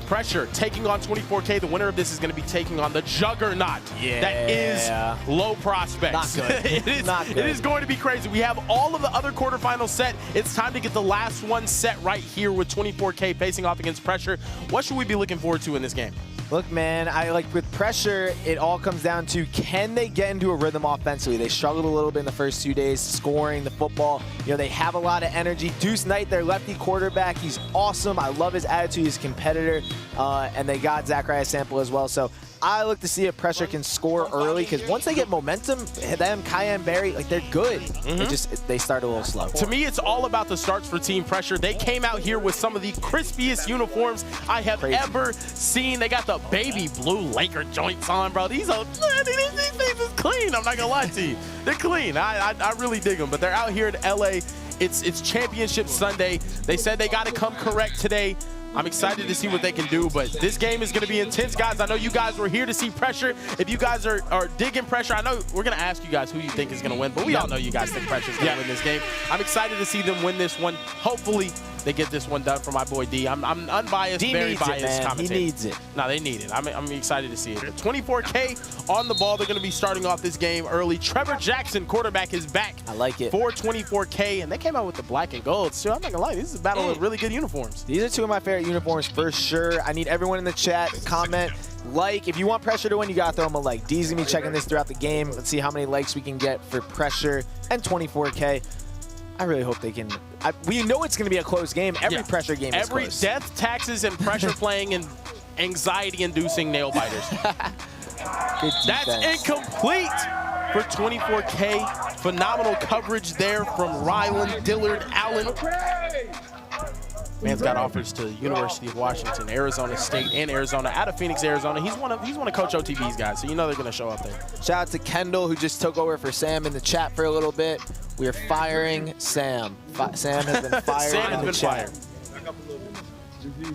Pressure taking on 24K. The winner of this is going to be taking on the juggernaut that is Low Prospects. Not good. It is going to be crazy. We have all of the other quarterfinals set. It's time to get the last one set right here with 24K facing off against Pressure. What should we be looking forward to in this game? Look, man, with Pressure, it all comes down to, can they get into a rhythm offensively? They struggled a little bit in the first 2 days scoring the football. You know, they have a lot of energy. Deuce Knight, their lefty quarterback, he's awesome. I love his attitude. He's a competitor. And they got Zacharias Sample as well. So I look to see if Pressure can score early, because once they get momentum, them, Cayenne Barry, like, they're good. They start a little slow. To me, it's all about the starts for Team Pressure. They came out here with some of the crispiest uniforms I have ever seen. They got the baby blue Laker joints on, bro. These things is clean. I'm not gonna lie to you. They're clean. I really dig them. But they're out here in LA. It's Championship Sunday. They said they got to come correct today. I'm excited to see what they can do, but this game is going to be intense, guys. I know you guys were here to see Pressure. If you guys are digging Pressure, I know we're going to ask you guys who you think is going to win, but we all know you guys think Pressure's going to win this game. I'm excited to see them win this one. Hopefully, they get this one done for my boy D. I'm unbiased, very biased commentator. He needs it. No, they need it. I'm excited to see it. But 24K on the ball. They're going to be starting off this game early. Trevor Jackson, quarterback, is back. I like it. For 24K, and they came out with the black and gold. So I'm not going to lie, this is a battle of really good uniforms. These are 2 of my favorite uniforms for sure. I need everyone in the chat, comment, like. If you want Pressure to win, you got to throw them a like. D's going to be checking this throughout the game. Let's see how many likes we can get for Pressure and 24K. I really hope they can. We know it's going to be a close game. Every Pressure game is close. Every death, taxes, and Pressure playing and anxiety-inducing nail biters. That's incomplete for 24K. Phenomenal coverage there from Rylan, Dillard, Allen. Man's got offers to University of Washington, Arizona State, and Arizona. Out of Phoenix, Arizona. He's one of Coach OTB's guys, so you know they're going to show up there. Shout out to Kendall, who just took over for Sam in the chat for a little bit. We are firing Sam. Sam has been fired. Sam has been fired.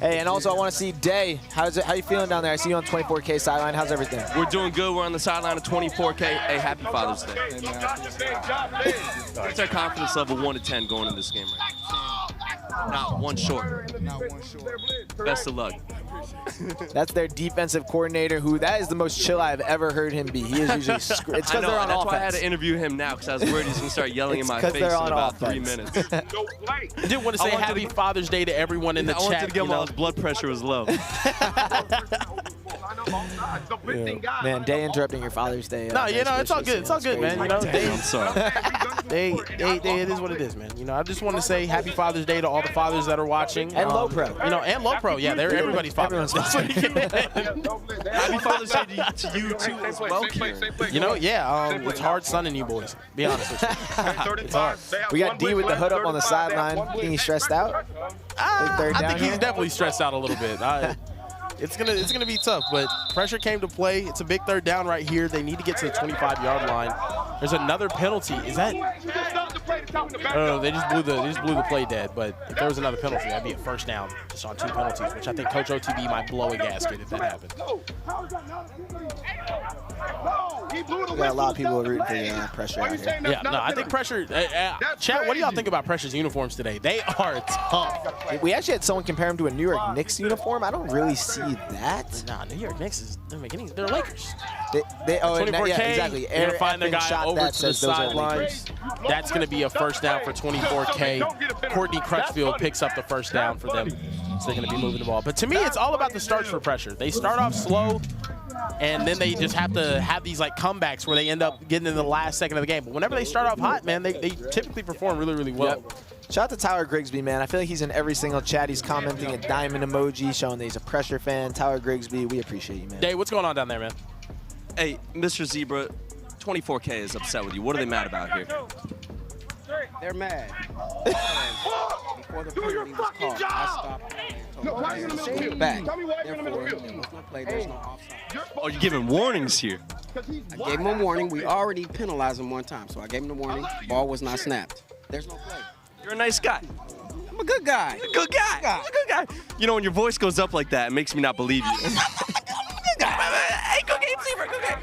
Hey, and also I want to see Day. How you feeling down there? I see you on 24K sideline. How's everything? We're doing good. We're on the sideline of 24K. Hey, happy Father's Day. What's our confidence level 1 to 10 going in this game right now? Not one short. Best of luck. That's their defensive coordinator, who that is the most chill I've ever heard him be. He is usually it's because they're on that's offense. Why I had to interview him now, because I was worried he's going to start yelling in my face in about 3 minutes. I did want to say happy Father's Day to everyone in the chat. I wanted to get him while his blood pressure was low. Man, Day interrupting your Father's Day. No, you know, it's all good. It's all good, man. You know, I'm sorry. It is what it is, man. You know, I just want to say happy Father's Day to all the fathers that are watching. And Low Pro. You know, and Low Pro. Yeah, they're everybody's father. Happy Father's Day to you, too, as well, Kieran. You know, it's hard sunning you boys. Be honest with you. It's hard. We got D with the hood up on the sideline. Think he's stressed out? I think he's definitely stressed out a little bit. It's gonna be tough, but Pressure came to play. It's a big 3rd down right here. They need to get to the 25-yard line. There's another penalty. Is that? Oh, they just blew the play dead. But if there was another penalty, that'd be a 1st down just on 2 penalties, which I think Coach OTB might blow a gasket if that happened. We got a lot of people rooting for Pressure out here. Yeah, no, I think Pressure. Chat, what do y'all think about Pressure's uniforms today? They are tough. We actually had someone compare them to a New York Knicks uniform. I don't really see that. Nah, New York Knicks they're LAkers. They 24K, yeah, exactly. They're gonna find their guy over to the sidelines. That's gonna be a 1st down for 24K. Courtney Crutchfield picks up the 1st down for them. So they're gonna be moving the ball. But to me, it's all about the starts for Pressure. They start off slow. and then they just have to have these like comebacks where they end up getting in the last second of the game. But whenever they start off hot, man, they typically perform really, really well. Yep. Shout out to Tyler Grigsby, man. I feel like he's in every single chat. He's commenting a diamond emoji, showing that he's a pressure fan. Tyler Grigsby, we appreciate you, man. Dave, what's going on down there, man? Hey, Mr. Zebra, 24K is upset with you. What are they mad about here? They're mad. Before the penalty was called, I stopped. Back. Therefore, there was no play, there's no offside. Oh, you're giving warnings here. I gave him a warning. We already penalized him one time, so I gave him the warning. Ball was not snapped. There's no play. You're a nice guy. I'm a good guy. A good guy. I'm a good guy. You know, when your voice goes up like that, it makes me not believe you. Hey, go game, Zebra, go game.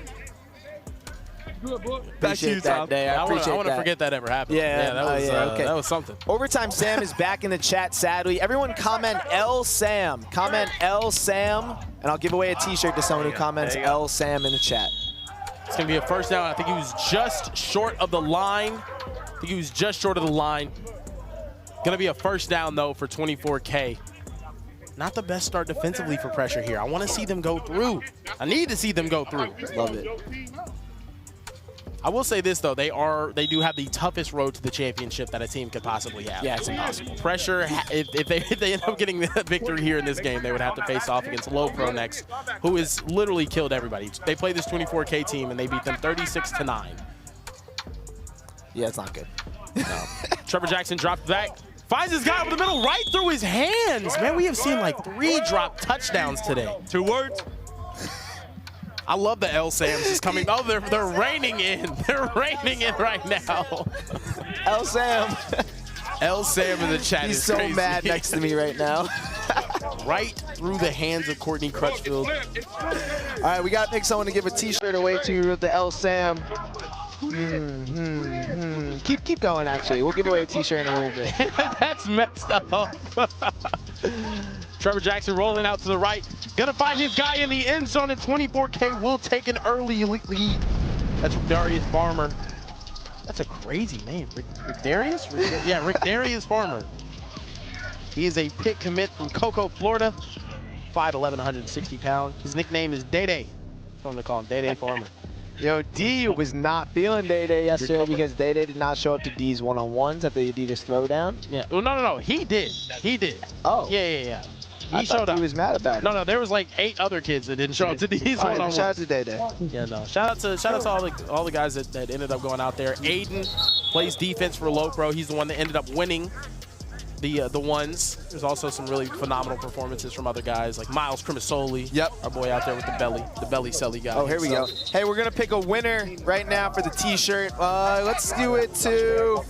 Back to you, Tom. I want to forget that ever happened. Yeah, that was something. Overtime Sam is back in the chat, sadly. Everyone comment L Sam. Comment L Sam, and I'll give away a t-shirt to someone who comments L Sam in the chat. It's going to be a first down. I think he was just short of the line. Going to be a first down, though, for 24K. Not the best start defensively for pressure here. I want to see them go through. I need to see them go through. Love it. I will say this, though. They do have the toughest road to the championship that a team could possibly have. Yeah, it's impossible. Pressure, if they end up getting the victory here in this game, they would have to face off against Low Pro next, who has literally killed everybody. They played this 24K team, and they beat them 36-9. Yeah, it's not good. No. Trevor Jackson dropped back. Finds his guy over the middle, right through his hands. Man, we have seen like 3 drop touchdowns today. 2 words. I love the L Sams just coming. Oh, they're raining in. They're raining in right now. L Sam. L Sam in the chat He's is so crazy. mad next to me right now. Right through the hands of Courtney Crutchfield. All right, we got to pick someone to give a t-shirt away to with the L Sam. Keep going, actually. We'll give away a t-shirt in a little bit. That's messed up. Trevor Jackson rolling out to the right. Gonna find his guy in the end zone, and 24K will take an early lead. That's Darius Farmer. That's a crazy name. Rick Darius? Yeah, Rick Darius Farmer. He is a pick commit from Cocoa, Florida. 5'11", 160 pounds. His nickname is Day Day. That's what I'm gonna call him, Day Day Farmer. Yo, D was not feeling Day Day yesterday because Day Day did not show up to D's one-on-ones at the Adidas Throwdown. Yeah. Well, no. He did. Oh. Yeah. He showed up. He was mad about it. No, there was like 8 other kids that didn't show up to these one-on-ones. Shout out to Day Day. Yeah, no. Shout out to all the guys that ended up going out there. Aiden plays defense for Low Pro. He's the one that ended up winning the ones. There's also some really phenomenal performances from other guys like Miles Crimisoli. Yep. Our boy out there with the belly selly guy. Oh, here we go. Hey, we're gonna pick a winner right now for the t-shirt. Let's do it to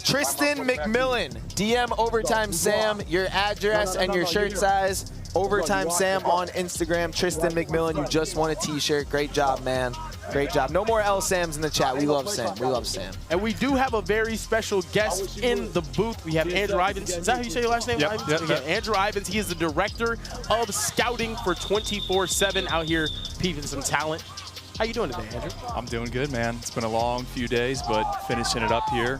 Tristan McMillan. DM Overtime Sam, your address and your shirt size. Overtime Sam on Instagram. Tristan McMillan, you just won a t-shirt. Great job, man. Great job. No more L Sams in the chat. We love Sam. We love Sam. And we do have a very special guest in the booth. We have Andrew Ivins. Is that how you say your last name? Yep, Ivins? yep. Andrew Ivins. He is the director of scouting for 24/7 out here peeping some talent. How you doing today, Andrew? I'm doing good, man. It's been a long few days, but finishing it up here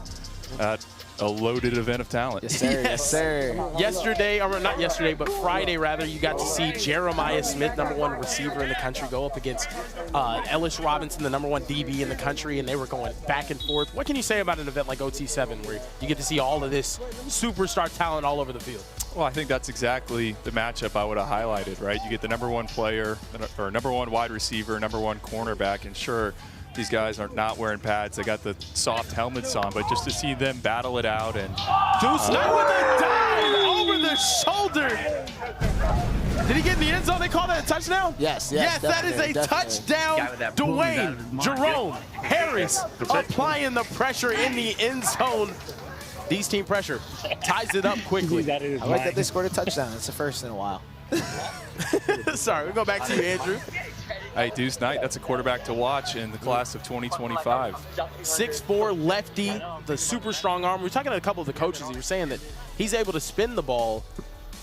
at a loaded event of talent. Yes, sir. Yes, sir. Yesterday, or not yesterday, but Friday, rather, you got to see Jeremiah Smith, #1 receiver in the country, go up against Ellis Robinson, the #1 DB in the country, and they were going back and forth. What can you say about an event like OT7 where you get to see all of this superstar talent all over the field? Well, I think that's exactly the matchup I would have highlighted, right? You get the #1 player, or #1 wide receiver, #1 cornerback, and sure, these guys are not wearing pads. They got the soft helmets on, but just to see them battle it out and Deuce Knight with a dive over the shoulder. Did he get in the end zone? They call that a touchdown? Yes, that is a touchdown. Dwayne Jerome Harris applying the pressure in the end zone. D's team pressure ties it up quickly. I like that they scored a touchdown. It's the first in a while. Sorry, we'll go back to you, Andrew. Hey, Deuce Knight, that's a quarterback to watch in the class of 2025. 6'4", lefty, the super strong arm. We're talking to a couple of the coaches. You're saying that he's able to spin the ball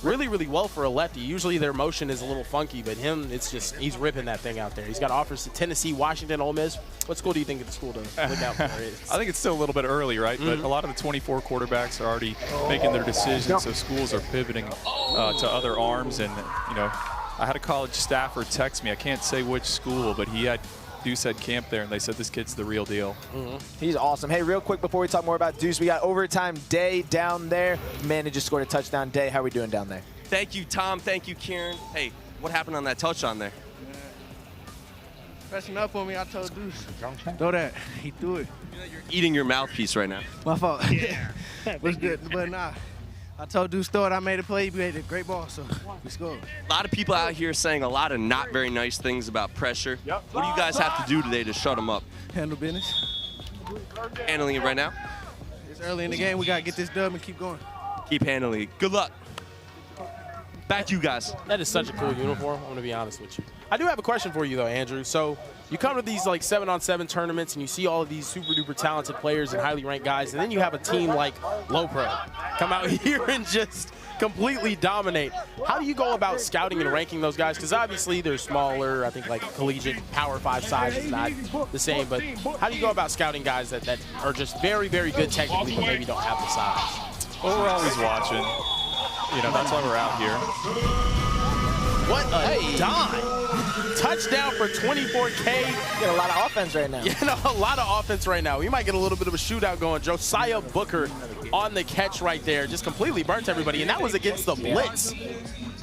really, really well for a lefty. Usually their motion is a little funky, but him, it's just, he's ripping that thing out there. He's got offers to Tennessee, Washington, Ole Miss. What school do you think is the school to look out for? I think it's still a little bit early, right? But a lot of the 24 quarterbacks are already making their decisions, so schools are pivoting to other arms, and, you know, I had a college staffer text me. I can't say which school, but he had Deuce had camp there, and they said this kid's the real deal. He's awesome. Hey, real quick before we talk more about Deuce, we got overtime Day down there. Man, he just scored a touchdown. Day, how are we doing down there? Thank you, Tom. Thank you, Kieran. Hey, what happened on that touchdown there? Pressing up on me, I told Deuce, throw that. He threw it. You're eating your mouthpiece right now. My fault. Yeah. Was good, but nah. I told Deuce throw it. I made a play. He made a great ball, so we scored. A lot of people out here saying a lot of not very nice things about pressure. What do you guys have to do today to shut them up? Handle business. Handling it right now? It's early in the game. We got to get this dub and keep going. Keep handling it. Good luck. Back to you guys. That is such a cool uniform, I'm going to be honest with you. I do have a question for you, though, Andrew. So you come to these like 7-on-7 tournaments and you see all of these super duper talented players and highly ranked guys, and then you have a team like Low Pro come out here and just completely dominate. How do you go about scouting and ranking those guys? Because obviously they're smaller. I think like collegiate Power 5 size is not the same, but how do you go about scouting guys that are just very, very good technically but maybe don't have the size? Well, we're always watching. You know, that's why we're out here. What a dime. Touchdown for 24K. Get a lot of offense right now. You know, a lot of offense right now. We might get a little bit of a shootout going. Josiah Booker on the catch right there. Just completely burnt everybody, and that was against the blitz.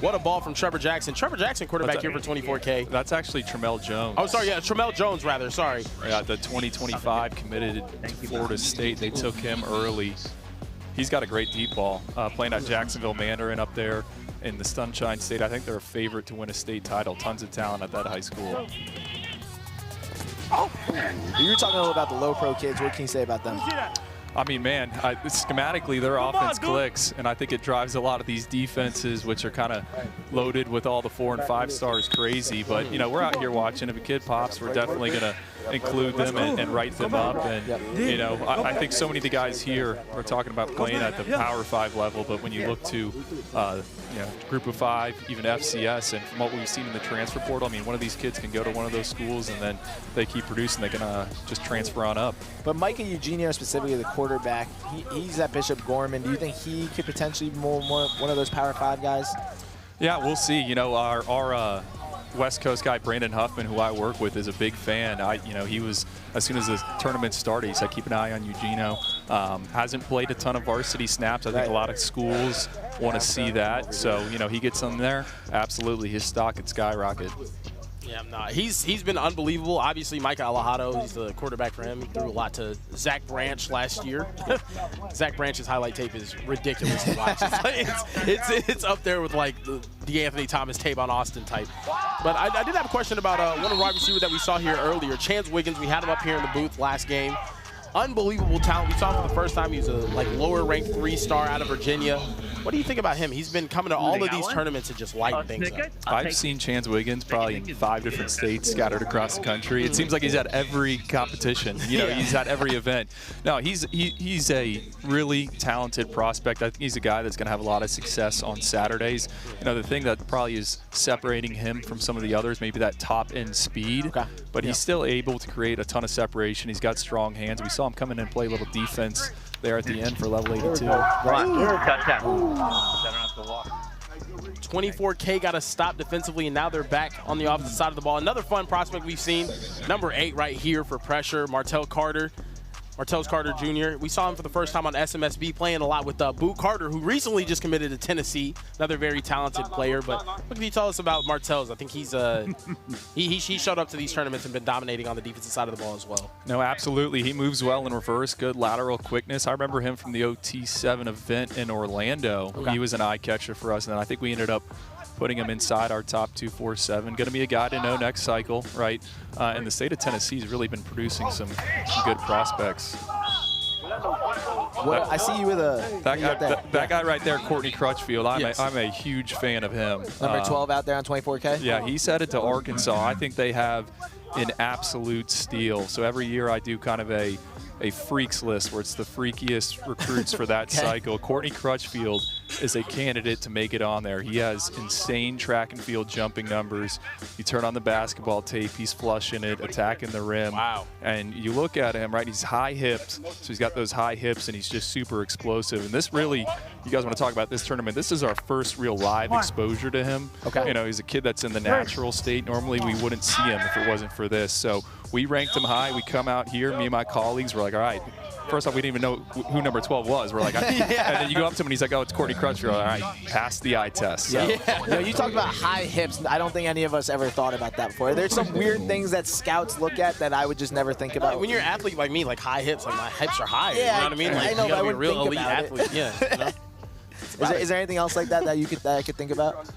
What a ball from Trevor Jackson. Trevor Jackson, quarterback here for 24K. That's actually Tremel Jones. Oh, sorry, yeah, Tremel Jones, rather, sorry. Yeah, the 2025 committed to Florida State. They took him early. He's got a great deep ball. Playing at Jacksonville Mandarin up there in the Sunshine State. I think they're a favorite to win a state title. Tons of talent at that high school. Oh. You were talking a little about the Low Pro kids. What can you say about them? I mean, man, schematically, their offense clicks, and I think it drives a lot of these defenses, which are kind of loaded with all the 4- and 5-stars crazy. But, you know, we're out here watching. If a kid pops, we're definitely going to include them and write them up. And, you know, I think so many of the guys here are talking about playing at the Power 5 level, but when you look to, you know, Group of 5, even FCS, and from what we've seen in the transfer portal, I mean, one of these kids can go to one of those schools, and then they keep producing. They can just transfer on up. But Micah Eugenio, specifically the quarterback, he's at Bishop Gorman. Do you think he could potentially be more one of those Power 5 guys? Yeah, we'll see. You know, our West Coast guy, Brandon Huffman, who I work with, is a big fan. You know, he was, as soon as the tournament started, he said, keep an eye on Eugenio. Hasn't played a ton of varsity snaps. I think a lot of schools want to see that. So, you know, he gets on there. Absolutely, his stock could skyrocket. Yeah, I'm not. He's been unbelievable. Obviously, Micah Alejado, he's the quarterback for him. He threw a lot to Zach Branch last year. Zach Branch's highlight tape is ridiculous to watch. It's up there with like the Anthony Thomas Tavon Austin type. But I did have a question about one of the wide receivers that we saw here earlier, Chance Wiggins. We had him up here in the booth last game. Unbelievable talent. We saw him for the first time. He's a lower ranked 3-star out of Virginia. What do you think about him? He's been coming to all of these tournaments and just lighting things up. I've seen Chance Wiggins probably in 5 different states scattered across the country. It seems like he's at every competition. You know, he's at every event. No, he's a really talented prospect. I think he's a guy that's going to have a lot of success on Saturdays. You know, the thing that probably is separating him from some of the others, maybe that top-end speed, but he's still able to create a ton of separation. He's got strong hands. We saw him come in and play a little defense there at the end for level 82. Touchdown. 24K got a stop defensively, and now they're back on the opposite side of the ball. Another fun prospect we've seen, number 8 right here for pressure, Martellus Carter Jr. We saw him for the first time on SMSB playing a lot with Boo Carter, who recently just committed to Tennessee. Another very talented player. But what can you tell us about Martellus? I think he's he showed up to these tournaments and been dominating on the defensive side of the ball as well. No, absolutely. He moves well in reverse, good lateral quickness. I remember him from the OT7 event in Orlando. He was an eye catcher for us, and I think we ended up putting him inside our top 247. Going to be a guy to know next cycle, right? And the state of Tennessee has really been producing some good prospects. Well, I see you with a that guy right there, Courtney Crutchfield. I'm a huge fan of him. Number 12 out there on 24K. Yeah, he's headed to Arkansas. I think they have an absolute steal. So every year I do kind of a freaks list where it's the freakiest recruits for that cycle. Courtney Crutchfield is a candidate to make it on there. He has insane track and field jumping numbers. You turn on the basketball tape, he's flushing it, attacking the rim. Wow. And you look at him, right, he's high hipped, so he's got those high hips and he's just super explosive. And this really, you guys want to talk about this tournament, this is our first real live exposure to him. Okay. You know, he's a kid that's in the natural state. Normally we wouldn't see him if it wasn't for this. So we ranked him high. We come out here, me and my colleagues were like, all right, first off, we didn't even know who number 12 was. We're like, and then you go up to him and he's like, oh, it's Courtney Crutch. You're like, all right, pass the eye test. So. Yeah. You know, you talked about high hips. I don't think any of us ever thought about that before. There's some weird things that scouts look at that I would just never think about. When you're an athlete like me, like high hips, like my hips are higher. Yeah, you know what I mean? Like, I know, you gotta but I be a real wouldn't elite think about athlete. Yeah. You know? Is there anything else like that that I could think about?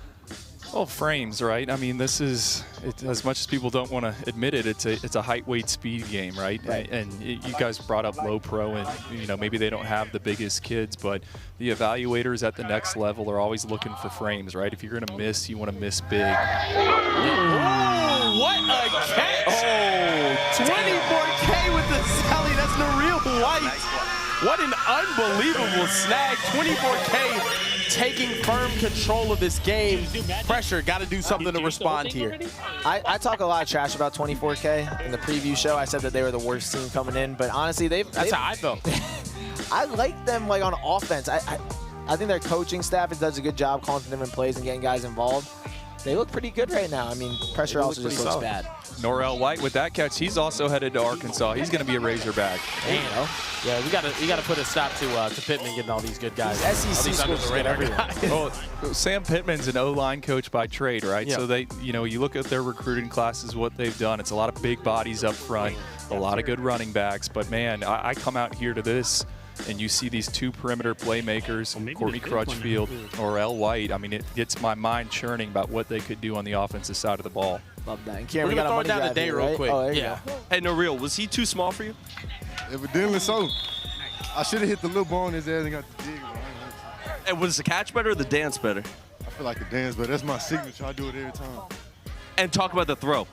Well, frames, right? I mean, this is, as much as people don't want to admit it, it's a height, weight, speed game, right? And you guys brought up low pro, and you know maybe they don't have the biggest kids, but the evaluators at the next level are always looking for frames, right? If you're going to miss, you want to miss big. Oh, what a catch! Oh, 24K with the Sally. That's Nareel White. What an unbelievable snag. 24K taking firm control of this game. Pressure, got to do something to respond here. I talk a lot of trash about 24K. In the preview show, I said that they were the worst team coming in, but honestly, That's how I felt. I like them like on offense. I think their coaching staff does a good job calling some different plays and getting guys involved. They look pretty good right now. I mean, pressure also just looks bad. Norrell White with that catch, he's also headed to Arkansas. He's going to be a Razorback. You know. Yeah, we got to put a stop to Pittman getting all these good guys. SEC schools get everyone. Well, Sam Pittman's an O-line coach by trade, right? Yeah. So they, you know, you look at their recruiting classes, what they've done. It's a lot of big bodies up front, a lot of good running backs. But man, I come out here to this, and you see these two perimeter playmakers, Courtney Crutchfield or L. White. I mean, it gets my mind churning about what they could do on the offensive side of the ball. Love that. We're going to throw it down the day real quick. Oh, there you go. Hey, Nareel, was he too small for you? Evidently so. I should have hit the little ball in his ass and got the dig. And was the catch better or the dance better? I feel like the dance, but that's my signature. I do it every time. And talk about the throw.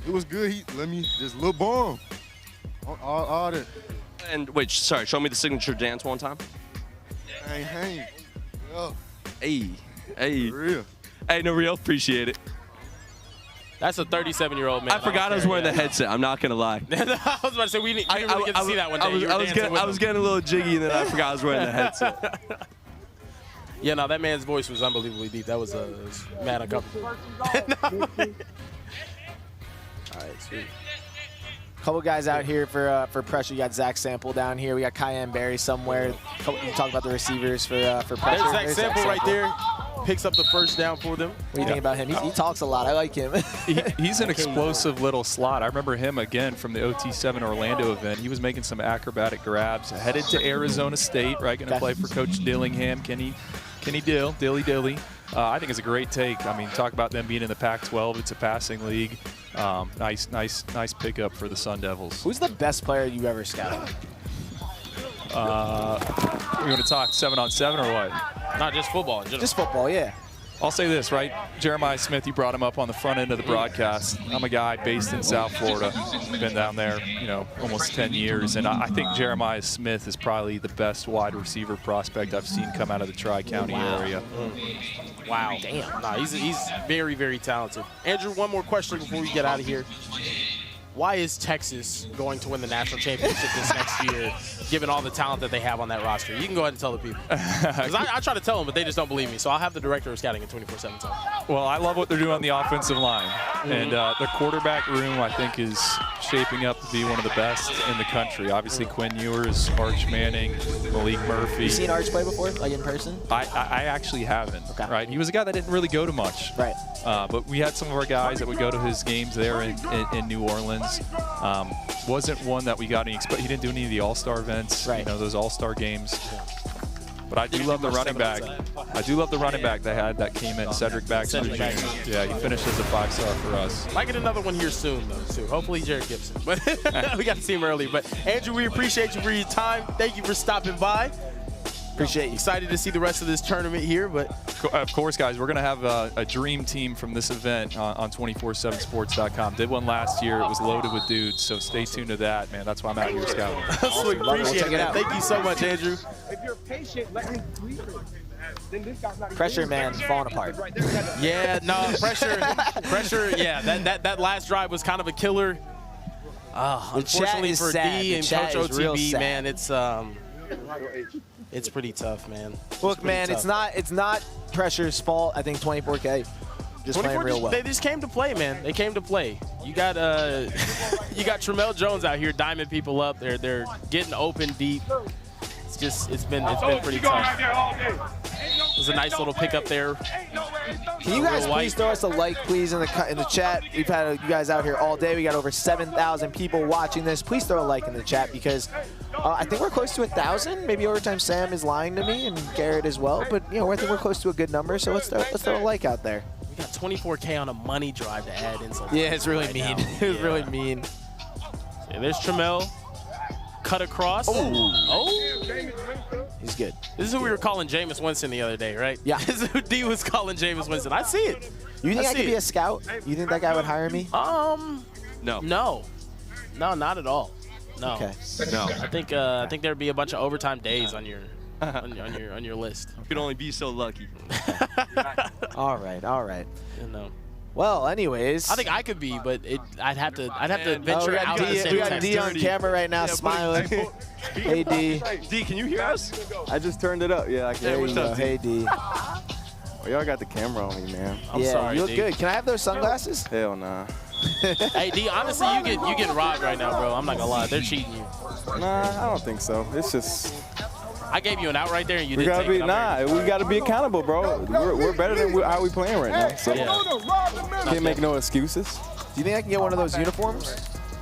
It was good. He let me just little bomb. All that. And wait, sorry, show me the signature dance one time. Hang. Yeah. Hey. For real. Hey, Nareel, appreciate it. That's a 37-year-old man. I forgot I was wearing the headset. I'm not gonna lie. I was about to say we didn't really get to see that one day. I was getting a little jiggy, and then I forgot I was wearing the headset. Yeah, no, that man's voice was unbelievably deep. That was mad uncomfortable. All right, sweet. Couple guys out here for pressure. You got Zach Sample down here. We got Cayenne Berry somewhere. You talk about the receivers for pressure. There's Zach Sample right there. Picks up the first down for them. What do you think about him? He talks a lot. I like him. He's an explosive little slot. I remember him again from the OT7 Orlando event. He was making some acrobatic grabs. Headed to Arizona State, right? Going to play for Coach Dillingham. Kenny Dilly. I think it's a great take. I mean, talk about them being in the Pac-12. It's a passing league. Nice pickup for the Sun Devils. Who's the best player you ever scouted? You want to talk 7-on-7 or what? Not just football. Just football, yeah. I'll say this, right? Jeremiah Smith, you brought him up on the front end of the broadcast. I'm a guy based in South Florida. Been down there, you know, almost 10 years. And I think Jeremiah Smith is probably the best wide receiver prospect I've seen come out of the Tri-County area. Wow. Damn. Nah, he's very, very talented. Andrew, one more question before we get out of here. Why is Texas going to win the national championship this next year, given all the talent that they have on that roster? You can go ahead and tell the people. Because I try to tell them, but they just don't believe me. So I'll have the director of scouting at 24/7 tell them. Well, I love what they're doing on the offensive line. And the quarterback room, I think, is shaping up to be one of the best in the country. Obviously, Quinn Ewers, Arch Manning, Malik Murphy. You seen Arch play before, like in person? I actually haven't. Okay. Right? He was a guy that didn't really go to much. Right. But we had some of our guys that would go to his games there in New Orleans. Wasn't one that we got any. He didn't do any of the All-Star events. Right. You know, those All-Star games. But I do love the running back. I do love the running back they had that came in, Cedric Baxter Jr. Yeah, he finished as a 5-star for us. Might get another one here soon, though, too. Hopefully Jared Gibson. But we got to see him early. But, Andrew, we appreciate you for your time. Thank you for stopping by. Appreciate you. Excited to see the rest of this tournament here. But of course, guys, we're going to have a dream team from this event on 247sports.com. Did one last year. It was loaded with dudes, so stay tuned to that, man. That's why I'm out here scouting. Sweet. Appreciate it, man. Thank you so much, Andrew. If you're patient, let me tweet it. Pressure man falling apart. Yeah, no, pressure, yeah, that last drive was kind of a killer. Unfortunately for D and Coach OTB, man, it's pretty tough, man. Look, man, it's not Pressure's fault. I think 24K just playing real well. They just came to play, man. They came to play. You got you got Tramel Jones out here diming people up. They're getting open deep. It's been pretty tough. It was a nice little pickup there. Can you guys please throw us a like, please, in the chat? We've had you guys out here all day. We got over 7,000 people watching this. Please throw a like in the chat because I think we're close to 1,000. Maybe Overtime Sam is lying to me and Garrett as well. But you know, I think we're close to a good number. So let's throw a like out there. We got 24K on a money drive to add insult. Yeah, it's really mean. It's really mean. So there's Tramel. Cut across. Oh. He's good. This is who we were calling Jameis Winston the other day, right? Yeah. This is who D was calling Jameis Winston. I see it. You think I could be a scout? You think that guy would hire me? No, not at all. No. Okay. No. I think there'd be a bunch of overtime days on your on your list. You could only be so lucky. All right. You know. Well, anyways, I think I could be, but I'd have to venture out. We got D on camera right now, smiling. Hey D. D, can you hear us? I just turned it up. Yeah, I can. There you go. Hey D. Well, y'all got the camera on me, man. I'm sorry, you look D. good. Can I have those sunglasses? Hell nah. Hey D, honestly, you get robbed right now, bro. I'm not gonna lie, they're cheating you. Nah, I don't think so. It's just. I gave you an out right there, and you we didn't gotta take be it. we gotta be accountable, bro. We're better than how we playing right now. So can't make no excuses. Do you think I can get one of those uniforms?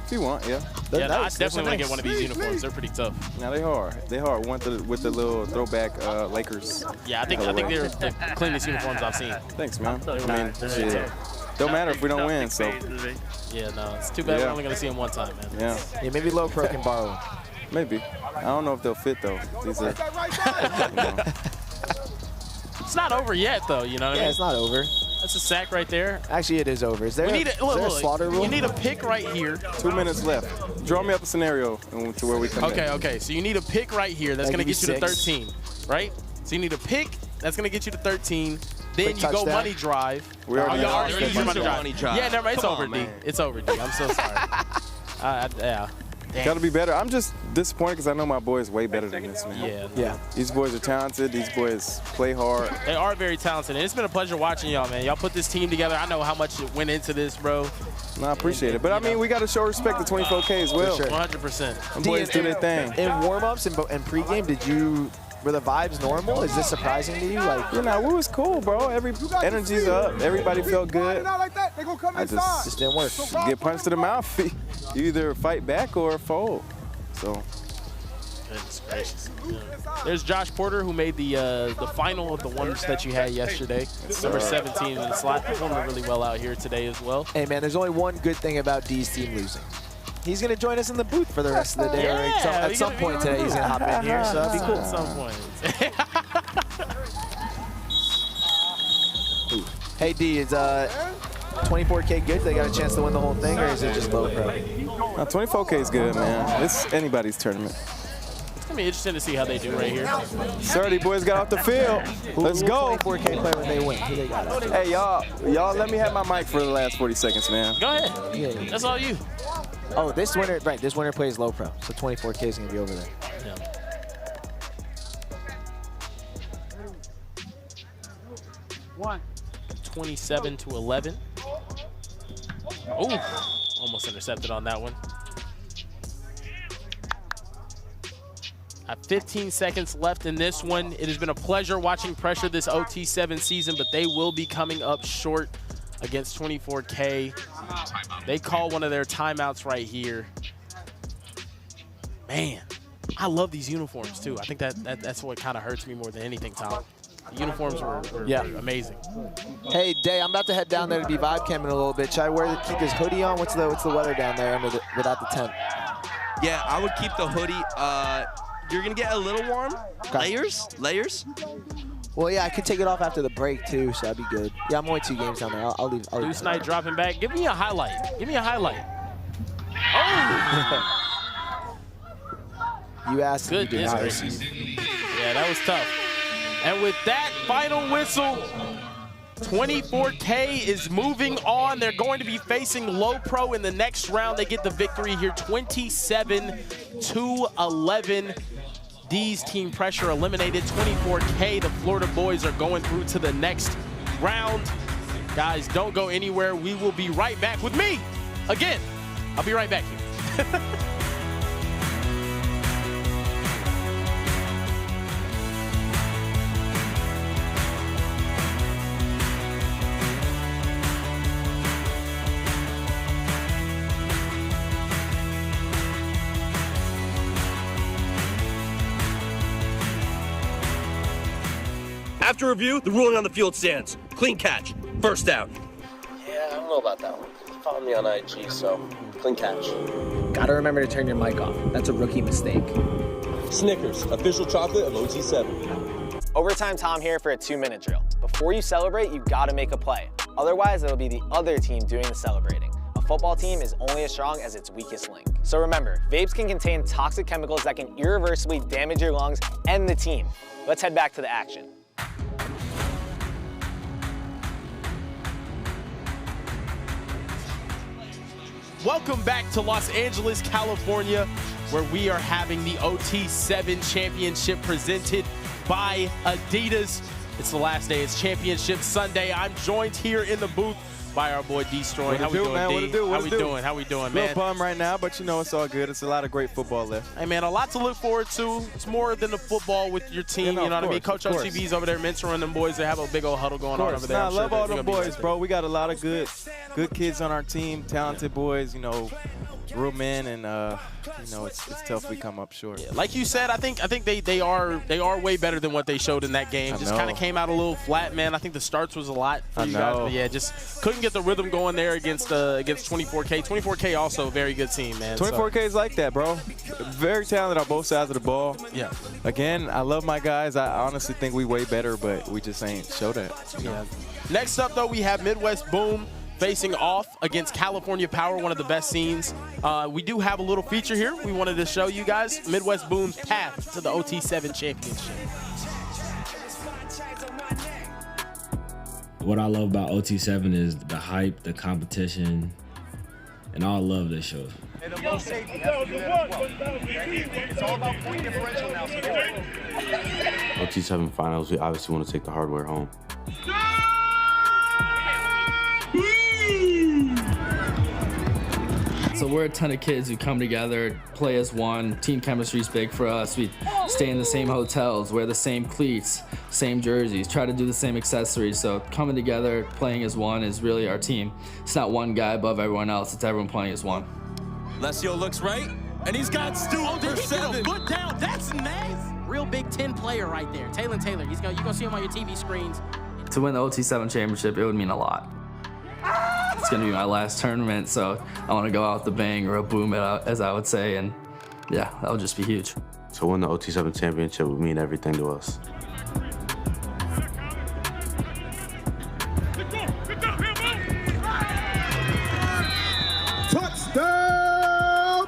If you want, yeah. Yeah, I definitely want to get one of these uniforms. They're pretty tough. Now they hard. They hard. One with the little throwback Lakers. Yeah, I think they're the cleanest uniforms I've seen. Thanks, man. I mean, shit. Don't matter if we don't win. So. Yeah, no, it's too bad we're only gonna see them one time, man. Yeah. Maybe Low Pro can borrow them. Maybe. I don't know if they'll fit though. These are. It's not over yet, though. You know what I mean? Yeah, it's not over. That's a sack right there. Actually, it is over. Is there a slaughter rule? You need a pick right here. 2 minutes left. Draw me up a scenario to where we come in. Okay. So you need a pick right here. That's going to get you to 13, right? So you need a pick. That's going to get you to 13. Then you go money drive. We already used money drive. Yeah, never mind. It's over, D. It's over, D. I'm so sorry. Yeah. Damn. Gotta be better. I'm just disappointed because I know my boys way better than this, man. Yeah. These boys are talented. These boys play hard. They are very talented. And it's been a pleasure watching y'all, man. Y'all put this team together. I know how much it went into this, bro. No, I appreciate it. But I mean, we got to show respect to 24K as well. For sure. 100%. Them boys do their thing. In warm-ups and pregame, were the vibes normal? Is this surprising to you? Like, you know, it was cool, bro. Energy's up. Everybody felt good. I just didn't work. Get punched to the mouth. You either fight back or fold. So. Goodness gracious. Yeah. There's Josh Porter, who made the final of the ones that you had yesterday. Number 17 in the slot. Performing really well out here today as well. Hey, man, there's only one good thing about D's team losing. He's going to join us in the booth for the rest of the day. At some point today, he's going to hop in here, so that'd be cool. At some point. Hey, D, is 24K good? They got a chance to win the whole thing, or is it just Low Pro? 24K is good, man. It's anybody's tournament. It's going to be interesting to see how they do right here. 30 boys got off the field. Let's go. 24K play when they win. Who they got? Hey, y'all let me have my mic for the last 40 seconds, man. Go ahead. Yeah. That's all you. Oh, this winner plays Low Pro, so 24K is going to be over there. Yeah. One. 27-11. Oh, almost intercepted on that one. 15 seconds left in this one. It has been a pleasure watching Pressure this OT7 season, but they will be coming up short against 24K. They call one of their timeouts right here. Man, I love these uniforms too. I think that's what kind of hurts me more than anything, Tom. The uniforms were amazing. Hey, Day, I'm about to head down there to be vibe camming a little bit. Should I keep this hoodie on? What's the weather down there without the tent? Yeah, I would keep the hoodie. You're gonna get a little warm. Okay. Layers. Well, yeah, I could take it off after the break too, so that'd be good. Yeah, I'm only 2 games down there. I'll leave. Deuce Knight dropping back. Give me a highlight. Give me a highlight. Oh! You asked. Goodness gracious. Yeah, that was tough. And with that final whistle, 24K is moving on. They're going to be facing Low Pro in the next round. They get the victory here, 27-11. D's Team Pressure eliminated. 24K, the Florida boys are going through to the next round. Guys, don't go anywhere. We will be right back with me again. I'll be right back here. After review, the ruling on the field stands. Clean catch. First down. Yeah, I don't know about that one. Follow me on IG, so clean catch. Gotta remember to turn your mic off. That's a rookie mistake. Snickers, official chocolate of OT7. Overtime Tom here for a 2-minute drill. Before you celebrate, you gotta make a play. Otherwise, it'll be the other team doing the celebrating. A football team is only as strong as its weakest link. So remember, vapes can contain toxic chemicals that can irreversibly damage your lungs and the team. Let's head back to the action. Welcome back to Los Angeles, California, where we are having the OT7 Championship presented by Adidas. It's the last day. It's Championship Sunday. I'm joined here in the booth by our boy D-Stroy. How we doing, man? D? What it do? How we doing? How we doing, man? A little bum right now, but you know it's all good. It's a lot of great football left. Hey, man, a lot to look forward to. It's more than the football with your team. You know what I mean? Coach OTV's over there mentoring them boys. They have a big old huddle going on over there. I love all them boys, bro. We got a lot of good kids on our team, talented boys, you know, real men, and you know, it's tough we come up short. Yeah, like you said, I think they are way better than what they showed in that game. Just kind of came out a little flat, man. I think the starts was a lot for you guys, but yeah, just couldn't get the rhythm going there against 24K. 24K also a very good team, man. 24K is like that, bro. Very talented on both sides of the ball. Yeah. Again, I love my guys. I honestly think we way better, but we just ain't show that. Yeah. Next up, though, we have Midwest Boom facing off against California Power, one of the best scenes. We do have a little feature here we wanted to show you guys. Midwest Boom's path to the OT7 Championship. What I love about OT7 is the hype, the competition, and all love they show. It's all about point differential now. OT7 finals, we obviously want to take the hardware home. So we're a ton of kids who come together, play as one. Team chemistry is big for us. We stay in the same hotels, wear the same cleats, same jerseys, try to do the same accessories. So coming together, playing as one is really our team. It's not one guy above everyone else, it's everyone playing as one. Lesio looks right, and he's got Stu for 7. Foot down, that's nice. Real Big Ten player right there, Taylor. You're gonna see him on your TV screens. To win the OT7 championship, it would mean a lot. It's gonna be my last tournament, so I want to go out with the bang or a boom, as I would say, and yeah, that would just be huge. To win the OT7 championship would mean everything to us. Touchdown!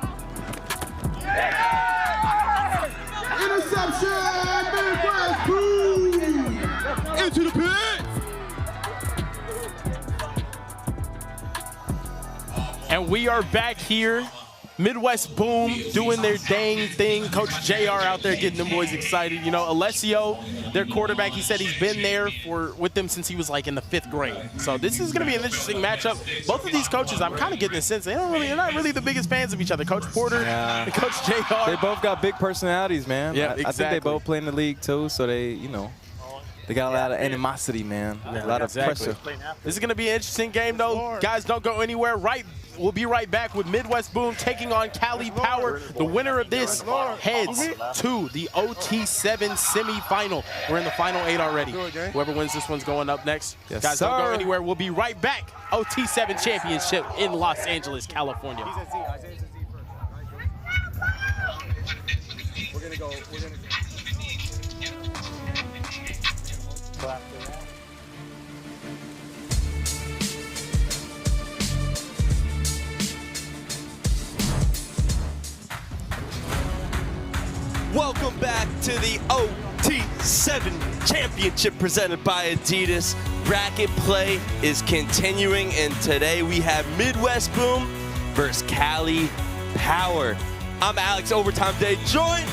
Interception! Midwest Boom! Into the pit! And we are back here. Midwest Boom doing their dang thing. Coach JR out there getting them boys excited. You know, Alessio, their quarterback, he said he's been there with them since he was like in the 5th grade. So this is going to be an interesting matchup. Both of these coaches, I'm kind of getting the sense they're not really the biggest fans of each other. Coach Porter and Coach JR. They both got big personalities, man. Yeah, exactly. I think they both play in the league too, so they, you know, they got a lot of animosity, man. A lot of pressure. This is going to be an interesting game, though. Guys, don't go anywhere. We'll be right back with Midwest Boom taking on Cali Power. The winner of this heads to the OT7 semifinal. We're in the final 8 already. Whoever wins this one's going up next. Yes, Guys, don't go anywhere. We'll be right back. OT7 Championship in Los Angeles, California. We're gonna go. Welcome back to the OT7 Championship presented by Adidas. Bracket play is continuing, and today we have Midwest Boom versus Cali Power. I'm Alex, Overtime Day, joined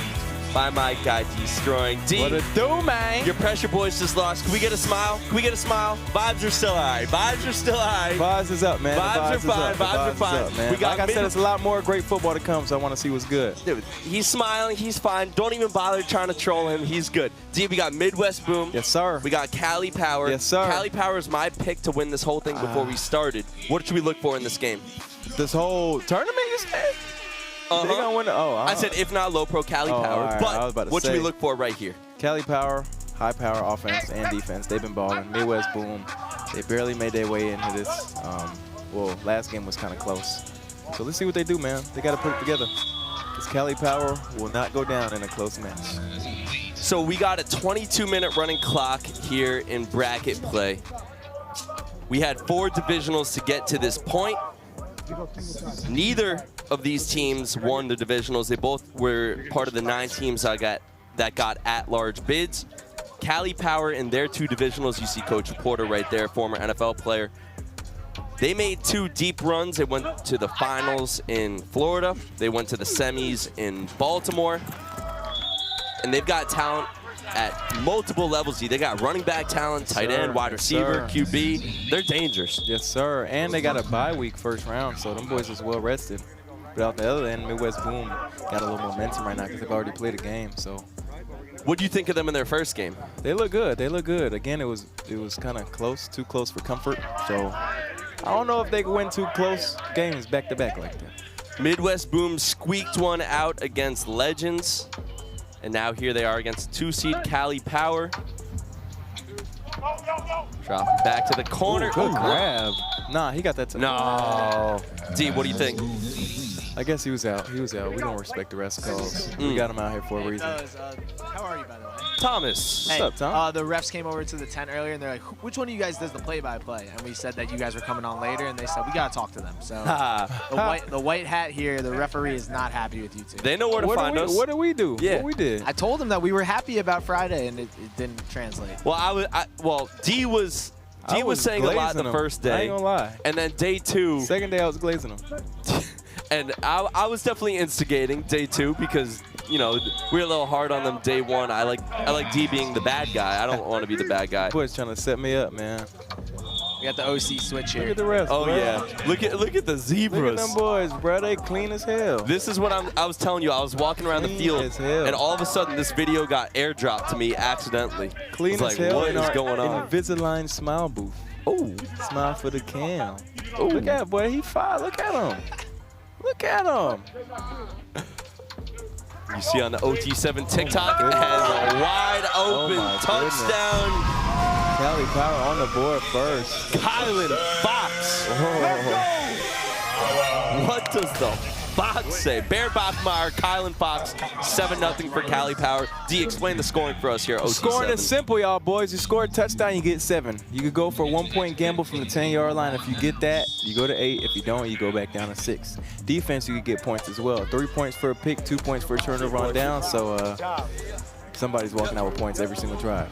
by my guy Destroying. D, what it do, man? Your pressure boys just lost. Can we get a smile? Can we get a smile? Vibes are still high. Vibes are still high. Vibes is up, man. Vibes are fine. Vibes are fine. Up, man. We got like I said, it's a lot more great football to come, so I want to see what's good. Dude, he's smiling. He's fine. Don't even bother trying to troll him. He's good. D, we got Midwest Boom. Yes, sir. We got Cali Power. Yes, sir. Cali Power is my pick to win this whole thing before we started. What should we look for in this game? This whole tournament, you said? They gonna win I said if not low pro Cali Power, right. but what should we look for right here? Cali Power, high power offense and defense. They've been balling. Midwest Boom, they barely made their way into this. Well, last game was kind of close. So let's see what they do, man. They got to put it together. This Cali Power will not go down in a close match. So we got a 22-minute running clock here in bracket play. We had 4 divisionals to get to this point. Neither of these teams won the divisionals. They both were part of the 9 teams that got at-large bids. Cali Power in their 2 divisionals, you see Coach Porter right there, former NFL player. They made 2 deep runs. They went to the finals in Florida. They went to the semis in Baltimore. And they've got talent at multiple levels. They got running back talent, tight end, wide receiver, QB. They're dangerous. Yes, sir. And they got a bye week first round, so them boys is well rested. But out the other end, Midwest Boom got a little momentum right now because they've already played a game. So, what do you think of them in their first game? They look good. They look good. Again, it was kind of close, too close for comfort. So, I don't know if they can win 2 close games back to back like that. Midwest Boom squeaked one out against Legends. And now here they are against 2-seed Cali Power. Dropping back to the corner. Ooh, good grab. Nah, he got that. No. D, what do you think? I guess he was out. He was out. We don't respect the rest calls. We got him out here for a reason. How are you, by the way? Thomas. Hey, what's up, Tom? The refs came over to the tent earlier, and they're like, which one of you guys does the play-by-play? And we said that you guys were coming on later, and they said, we got to talk to them. So the white hat here, the referee is not happy with you two. They know where to find us. What did we do? Yeah. What we did? I told them that we were happy about Friday, and it didn't translate. Well, D was saying a lot the first day. I ain't gonna lie. And then day 2. Second day I was glazing him. And I was definitely instigating day 2 because, you know, we're a little hard on them day 1. I like D being the bad guy. I don't want to be the bad guy. Boy's trying to set me up, man. We got the OC switch here. Look at the refs, Oh bro. yeah, look at the zebras. Look at them boys, bro. They clean as hell. This is what I was telling you. I was walking around the field, and all of a sudden this video got airdropped to me accidentally. Clean as like, hell. what is going on? Invisalign smile booth. Oh, smile for the cam. Oh, look at it, boy. He fire. Look at him. Look at him. You see on the OT7 TikTok, it has a wide open touchdown. Cali Power on the board first. Kylan Fox. Oh. What does the Fox say? Bear Bachmeyer, Kylan Fox, 7-0 for Cali Power. D, explain the scoring for us here, OT7. Scoring is simple, y'all boys. You score a touchdown, you get 7. You could go for a 1-point gamble from the 10-yard line. If you get that, you go to 8. If you don't, you go back down to 6. Defense, you could get points as well. 3 points for a pick, 2 points for a turnover on down. So somebody's walking out with points every single drive.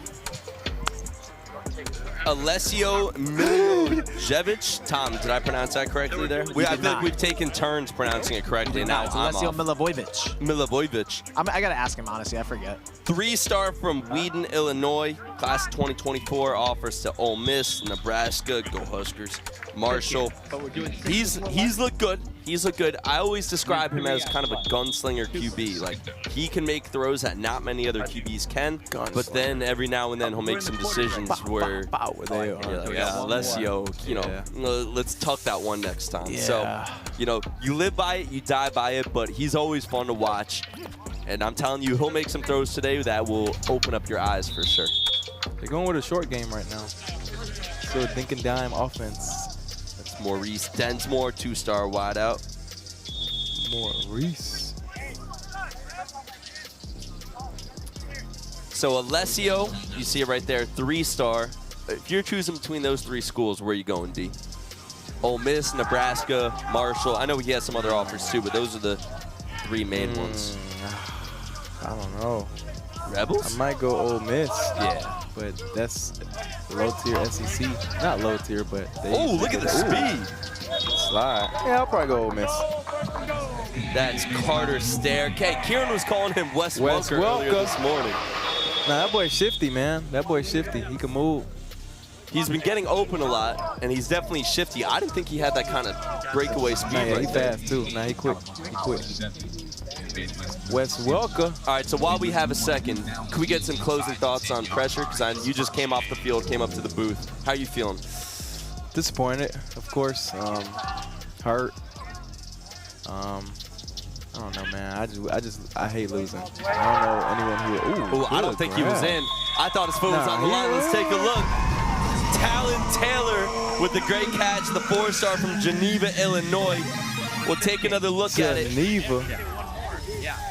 Alessio Milivojevic. Tom, did I pronounce that correctly there? I feel like we've taken turns pronouncing it correctly. Now It's Alessio Milivojevic. Milivojevic. I got to ask him, honestly. I forget. 3-star from Wheaton, Illinois. Class of 2024. Offers to Ole Miss, Nebraska. Go Huskers. Marshall. He's looked good. He's looked good. I always describe him as kind of a gunslinger QB. Like, he can make throws that not many other QBs can. But then every now and then he'll make some decisions where Alessio, you know, let's tuck that one next time. Yeah. So, you know, you live by it, you die by it, but he's always fun to watch. And I'm telling you, he'll make some throws today that will open up your eyes for sure. They're going with a short game right now. So a dink and dime offense. That's Maurice Densmore, 2-star wideout. Maurice. So Alessio, you see it right there, 3-star. If you're choosing between those 3 schools, where are you going, D? Ole Miss, Nebraska, Marshall. I know he has some other offers too, but those are the 3 main ones. I don't know. Rebels? I might go Ole Miss. Yeah. But that's low-tier SEC. Not low-tier, but they look at the speed. Slide. Yeah, I'll probably go Ole Miss. That's Carter Stair. Okay, Kieran was calling him Wes Welker earlier this morning. Nah, that boy's shifty, man. That boy's shifty. He can move. He's been getting open a lot, and he's definitely shifty. I didn't think he had that kind of breakaway speed right he there. fast, too. Nah, he quick. He quick. Wes Welker. All right, so while we have a second, can we get some closing thoughts on pressure? Because you just came off the field, came up to the booth. How are you feeling? Disappointed, of course. Hurt. I don't know, man. I hate losing. I don't know anyone who. Ooh, I don't think he was in. I thought his foot was on the line. Let's take a look. Talon Taylor with the great catch, the 4-star from Geneva, Illinois. We'll take another look at it. Geneva.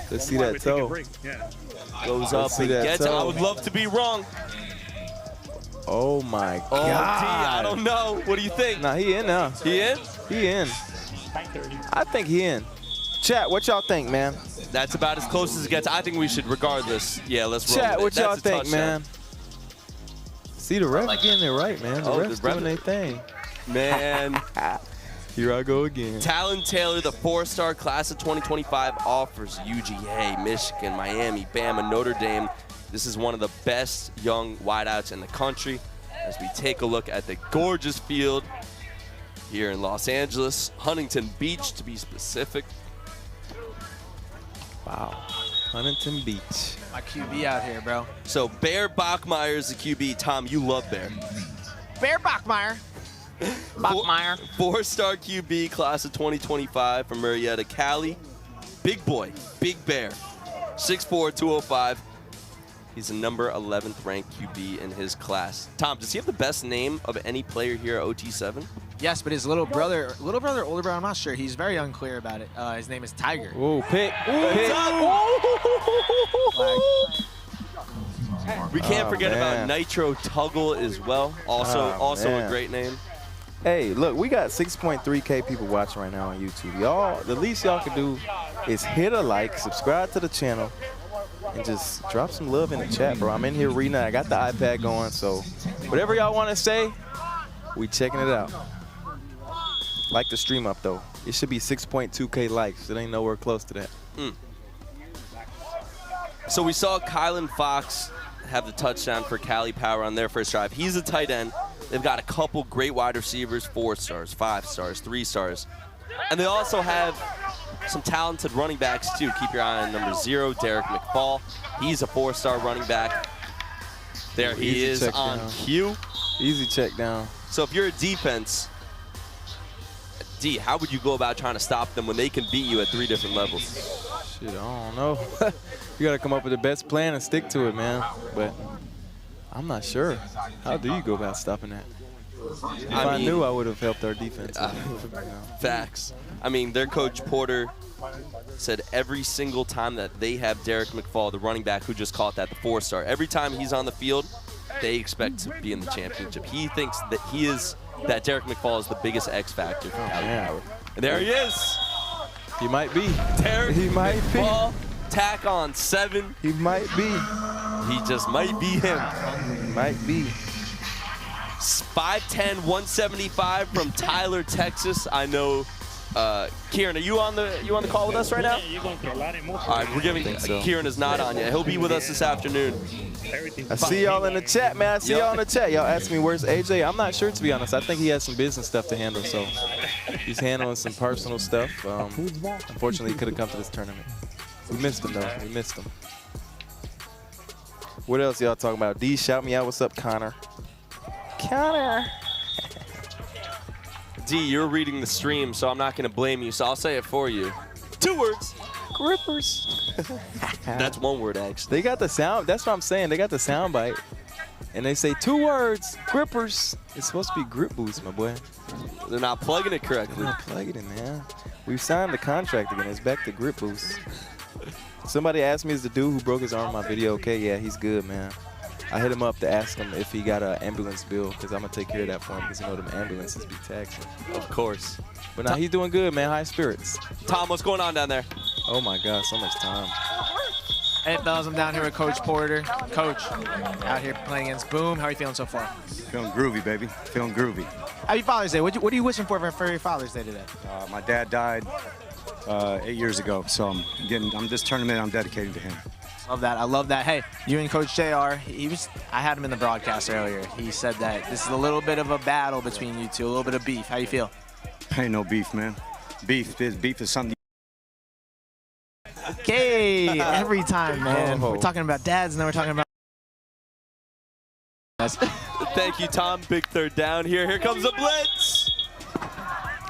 Let's see that toe. Goes up and gets it. I would love to be wrong. Oh my God. D, I don't know. What do you think? Nah, he in now. He in? He in. I think he in. Chat, what y'all think, man? That's about as close as it gets. I think we should, regardless. Yeah, let's roll. Chat, what y'all think, touchdown. man? See, the refs getting it right, man. The refs doing their thing. Man. Here I go again. Talon Taylor, the 4-star class of 2025, offers UGA, Michigan, Miami, Bama, Notre Dame. This is one of the best young wideouts in the country as we take a look at the gorgeous field here in Los Angeles, Huntington Beach to be specific. Wow, Huntington Beach. My QB out here, bro. So Bear Bachmeier is the QB. Tom, you love Bear. Bear Bachmeier. Bachmeier. 4-star QB, class of 2025 from Murrieta, Cali. Big boy, Big Bear. 6'4", 205. He's the number 11th ranked QB in his class. Tom, does he have the best name of any player here at OT7? Yes, but his little brother, older brother, I'm not sure. He's very unclear about it. His name is Tiger. Ooh, pick. We can't forget about Nitro Tuggle as well. Also a great name. Hey, look, we got 6.3K people watching right now on YouTube. Y'all, the least y'all can do is hit a like, subscribe to the channel, and just drop some love in the chat, bro. I'm in here reading it. I got the iPad going, so whatever y'all want to say, we checking it out. Like the stream up, though. It should be 6.2K likes. It ain't nowhere close to that. So we saw Kylan Fox have the touchdown for Cali Power on their first drive. He's a tight end. They've got a couple great wide receivers, 4-stars, 5-stars, 3-stars. And they also have some talented running backs, too. Keep your eye on number 0, Derek McFall. He's a 4-star running back. There he is on cue. Easy check down. So if you're a defense, D, how would you go about trying to stop them when they can beat you at 3 different levels? Shit, I don't know. You got to come up with the best plan and stick to it, man. But I'm not sure. How do you go about stopping that? If I knew, I would have helped our defense. Facts. I mean, their coach, Porter, said every single time that they have Derek McFall, the running back who just caught that, the 4-star, every time he's on the field, they expect to be in the championship. He thinks that Derek McFall is the biggest X factor for Cali Power. And there he is. He might be. Derek McFall, tack on 7. He might be. He just might be him. He might be. 5'10", 175 from Tyler, Texas. I know. Kieran, are you on the call with us right now? Yeah, you're going through a lot of emotions. All right, we're giving. Kieran is not on yet. He'll be with us this afternoon. I see y'all in the chat, man. I see y'all in the chat. Y'all ask me where's AJ. I'm not sure, to be honest. I think he has some business stuff to handle, so he's handling some personal stuff. Unfortunately, he could have come to this tournament. We missed him, though. We missed him. What else y'all talking about? D, shout me out. What's up, Connor? Connor. D, you're reading the stream, so I'm not going to blame you, so I'll say it for you. 2 words. Grippers. That's 1 word, actually. They got the sound. That's what I'm saying. They got the sound bite. And they say 2 words. Grippers. It's supposed to be grip boost, my boy. They're not plugging it correctly. They're not plugging it, man. We've signed the contract again. It's back to grip boost. Somebody asked me, is the dude who broke his arm in my video okay? Yeah, he's good, man. I hit him up to ask him if he got an ambulance bill, because I'm going to take care of that for him, because you know them ambulances be taxing. Of course. But now he's doing good, man. High spirits. Tom, what's going on down there? Oh, my God. So much time. Hey, fellas, I'm down here with Coach Porter. Coach, out here playing against Boom. How are you feeling so far? Feeling groovy, baby. Feeling groovy. Happy Father's Day. What are you wishing for your Father's Day today? My dad died 8 years ago, so this tournament I'm dedicating to him. Love that. I love that. Hey, you and Coach JR, I had him in the broadcast earlier. He said that this is a little bit of a battle between you two, a little bit of beef. How you feel? Ain't no beef, man. Beef is something. Okay, every time, man. We're talking about dads, and then we're talking about. Thank you, Tom. Big third down here. Here comes the blitz.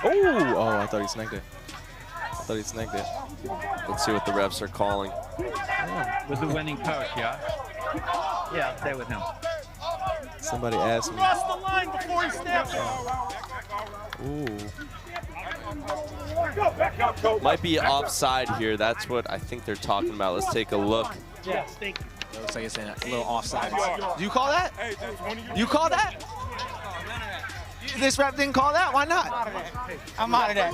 Oh, I thought he snagged it. Let's see what the refs are calling. With the winning coach, yeah? Yeah, I'll stay with him. Somebody asked me. Cross the line before he snaps. Ooh. Might be offside here. That's what I think they're talking about. Let's take a look. Yes, thank you. It looks like it's a little offside. Do you call that? You call that? This ref didn't call that? Why not? I'm out of that.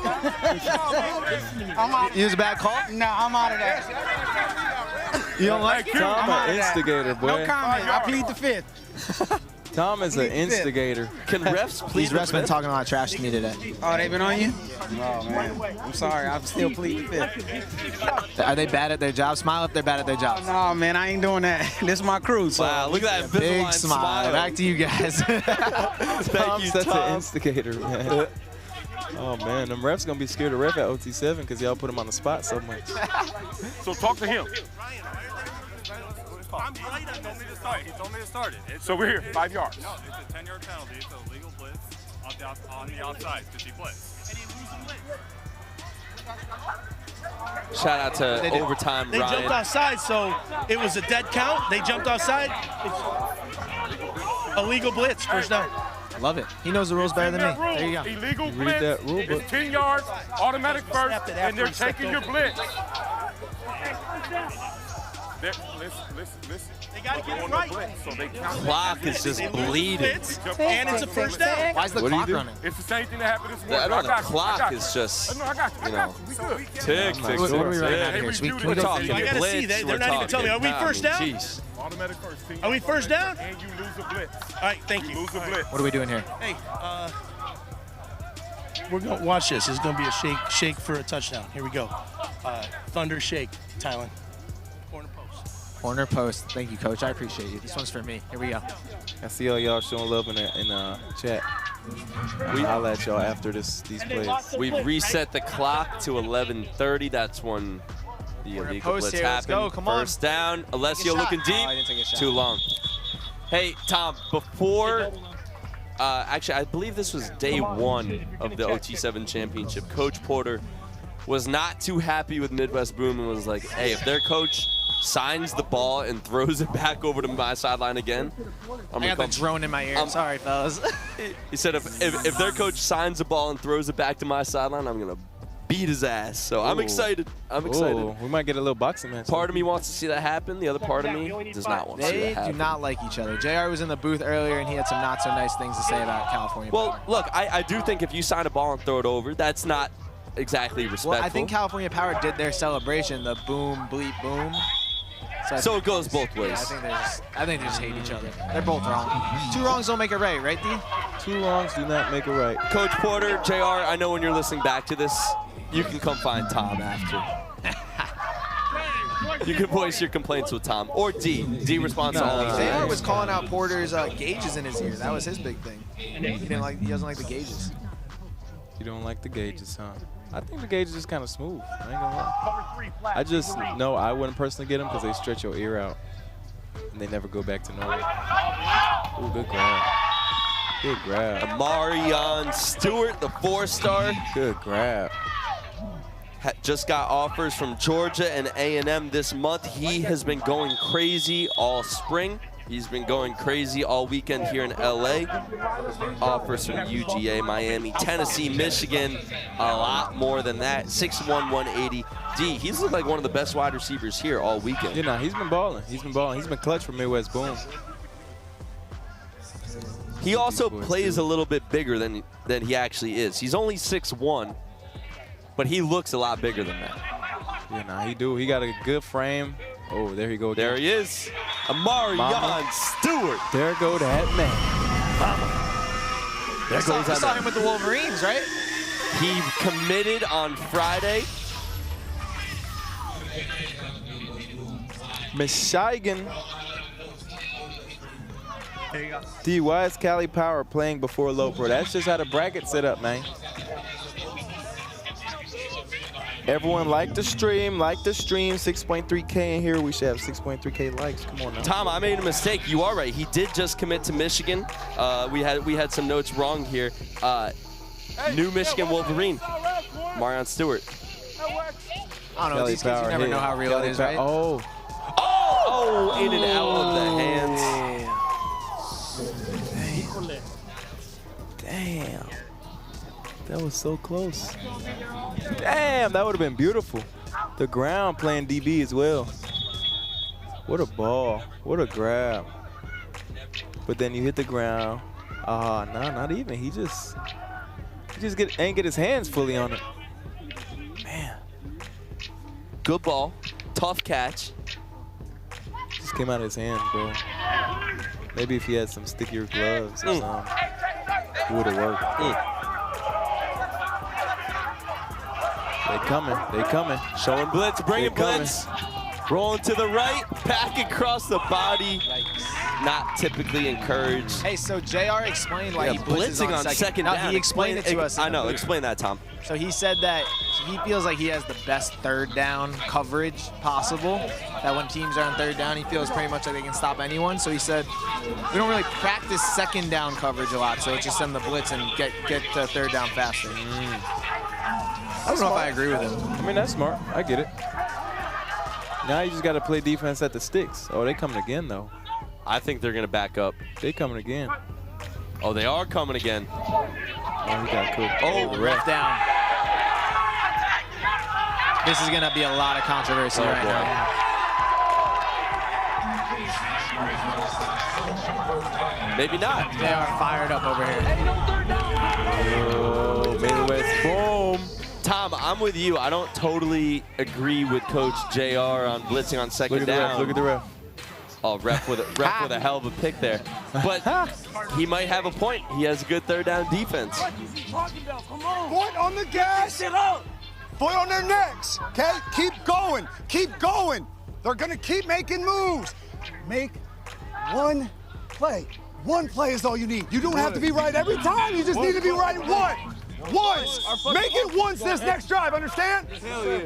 I'm out. It was a bad call? No, I'm out of that. You don't like it? Tom, an instigator, boy. No comment. I plead the fifth. Tom is an instigator. Can refs please? These refs been talking a lot of trash to me today. Oh, they been on you? Oh, man. I'm sorry. I'm still pleading the fifth. Are they bad at their job? Smile if they're bad at their jobs. No, man. I ain't doing that. This is my crew. So. Wow, look at that Big Invisalign smile. Back to you guys. Tom's such an instigator, man. Oh, man. Them refs going to be scared to ref at OT7 because y'all put him on the spot so much. So talk to him. I'm right. He told me to start. He told me to start it. So we're here, 5 yards. No, it's a 10-yard penalty. It's a legal blitz on the outside because he blitzed. Shout out to overtime, They Ryan. jumped offside, so it was a dead count. They jumped offside. It's illegal blitz, first down. Love it. He knows the rules better than me. There you go. Illegal Read that blitz. rule book. It's 10 yards, automatic first, and they're taking your blitz. Listen. They got to get it right. So they count. Clock is just bleeding. And it's a first down. Why is the clock running? It's the same thing that happened this I morning. know the clock is just, No, I got you. you know, We good. tick. What are we running out of here? Can we We're go talking I gotta see. blitz. They're not even telling me. Are we first down? Jeez. Automatic first. 10 Are we first down? And you lose a blitz. All right, thank you. Lose a blitz. What are we doing here? Hey, we're going to watch this. It's going to be a shake for a touchdown. Here we go. Thunder shake, Tylen. Corner post. Corner post. Thank you, Coach. I appreciate you. This one's for me. Here we go. I see all y'all showing love in chat. I'll let y'all after these plays. We've reset the clock to 11:30. That's when the illegal post blitz here. Let's happened. go. Come on. First down. Alessio Take a looking shot. deep. Oh, I didn't take a shot. Too long. Hey, Tom, before, actually, I believe this was day one of the OT7 Championship. Coach Porter was not too happy with Midwest Boom and was like, hey, if their coach signs the ball and throws it back over to my sideline again, I'm I gonna got the drone in my ear. I'm sorry, fellas. He said if their coach signs the ball and throws it back to my sideline, I'm gonna beat his ass. So I'm excited. I'm excited. Ooh, we might get a little boxing match. Part of me wants to see that happen. The other part of me does not want to see that They happen. do not like each other. JR was in the booth earlier, and he had some not so nice things to say about California. Well, look, I do think if you sign a ball and throw it over, that's not exactly respectful. Well, I think California Power did their celebration, the boom, bleep, boom. So it goes both ways. Yeah, I think they just hate each other. They're both wrong. Two wrongs don't make it right, right, D? Two wrongs do not make it right. Coach Porter, JR, I know when you're listening back to this, you can come find Tom after. You can voice your complaints with Tom. Or D. D responds to all of JR them. was calling out Porter's gauges in his ear. That was his big thing. He doesn't like the gauges. You don't like the gauges, huh? I think the gauges is kind of smooth. I ain't gonna lie. I just know I wouldn't personally get them because they stretch your ear out and they never go back to normal. Ooh, good grab. Good grab. Marion Stewart, the 4-star. Good grab. Just got offers from Georgia and A&M this month. He has been going crazy all spring. He's been going crazy all weekend here in LA. Offers from UGA, Miami, Tennessee, Michigan, a lot more than that. 6'1", 180. D, he's looked like one of the best wide receivers here all weekend. You know, he's been balling. He's been balling. He's been clutch for Midwest Boom. He also plays a little bit bigger than he actually is. He's only 6'1", but he looks a lot bigger than that. You know, he do. He got a good frame, Oh, there he go again. There he is. Marion Stewart. There go that man. There I saw him with the Wolverines, right? He committed on Friday. Michigan. There you go. D, why is Cali Power playing before Low Pro? That's just how the bracket set up, man. Everyone like the stream, 6.3K in here. We should have 6.3K likes. Come on now. Tom, I made a mistake. You are right. He did just commit to Michigan. We had some notes wrong here. New Michigan Wolverine, Marion Stewart. I don't know, these kids, you never know how real it is, right? Oh, in and out of the hands. Damn. That was so close. Damn, that would have been beautiful. The ground playing DB as well. What a ball. What a grab. But then you hit the ground. No, not even. He just ain't get his hands fully on it. Man. Good ball. Tough catch. Just came out of his hands, bro. Maybe if he had some stickier gloves or something, it would have worked. They coming. Showing blitz, bringing blitz. Rolling to the right, back across the body. Not typically encouraged. Hey, so JR explained why he blitzes blitzing on second No, down. he explained it to us. I know, explain that, Tom. So he said that he feels like he has the best third down coverage possible. That when teams are on third down, he feels pretty much like they can stop anyone. So he said, we don't really practice second down coverage a lot, so it's just send the blitz and get to third down faster. I don't know if I agree with him. I mean, that's smart. I get it. Now you just got to play defense at the sticks. Oh, they coming again, though. I think they're going to back up. They coming again. Oh, they are coming again. Oh, he got cooked. Oh, ref down. This is going to be a lot of controversy right now. Maybe not. They are fired up over here. Oh, Midwest, boom. Tom, I'm with you. I don't totally agree with Coach JR on blitzing on second down. Look at the ref. Oh, ref with a hell of a pick there. But he might have a point. He has a good third down defense. Foot on the gas. Foot on their necks. Okay? Keep going. Keep going. They're going to keep making moves. Make one play. One play is all you need. You don't have to be right every time. You just need to be right once. Make it once this next drive, understand?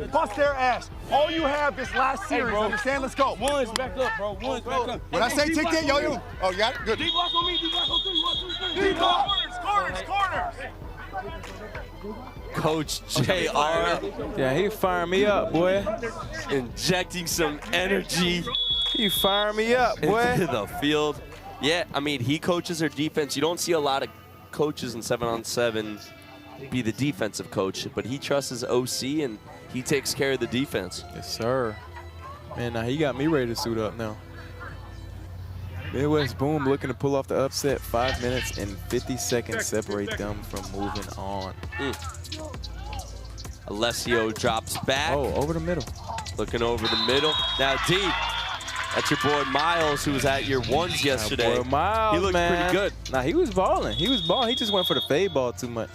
Bust their ass. All you have this last series, understand? Let's go. One's back up, bro. One's back up. When I say tick that, yo. Oh, you got it? Good. D block on me, D block on 3, 1, 2, 3. D block. Corners. Coach JR. Yeah, he firing me up, boy. Injecting some energy. He firing me up, boy. Into the field. Yeah, I mean, he coaches their defense. You don't see a lot of coaches in 7-on-7 be the defensive coach, but he trusts his OC and he takes care of the defense. Yes, sir. Man, now he got me ready to suit up now. Midwest Boom looking to pull off the upset. 5 minutes and 50 seconds separate them from moving on. Alessio drops back. Oh, over the middle. Looking over the middle. Now, D, that's your boy Miles, who was at your ones yesterday. Boy Miles, he looked man. pretty good. Nah, he was balling. He just went for the fade ball too much.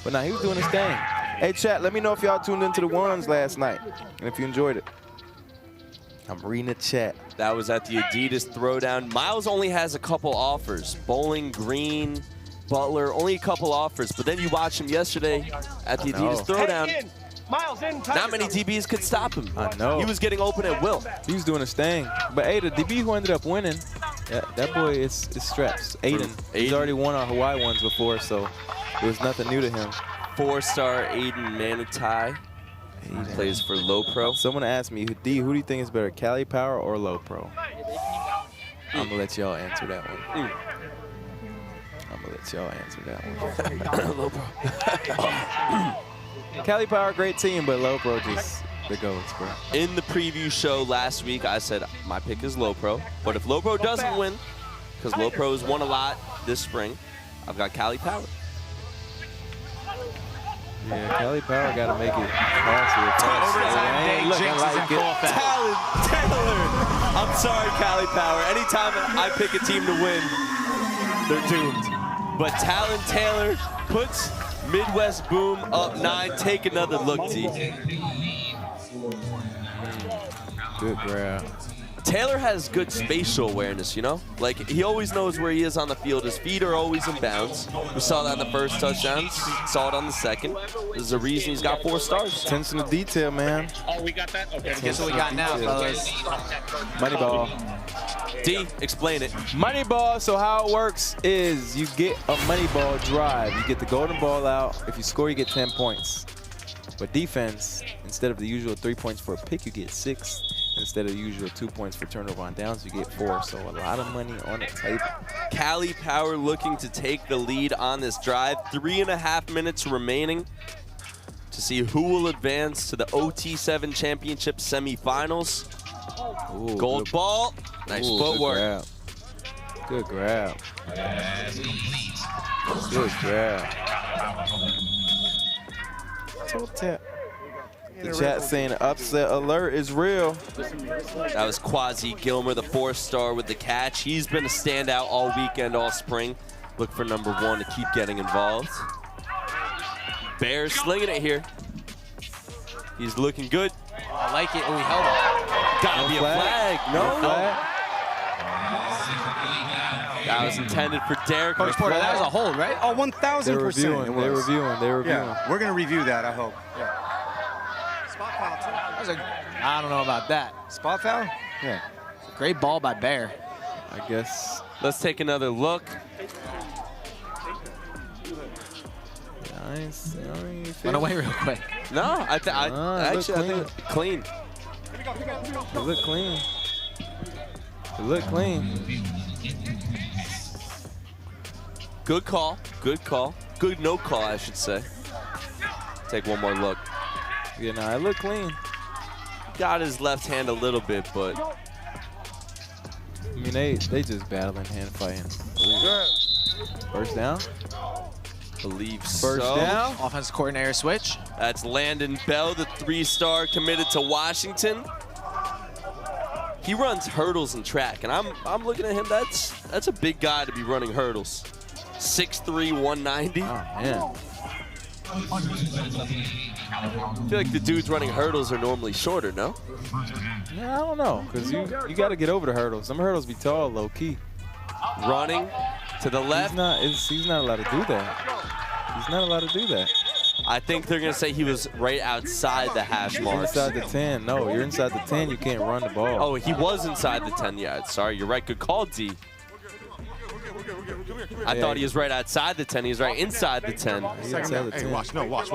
But nah, he was doing his thing. Hey, chat, let me know if y'all tuned into the ones last night and if you enjoyed it. I'm reading the chat. That was at the Adidas Throwdown. Miles only has a couple offers. Bowling, Green, Butler, only a couple offers. But then you watched him yesterday at the Adidas Throwdown. Not many DBs could stop him. I know. He was getting open at will. He was doing his thing. But hey, the DB who ended up winning, that boy is straps. Aiden. He's already won our Hawaii ones before, so it was nothing new to him. 4-star Aiden Manitai. He plays for Low Pro. Someone asked me, D, who do you think is better, Cali Power or Low Pro? I'm going to let y'all answer that one. I'm going to let y'all answer that one. Low Pro. Cali Power, great team, but Low Pro just the goats, bro. In the preview show last week, I said my pick is Low Pro. But if Low Pro doesn't win, because Low Pro has won a lot this spring, I've got Cali Power. Yeah, Cali Power got to make it past here. Overtime day jinx is in full effect. Talon Taylor. I'm sorry, Cali Power. Anytime I pick a team to win, they're doomed. But Talon Taylor puts Midwest Boom up 9. Take another look, D. Good grab. Taylor has good spatial awareness, you know? Like, he always knows where he is on the field. His feet are always in bounds. We saw that in the first touchdown. Saw it on the second. There's a reason he's got 4 stars. Attention to detail, man. Oh, we got that? Okay. Guess what we got now, fellas? Money ball. D, explain it. Money ball, so how it works is you get a money ball drive. You get the golden ball out. If you score, you get 10 points. But defense, instead of the usual 3 points for a pick, you get 6. Instead of the usual 2 points for turnover on downs, you get 4. So a lot of money on the table. Cali Power looking to take the lead on this drive. 3.5 minutes remaining to see who will advance to the OT7 Championship semifinals. Ooh, Gold good ball. Nice footwork. Good grab. Good grab. Toe tap. The chat saying upset alert is real. That was Quasi Gilmer, the 4-star with the catch. He's been a standout all weekend, all spring. Look for number 1 to keep getting involved. Bears slinging it here. He's looking good. I like it. Oh, he held it. Gotta be a flag. No flag. That was intended for Derek. Coach Porter, that was a hold, right? Oh, 1,000%. They're reviewing. Yeah, we're going to review that, I hope. Yeah. Spot foul, too. That was I don't know about that. Spot foul? Yeah. Great ball by Bear. I guess. Let's take another look. Nice. Went away real quick. No, I think clean. It looked clean. It looked clean. Good call. Good call. Good no call, I should say. Take one more look. Yeah, no, it looked clean. Got his left hand a little bit, but I mean, they just battling, hand fighting. First down. Believe First so. down. Offensive coordinator switch. That's Landon Bell, the 3-star committed to Washington. He runs hurdles and track, and I'm looking at him. That's a big guy to be running hurdles. 6'3", 190. Oh man. I feel like the dudes running hurdles are normally shorter, no? Yeah, I don't know, because you got to get over the hurdles. Some hurdles be tall, low key. Running to the left. He's not allowed to do that. He's not allowed to do that. I think they're going to say he was right outside the hash marks. Inside the 10. No, you're inside the 10. You can't run the ball. Oh, he was inside the 10 yards. Sorry, you're right. Good call, D. I thought he was right outside the 10. He was right inside the 10. Hey, watch. No, watch.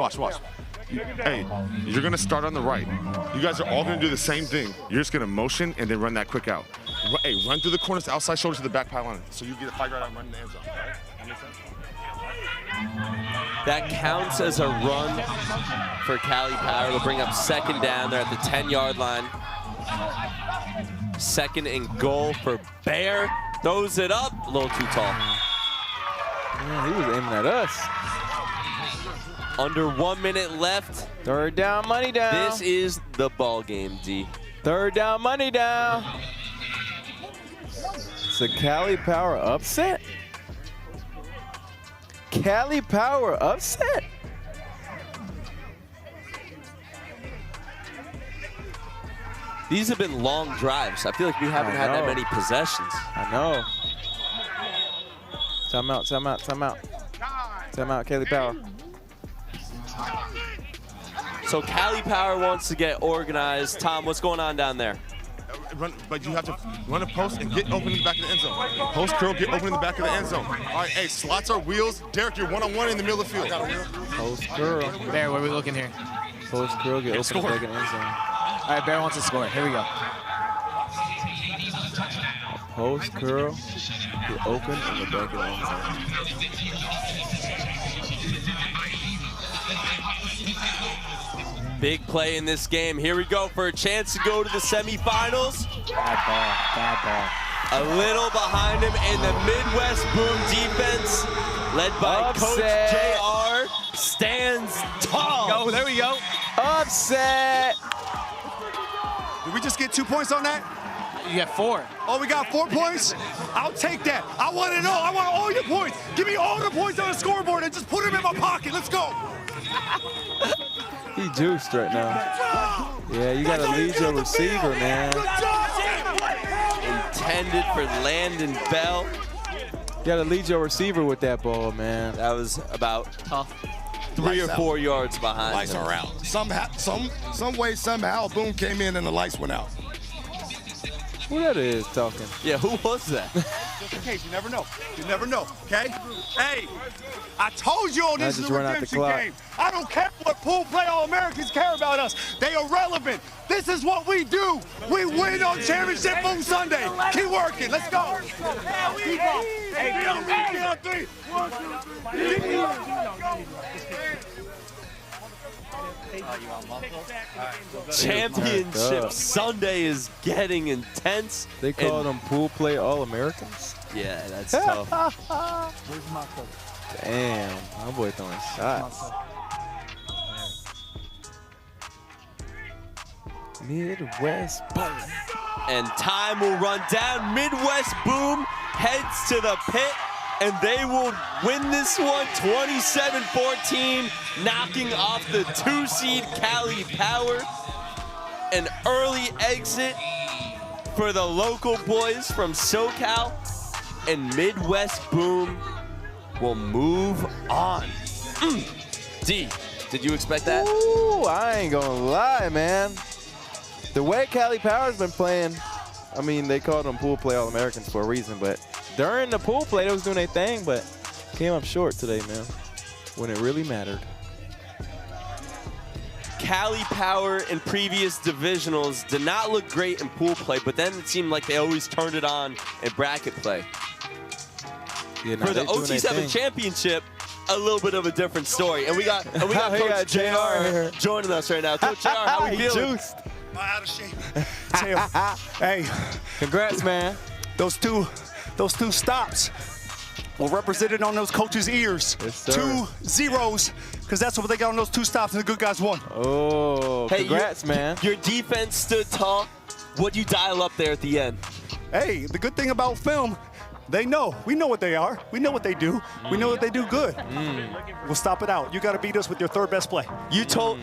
Hey, you're going to start on the right. You guys are all going to do the same thing. You're just going to motion and then run that quick out. Hey, run through the corners, outside shoulder to the back pylon. So you get a 5-yard out and run in the end zone. All right? That makes sense? That counts as a run for Cali Power. It'll bring up second down. They're at the 10-yard line. Second and goal for Bear. Throws it up. A little too tall. Yeah, he was aiming at us. Under 1 minute left. Third down, money down. This is the ball game, D. Third down, money down. It's a Cali Power upset. Cali Power upset. These have been long drives. I feel like we haven't had that many possessions. I know. Time out, time out, time out. Time out, Cali Power. So Cali Power wants to get organized. Tom, what's going on down there? But you have to run a post and get open in the back of the end zone. Post curl, get open in the back of the end zone. All right, hey, slots are wheels. Derek, you're one-on-one in the middle of the field. Post curl. Bear, what are we looking here? Post curl, get open in the back of the end zone. All right, Bear wants to score. Here we go. Post curl, get open in the back of the end zone. Big play in this game. Here we go for a chance to go to the semifinals. Bad ball. A little behind him in the Midwest Boom defense, led by Coach JR. stands tall. Oh, there we go. Upset. Did we just get 2 points on that? You got 4. Oh, we got 4 points? I'll take that. I want to know. I want all your points. Give me all the points on the scoreboard and just put them in my pocket. Let's go. He juiced right now. Yeah, you got to lead your receiver, man. Intended for Landon Bell. You got to lead your receiver with that ball, man. That was about 3 or 4 yards behind. Lights are out. Some way, somehow, Boom came in and the lights went out. Who that is talking? Yeah, who was that? Just in case, you never know. You never know, okay? Hey, I told you this is a redemption game. I don't care what pool play All-Americans care about us. They are relevant. This is what we do. We win on Championship Boom Sunday. Keep working. Let's go. Championship Sunday is getting intense. They call them pool play All-Americans? Yeah, that's tough. Damn, my boy throwing shots. Midwest Boom. And time will run down. Midwest Boom heads to the pit, and they will win this one 27-14, knocking off the 2-seed Cali Power. An early exit for the local boys from SoCal, and Midwest Boom will move on. D, did you expect that? Ooh, I ain't gonna lie, man. The way Cali Power's been playing, I mean, they called them pool play All-Americans for a reason, but during the pool play, they was doing their thing, but came up short today, man, when it really mattered. Cali Power in previous divisionals did not look great in pool play, but then it seemed like they always turned it on in bracket play. Yeah, for the OT7 Championship, a little bit of a different story. And we got Coach JR joining us right now. Coach JR, how we feeling? Juiced. I'm out of shape. Hey, congrats, man. Those two stops were represented on those coaches' ears. Yes, sir. 2 zeros, because that's what they got on those 2 stops, and the good guys won. Oh, hey, congrats, man. Your defense stood tall. What'd you dial up there at the end? Hey, the good thing about film, they know. We know what they are. We know what they do. We know what they do good. We'll stop it out. You got to beat us with your 3rd best play. You told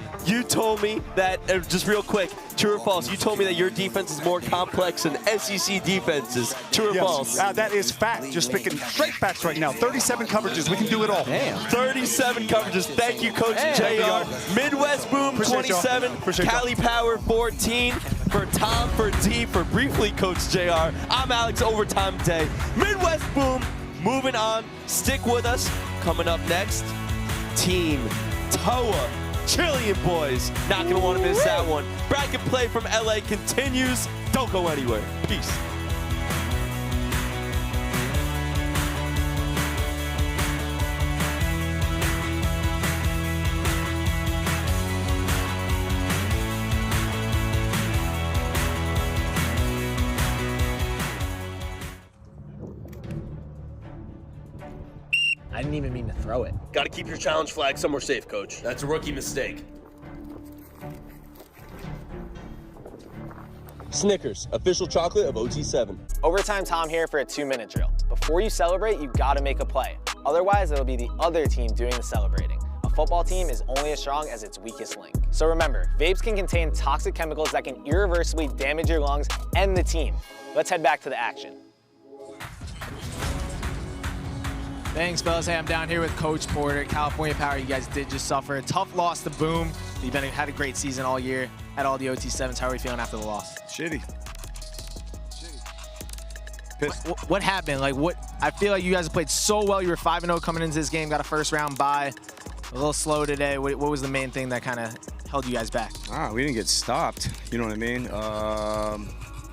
me that, just real quick, true or false, you told me that your defense is more complex than SEC defenses. True or false? That is fact. Just speaking straight facts right now. 37 coverages. We can do it all. Damn. 37 coverages. Thank you, Coach JR. Midwest Boom 27, Cali Power 14. For Tom, for D, for briefly Coach JR, I'm Alex Overtime Day. Midwest Boom moving on. Stick with us. Coming up next, Team Toa. Trillion boys. Not going to want to miss that one. Bracket play from LA continues. Don't go anywhere. Peace. I didn't even mean to throw it. Got to keep your challenge flag somewhere safe, Coach. That's a rookie mistake. Snickers, official chocolate of OT7. Overtime Tom here for a 2-minute drill. Before you celebrate, you gotta make a play. Otherwise, it'll be the other team doing the celebrating. A football team is only as strong as its weakest link. So remember, vapes can contain toxic chemicals that can irreversibly damage your lungs and the team. Let's head back to the action. Thanks, fellas. Hey, I'm down here with Coach Porter. California Power, you guys did just suffer a tough loss to Boom. You've had a great season all year at all the OT7s. How are we feeling after the loss? Shitty. What happened? Like, I feel like you guys have played so well. You were 5-0 coming into this game, got a first-round bye. A little slow today. What was the main thing that kind of held you guys back? We didn't get stopped. You know what I mean?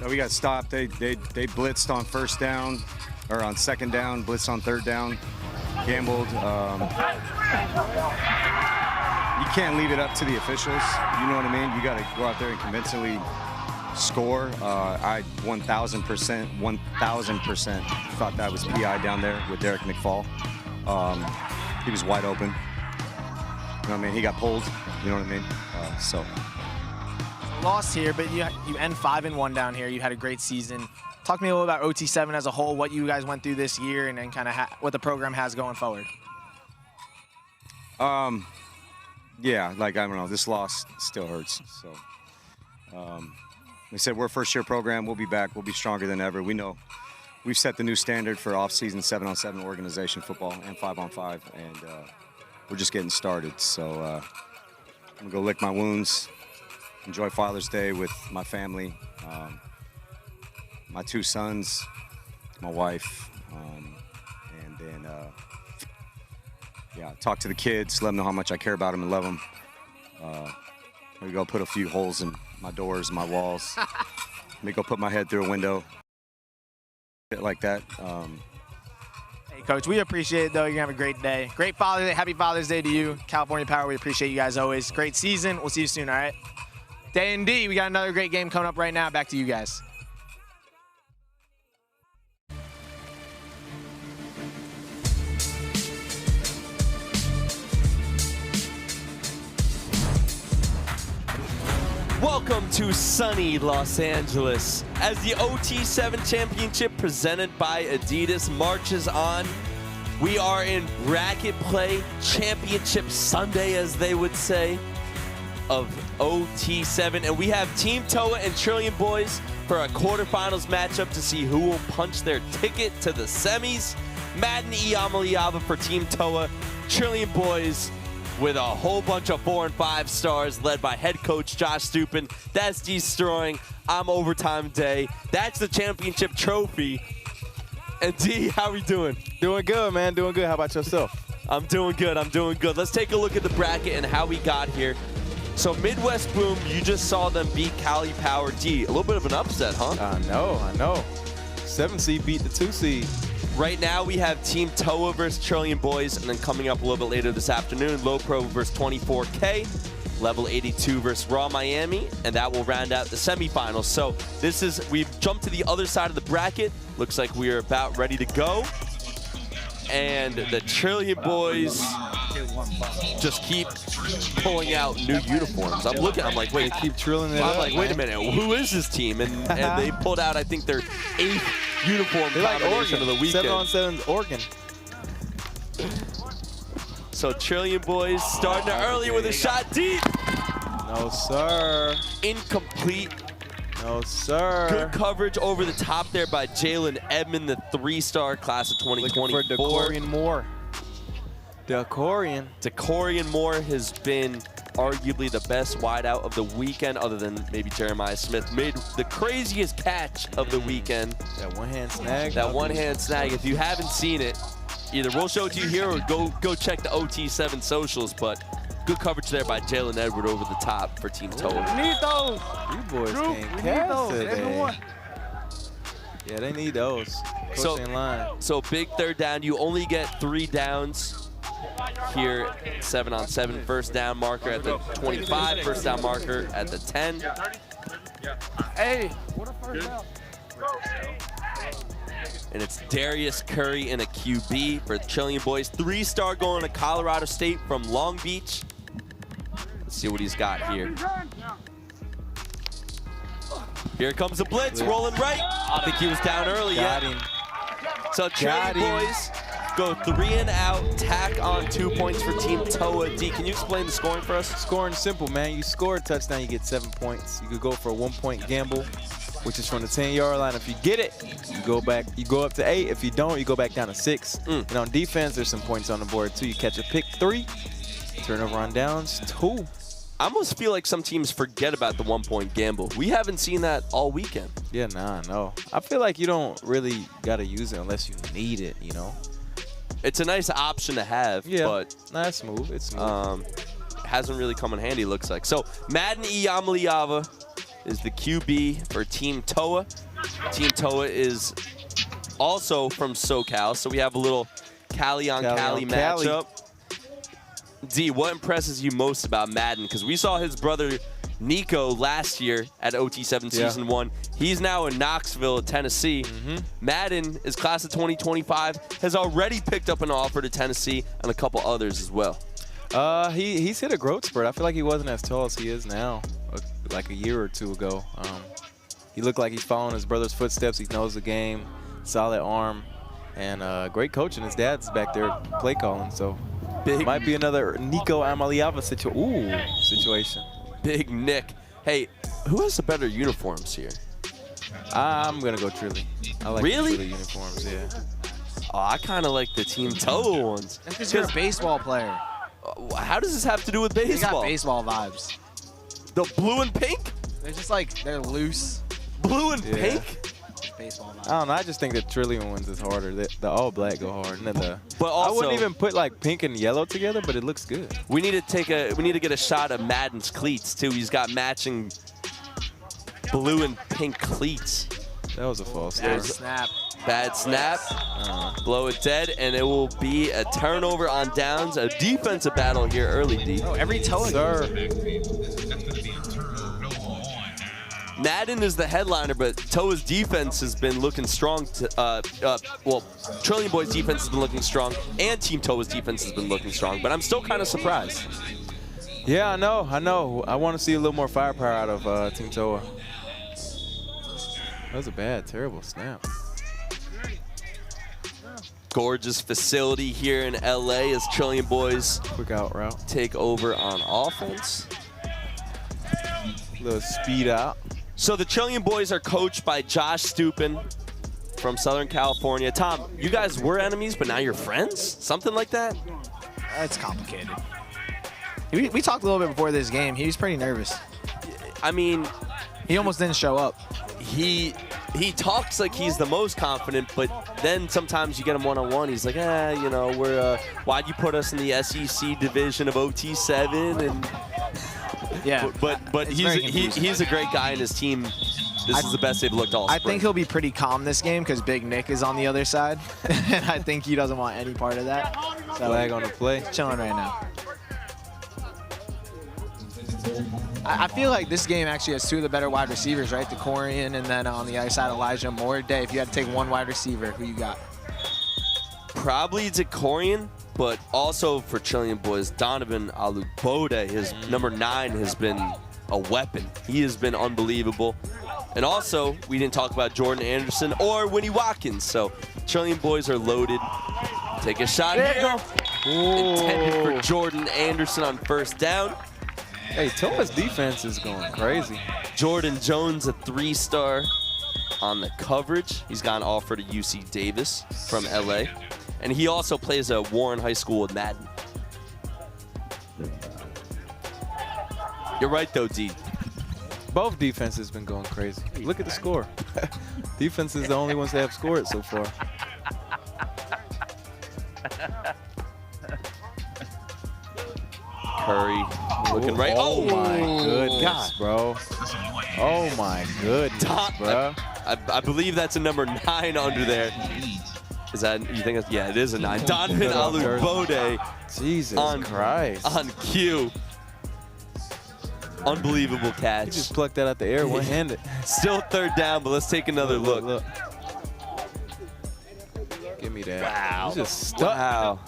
We got stopped. They blitzed on first down. Or on second down, blitz on third down, gambled. You can't leave it up to the officials. You know what I mean? You got to go out there and convincingly score. I 1,000% thought that was PI down there with Derek McFall. He was wide open. what I mean? He got pulled, you know what I mean? So. Lost here, but you end 5-1 down here. You had a great season. Talk to me a little about OT7 as a whole, what you guys went through this year, and then kind of what the program has going forward. Yeah, like, I don't know, this loss still hurts. So, like I said, we're a first-year program. We'll be back. We'll be stronger than ever. We know we've set the new standard for off-season 7-on-7 organization football and 5-on-5, and we're just getting started. So I'm gonna go lick my wounds, enjoy Father's Day with my family, my 2 sons, my wife, and then yeah, talk to the kids, let them know how much I care about them and love them. Maybe go put a few holes in my doors, my walls. Maybe go put my head through a window, shit like that. Hey, Coach, we appreciate it, though. You're going to have a great day. Great Father's Day. Happy Father's Day to you. California Power, we appreciate you guys always. Great season. We'll see you soon, all right? Day and D, we got another great game coming up right now. Back to you guys. Welcome to sunny Los Angeles as the OT7 Championship presented by Adidas marches on. We are in bracket play, Championship Sunday, as they would say, of OT7. And we have Team Toa and Trillion Boys for a quarterfinals matchup to see who will punch their ticket to the semis. Madden Iyamaliava for Team Toa, Trillion Boys with a whole bunch of 4 and 5 stars led by head coach Josh Stupin. That's destroying. I'm Overtime Day. That's the championship trophy. And D, how we doing? Doing good, man. Doing good. How about yourself? I'm doing good. I'm doing good. Let's take a look at the bracket and how we got here. So Midwest Boom, you just saw them beat Cali Power. D, a little bit of an upset, huh? I know. 7 seed beat the 2 seed. Right now we have Team Toa versus Trillion Boys, and then coming up a little bit later this afternoon, Low Pro versus 24K, Level 82 versus Raw Miami, and that will round out the semifinals. So we've jumped to the other side of the bracket. Looks like we are about ready to go. And the Trillion Boys just keep pulling out new uniforms. I'm looking, I'm like, wait, keep trilling it I'm up, like, wait a minute, who is this team? And they pulled out, I think, their 8th uniform combination of the weekend. 7-on-7's Oregon. So Trillion Boys starting early with a shot deep. No, sir. Incomplete. No, sir. Good coverage over the top there by Jalen Edmond, the 3-star class of 2024. Looking for Decorian Moore. Decorian Moore has been arguably the best wideout of the weekend, other than maybe Jeremiah Smith. Made the craziest catch of the weekend. That one-hand snag. That one-hand snag. If you haven't seen it, either we'll show it to you here or go check the OT7 socials, but good coverage there by Jalen Edward over the top for Team Toa. We need those. You boys can't catch today. Yeah, they need those. Coach in line. So big 3rd down. You only get 3 downs here. 7-on-7 first down marker at the 25, first down marker at the 10. Hey, what a first down. And it's Darius Curry in a QB for the Trillion Boys. 3-star going to Colorado State from Long Beach. Let's see what he's got here. Here comes a blitz, rolling right. I think he was down early. Got him. So Trillion Boys go 3 and out, tack on 2 points for Team Toa. D, can you explain the scoring for us? Scoring simple, man. You score a touchdown, you get 7 points. You could go for a 1-point gamble, which is from the 10-yard line. If you get it, you go up to 8. If you don't, you go back down to 6. And on defense, there's some points on the board too. You catch a pick 3, turnover on downs 2. I almost feel like some teams forget about the 1-point gamble. We haven't seen that all weekend. Yeah, no. I feel like you don't really got to use it unless you need it, you know? It's a nice option to have, but it's smooth. It's smooth. Hasn't really come in handy, looks like. So Madden Iyamaliava is the QB for Team Toa. Team Toa is also from SoCal, so we have a little Cali on Cali matchup. D, what impresses you most about Madden? Because we saw his brother Nico last year at OT7 Season 1. He's now in Knoxville, Tennessee. Madden is class of 2025, has already picked up an offer to Tennessee and a couple others as well. He's hit a growth spurt. I feel like he wasn't as tall as he is now, like a year or two ago. He looked like he's following his brother's footsteps. He knows the game, solid arm, and great coaching. His dad's back there play calling, so might be another Nico Amaliava situation. Big Nick. Hey, who has the better uniforms here? I'm gonna go Trilly. I like Really? the Trilly uniforms, yeah. Oh, I kind of like the Team Toa ones. That's because you're a baseball player. How does this have to do with baseball? They got baseball vibes. The blue and pink? They're just like, they're loose. Blue and Yeah. pink? Baseball vibes. I don't know. I just think the Trillium ones is harder. The all black go hard, and then the. But also, I wouldn't even put like pink and yellow together, but it looks good. We need to get a shot of Madden's cleats too. He's got matching blue and pink cleats. That was a false Bad start. snap. Bad snap. Blow it dead, and it will be a turnover on downs. A defensive battle here early, D. Oh, every Toa. Sir. Madden is the headliner, but Toa's defense has been looking strong. Well, Trillium Boys' defense has been looking strong, and Team Toa's defense has been looking strong, but I'm still kind of surprised. Yeah, I know. I want to see a little more firepower out of Team Toa. That was a bad, terrible snap. Gorgeous facility here in LA as Trillium Boys quick out route take over on offense. Little speed out. So the Trillium Boys are coached by Josh Stupin from Southern California. Tom, you guys were enemies, but now you're friends? Something like that? It's complicated. We talked a little bit before this game. He was pretty nervous. I mean, he almost didn't show up. He talks like he's the most confident, but then sometimes you get him one-on-one. He's like, you know, why'd you put us in the SEC division of OT7? And yeah, but he's a great guy, and his team. This is the best they've looked all spring. I think he'll be pretty calm this game because Big Nick is on the other side, and I think he doesn't want any part of that. So flag on the play. Chilling right now. I feel like this game actually has two of the better wide receivers, right? The Corian, and then on the other side, Elijah Moore. Day, if you had to take one wide receiver, who you got? Probably Corian, but also for Trillium Boys, Donovan Alubode, his number 9, has been a weapon. He has been unbelievable. And also, we didn't talk about Jordan Anderson or Winnie Watkins, so Trillium Boys are loaded. Take a shot here. Intended for Jordan Anderson on first down. Hey, Toa's defense is going crazy. Jordan Jones, a 3-star on the coverage. He's got an offer to UC Davis from LA. And he also plays at Warren High School with Madden. You're right, though, D. Both defenses have been going crazy. Look at the score. Defense is the only ones that have scored so far. Curry looking right. Oh my goodness, bro. Oh my goodness, bro. I believe that's a number 9 under there. Is that, you think that's, yeah, it is a 9. Donovan Alubode. Jesus Christ. On cue. Unbelievable catch. He just plucked that out the air one-handed. Still third down, but let's take another look. Give me that. Wow. He's just stuck. Wow.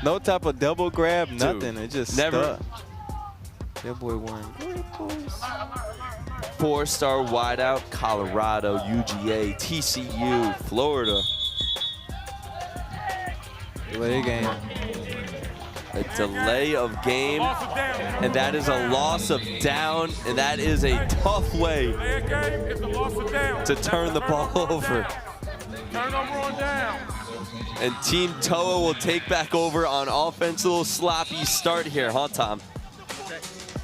No type of double grab, nothing. It just never. Stuck. That boy wearing great boys. 4-star wideout, Colorado, UGA, TCU, Florida. Delay game. A delay of game, and that is a loss of down, and that is a tough way to turn the ball over. Turnover on down. And Team Toa will take back over on offense. A little sloppy start here, huh, Tom?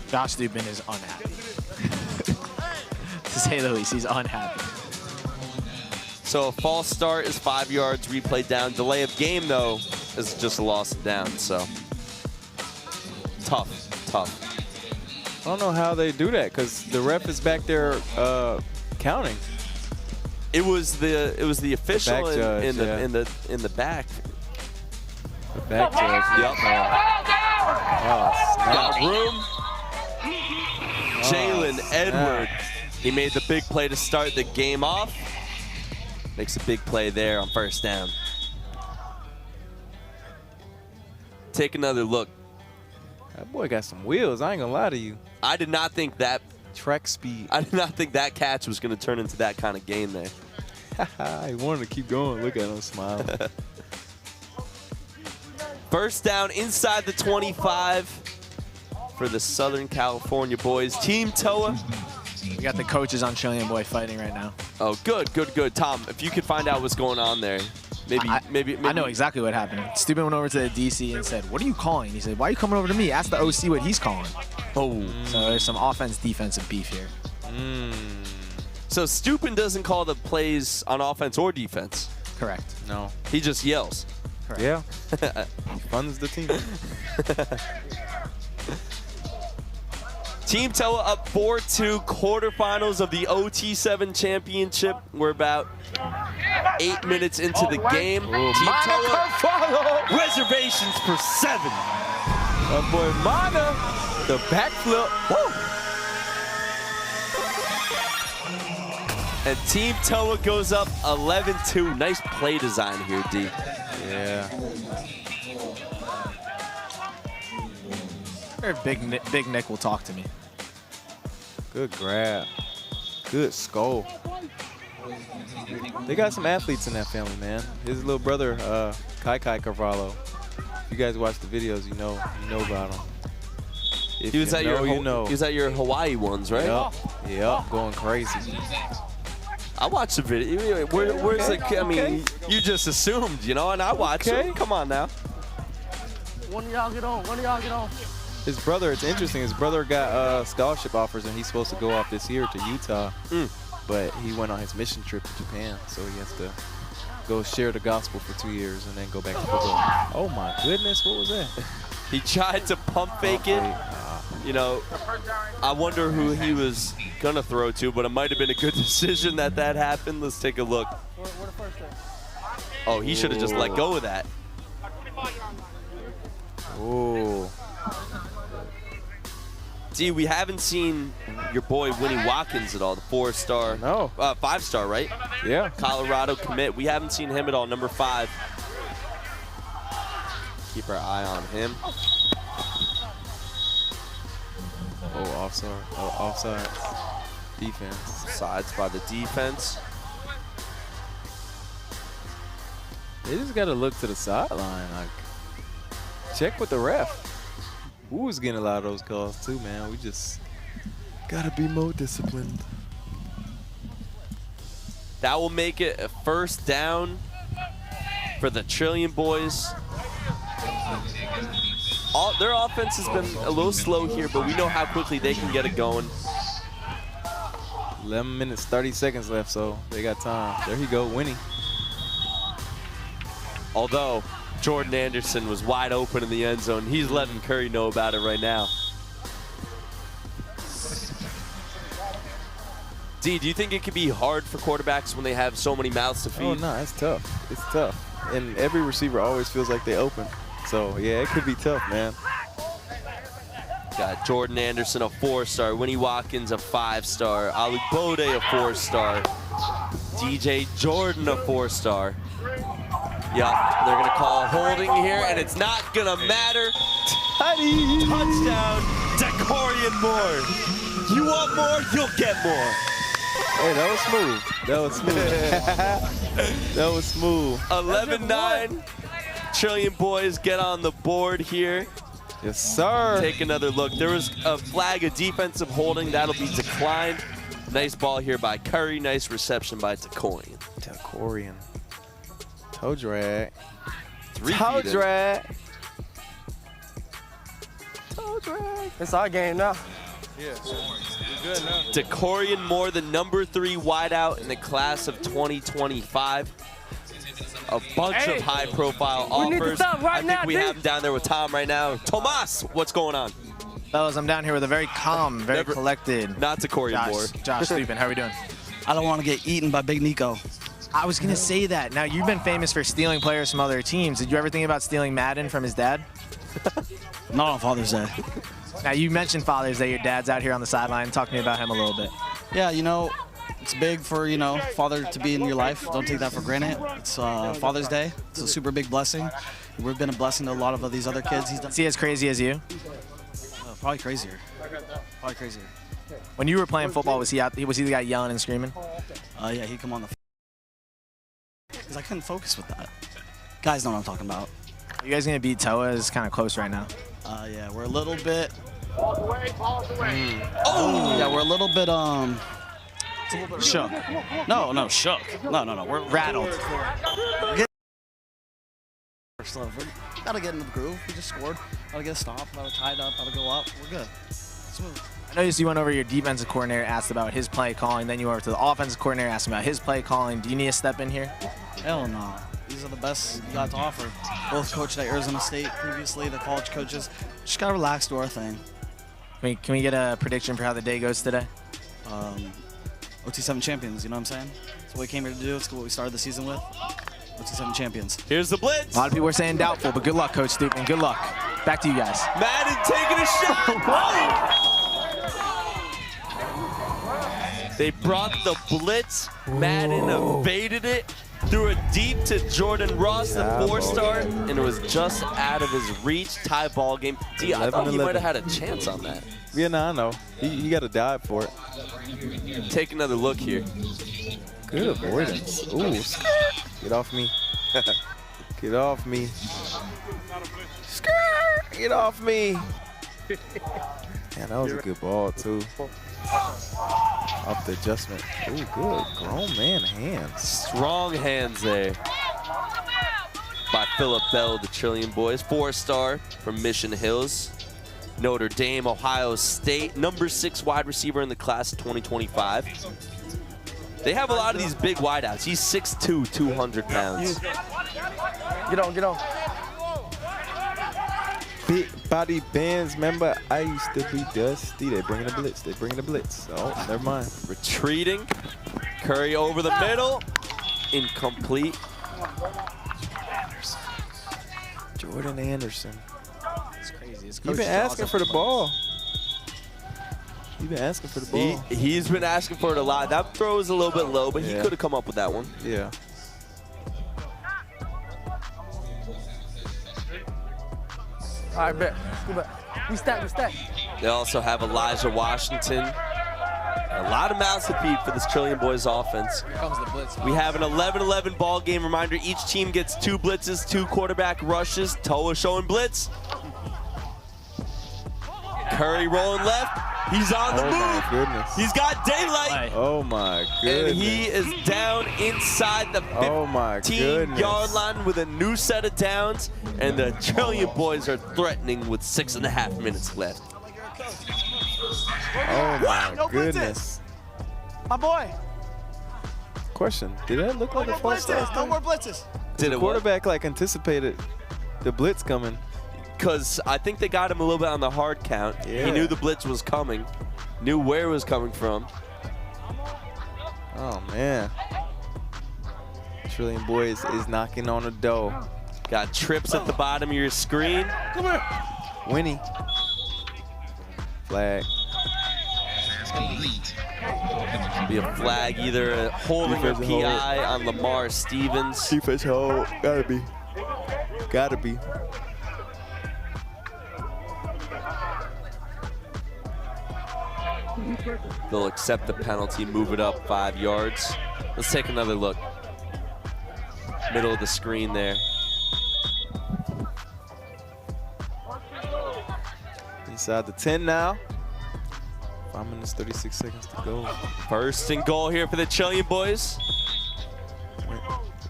Josh Stupin is unhappy. To say the least, he's unhappy. So a false start is 5 yards, replay down. Delay of game, though, is just a loss of down, so. Tough. I don't know how they do that because the ref is back there counting. It was the official in the back. The back judge. Yep. Got room. Jalen Edward. He made the big play to start the game off. Makes a big play there on first down. take another look. That boy got some wheels. I ain't gonna lie to you. I did not think that track speed. I did not think that catch was going to turn into that kind of game there. He wanted to keep going. Look at him smile. First down inside the 25 for the Southern California boys. Team Toa. We got the coaches on Trillion Boy fighting right now. Oh, good, good, good. Tom, if you could find out what's going on there. Maybe I know exactly what happened. Stupid went over to the DC and said, "What are you calling?" He said, "Why are you coming over to me? Ask the OC what he's calling." Oh. So there's some offense-defensive beef here. So Stupin doesn't call the plays on offense or defense. Correct. No. He just yells. Correct. Yeah. He funds the team. Team Toa up 4-2, quarterfinals of the OT7 Championship. We're about 8 minutes into the game. Team Toa, reservations for 7. That boy Mana, the backflip. Woo! And Team Toa goes up 11-2. Nice play design here, D. Yeah. Big Nick will talk to me. Good grab. Good skull. They got some athletes in that family, man. His little brother, Kai Carvalho. If you guys watch the videos, you know about him. If He was at your you know. He was at your Hawaii ones, right? Yep, going crazy. I watched the video. Where's the? I mean, you just assumed, you know, and I watched it. Come on now. One of y'all get on. One of y'all get on. His brother, it's interesting. His brother got scholarship offers, and he's supposed to go off this year to Utah. But he went on his mission trip to Japan, so he has to go share the gospel for 2 years and then go back to football. Oh my goodness, what was that? He tried to pump fake it. You know, I wonder who he was gonna throw to, but it might have been a good decision that happened. Let's take a look. Oh, he should have just let go of that. Oh. See, we haven't seen your boy Winnie Watkins at all, the 4-star. No. 5-star, right? Yeah. Colorado commit. We haven't seen him at all, number 5. Keep our eye on him. Oh, offside. Oh, offside. Defense. Sides by the defense. They just got to look to the sideline. Like, check with the ref. Who's getting a lot of those calls too, man? We just got to be more disciplined. That will make it a first down for the Trillion boys. Their offense has been a little slow here, but we know how quickly they can get it going. 11 minutes, 30 seconds left, so they got time. There he go, Winnie. Although Jordan Anderson was wide open in the end zone, he's letting Curry know about it right now. D, do you think it could be hard for quarterbacks when they have so many mouths to feed? Oh, no, it's tough. It's tough. And every receiver always feels like they open. So, yeah, it could be tough, man. Got Jordan Anderson, a 4-star. Winnie Watkins, a 5-star. Ali Bode, a 4-star. DJ Jordan, a 4-star. Yeah, they're going to call holding here, and it's not going to matter. Touchdown, Decorian Moore. You want more, you'll get more. Hey, that was smooth. That was smooth. That was smooth. 11-9. Trillion boys get on the board here. Yes, sir. Take another look. There was a flag of defensive holding. That'll be declined. Nice ball here by Curry. Nice reception by Decorian. Decorian. Toe drag. Toe drag. Toe drag. It's our game now. Yeah, we're good now. Decorian Moore, the number 3 wideout in the class of 2025. A bunch of high-profile offers. I think we have him down there with Tom right now. Tomas, what's going on? Fellas, I'm down here with a very calm, very collected. Not Decorian Moore. Josh Stupin, how are we doing? I don't want to get eaten by Big Nico. I was going to say that. Now, you've been famous for stealing players from other teams. Did you ever think about stealing Madden from his dad? Not on Father's Day. Now, you mentioned Father's Day. Your dad's out here on the sideline. Talk to me about him a little bit. Yeah, you know, it's big for, you know, father to be in your life. Don't take that for granted. It's Father's Day. It's a super big blessing. we've been a blessing to a lot of these other kids. Is he as crazy as you? Probably crazier. Probably crazier. When you were playing football, was he the guy yelling and screaming? Yeah, he'd come on the because I couldn't focus with that. Guys know what I'm talking about. Are you guys going to beat Toa? It's kind of close right now. Yeah, we're a little bit... Oh! Yeah, we're a little bit, it's a little bit shook. No, shook. No, we're rattled. We gotta get in the groove. We just scored. Gotta get a stop. Gotta tie it up. Gotta go up. We're good. Smooth. I noticed you went over your defensive coordinator, asked about his play calling. Then you went over to the offensive coordinator, asked about his play calling. Do you need to step in here? Hell no. These are the best you got to offer. Both coached at Arizona State previously, the college coaches. Just gotta relax, do our thing. Can we get a prediction for how the day goes today? OT7 Champions, you know what I'm saying? That's what we came here to do. It's what we started the season with. OT7 Champions. Here's the blitz. A lot of people are saying doubtful, but good luck, Coach Stupin. Good luck. Back to you guys. Madden taking a shot. They brought the blitz. Madden evaded it. Threw it deep to Jordan Ross, the 4-star, and it was just out of his reach. Tie ball game. D, I thought he might have had a chance on that. Yeah, no, I know. He got to dive for it. Take another look here. Good avoidance. Ooh, get off me. Get off me. Get off me. Man, that was a good ball, too. Off the adjustment. Ooh, good. Grown man hands. Strong hands there by Phillip Bell, the Trillion Boys. 4-star from Mission Hills. Notre Dame, Ohio State. Number 6 wide receiver in the class of 2025. They have a lot of these big wideouts. He's 6'2", 200 pounds. Get on. Big body bands, remember, I used to be dusty. They bringing the blitz. Oh, never mind. Retreating. Curry over the middle. Incomplete. Jordan Anderson. It's crazy. You've been asking for the ball. You've been asking for the ball. He's been asking for it a lot. That throw is a little bit low, but he could have come up with that one. Yeah. All right, bet. We stack. They also have Elijah Washington. A lot of mouths to feed for this Trillion Boys offense. Here comes the blitz. We have an 11-11 ball game. Reminder, each team gets 2 blitzes, 2 quarterback rushes. Toa showing blitz. Curry rolling left. He's on the move. Oh, my goodness. He's got daylight. Oh, my goodness. And he is down inside the 15-yard line with a new set of downs. And the Trillion Boys are threatening with 6.5 minutes left. Oh, my goodness. My boy. Question, did that look like a false start? No more blitzes. Did the quarterback like anticipated the blitz coming? Because I think they got him a little bit on the hard count. Yeah. He knew the blitz was coming, knew where it was coming from. Oh, man. Trillion Boys is knocking on the door. Got trips at the bottom of your screen. Come here. Winnie. Flag. Be a flag, either a holding or PI on Lamar Stevens. Defense hold. Gotta be. Gotta be. They'll accept the penalty, move it up 5 yards. Let's take another look. Middle of the screen there. Inside the 10 now. 5 minutes, 36 seconds to go. First and goal here for the Trillion Boys.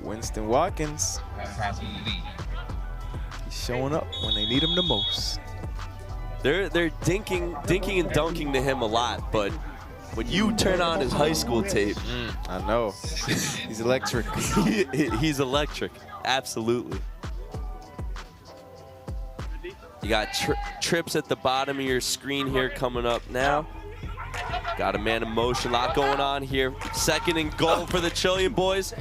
Winston Watkins. He's showing up when they need him the most. They're dinking and dunking to him a lot, but when you turn on his high school tape, I know. He's electric. He's electric, absolutely. You got trips at the bottom of your screen here coming up now. Got a man in motion, lot going on here. Second and goal for the Trillion Boys.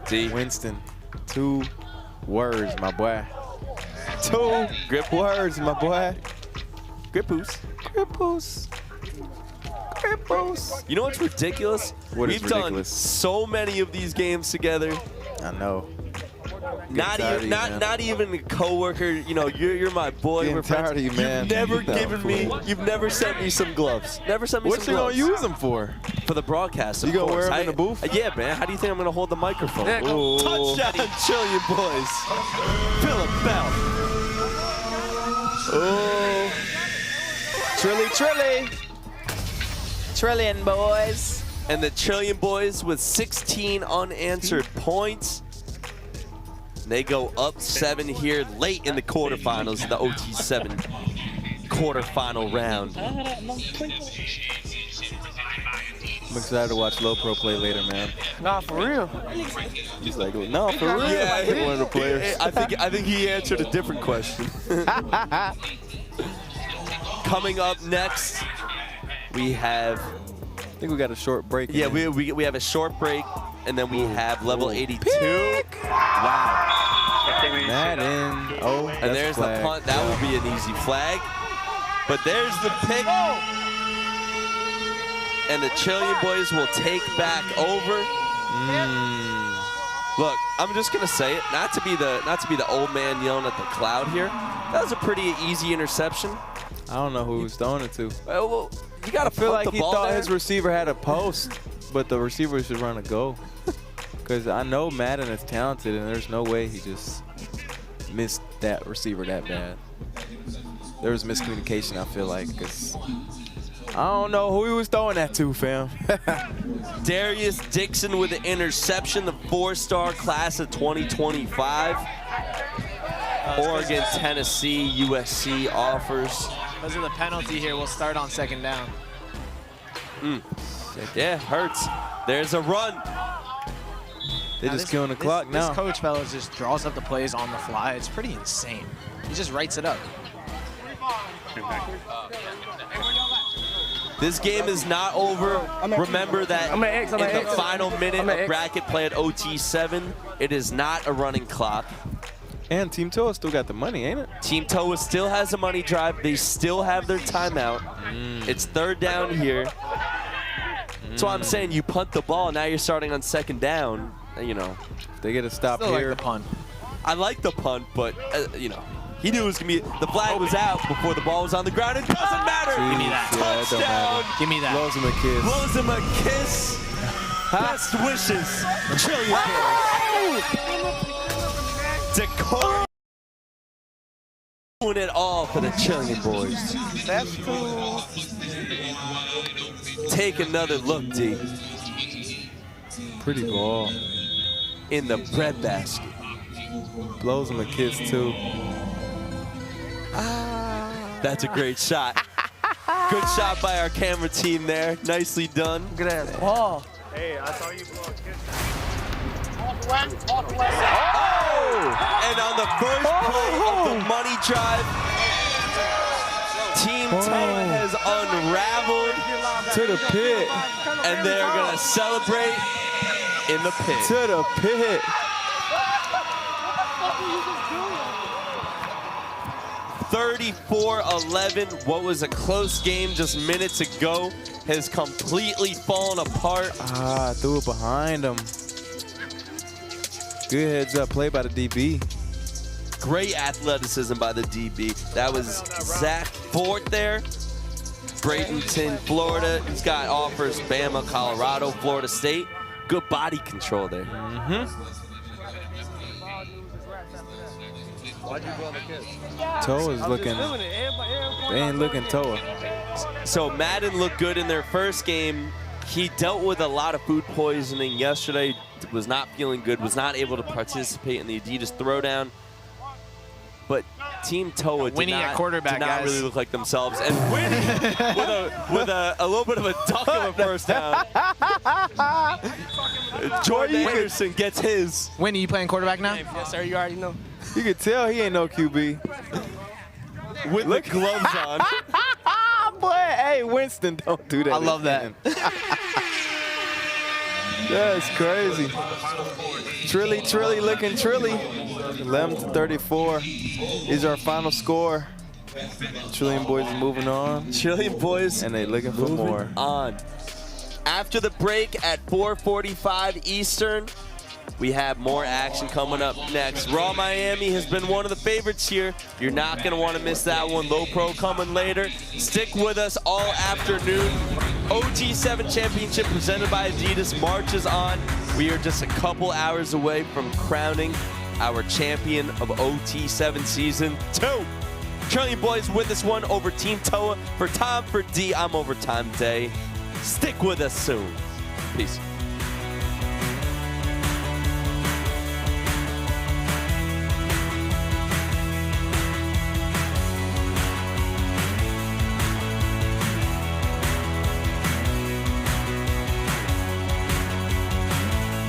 D. Winston, 2 words, my boy. 2 grip words, my boy. Grippoos. Grippoos. Grippoos. You know what's ridiculous? What is We've done ridiculous? so many of these games together. I know. Not even a coworker. You know, you're my boy. Getting We're friends. tired of you, man. You've never Get that given me. fool. You've never sent me some gloves. Never sent me What some you gloves. gonna use them for? For the broadcast. You gonna wear them in the booth? Yeah, man. How do you think I'm gonna hold the microphone? Yeah, Touchdown, Chilean boys. Philip Bell. Oh. Trillion boys. And the Chilean boys with 16 unanswered points. They go up 7 here late in the quarterfinals of the OT7 quarterfinal round. I'm excited to watch Low Pro play later, man. Nah, for real. He's like, no, for real. Yeah, One of the players. I think he answered a different question. Coming up next, we have. I think we got a short break. Yeah, we have a short break, and then we have level 82. Wow. Madden. Oh, And there's the punt. That will be an easy flag. But there's the pick. And the Chilean boys will take back over. Look, I'm just gonna say it. Not to be the old man yelling at the cloud here. That was a pretty easy interception. I don't know who he was throwing it to. Well, you gotta feel like the he ball thought there. his receiver had a post, but the receiver should run a go. Because I know Madden is talented, and there's no way he just missed that receiver that bad. There was miscommunication, I feel like, because I don't know who he was throwing that to, fam. Darius Dixon with the interception, the 4-star class of 2025. Oregon, Tennessee, USC offers. Because of the penalty here, we'll start on 2nd down. Yeah, hurts. There's a run. They're just killing the clock now. This coach, fellas, just draws up the plays on the fly. It's pretty insane. He just writes it up. This game is not over. Remember that in the final minute of bracket play at OT7, it is not a running clock. And Team Toa still got the money, ain't it? Team Toa still has a money drive. They still have their timeout. It's 3rd down here. That's why I'm saying you punt the ball. Now you're starting on 2nd down. You know, if they get a stop still here. Like the punt. I like the punt, but you know, he knew it was gonna be. The flag was out before the ball was on the ground. It doesn't matter. Jeez, Give me that. Yeah, it don't matter. Give me that. Blows him a kiss. Blows him a kiss. Best wishes. Chilean Decor doing it all for the Chilean boys. That's cool. Take another look, D. Pretty ball. In the breadbasket. Blows him a kiss, too. That's a great shot. Good shot by our camera team there. Nicely done. Good ass ball. Hey, I saw you blow a kiss. Oh! And on the first play of the money drive, Team Toa has unraveled to the pit. And they're going to celebrate in the pit. To the pit. 34-11. What was a close game just minutes ago has completely fallen apart. Ah, threw it behind him. Good heads up play by the DB. Great athleticism by the DB. That was Zach Fort there. Bradenton, Florida. He's got offers Bama, Colorado, Florida State. Good body control there. Toa's looking, they ain't looking Toa. So Madden looked good in their first game. He dealt with a lot of food poisoning yesterday, was not feeling good, was not able to participate in the Adidas throwdown. But Team Toa did not really look like themselves. And Winnie with a little bit of a duck of a first down. Jordan Anderson gets his. Winnie, you playing quarterback now? Yes, sir. You already know. You can tell he ain't no QB. With the gloves on. Boy, hey, Winston, don't do that. I love that. That's crazy. Trilly looking Trilly. 11-34 is our final score. Chilean boys are moving on. Chilean boys and they looking for more. On. After the break at 4:45 Eastern, We have more action coming up next. Raw Miami has been one of the favorites here. You're not going to want to miss that one. Low Pro coming later. Stick with us all afternoon. OT7 Championship presented by Adidas marches on. We are just a couple hours away from crowning our champion of OT7 Season 2. Trillion Boys with this one over Team Toa. For Tom, for D, I'm Overtime Day. Stick with us soon. Peace.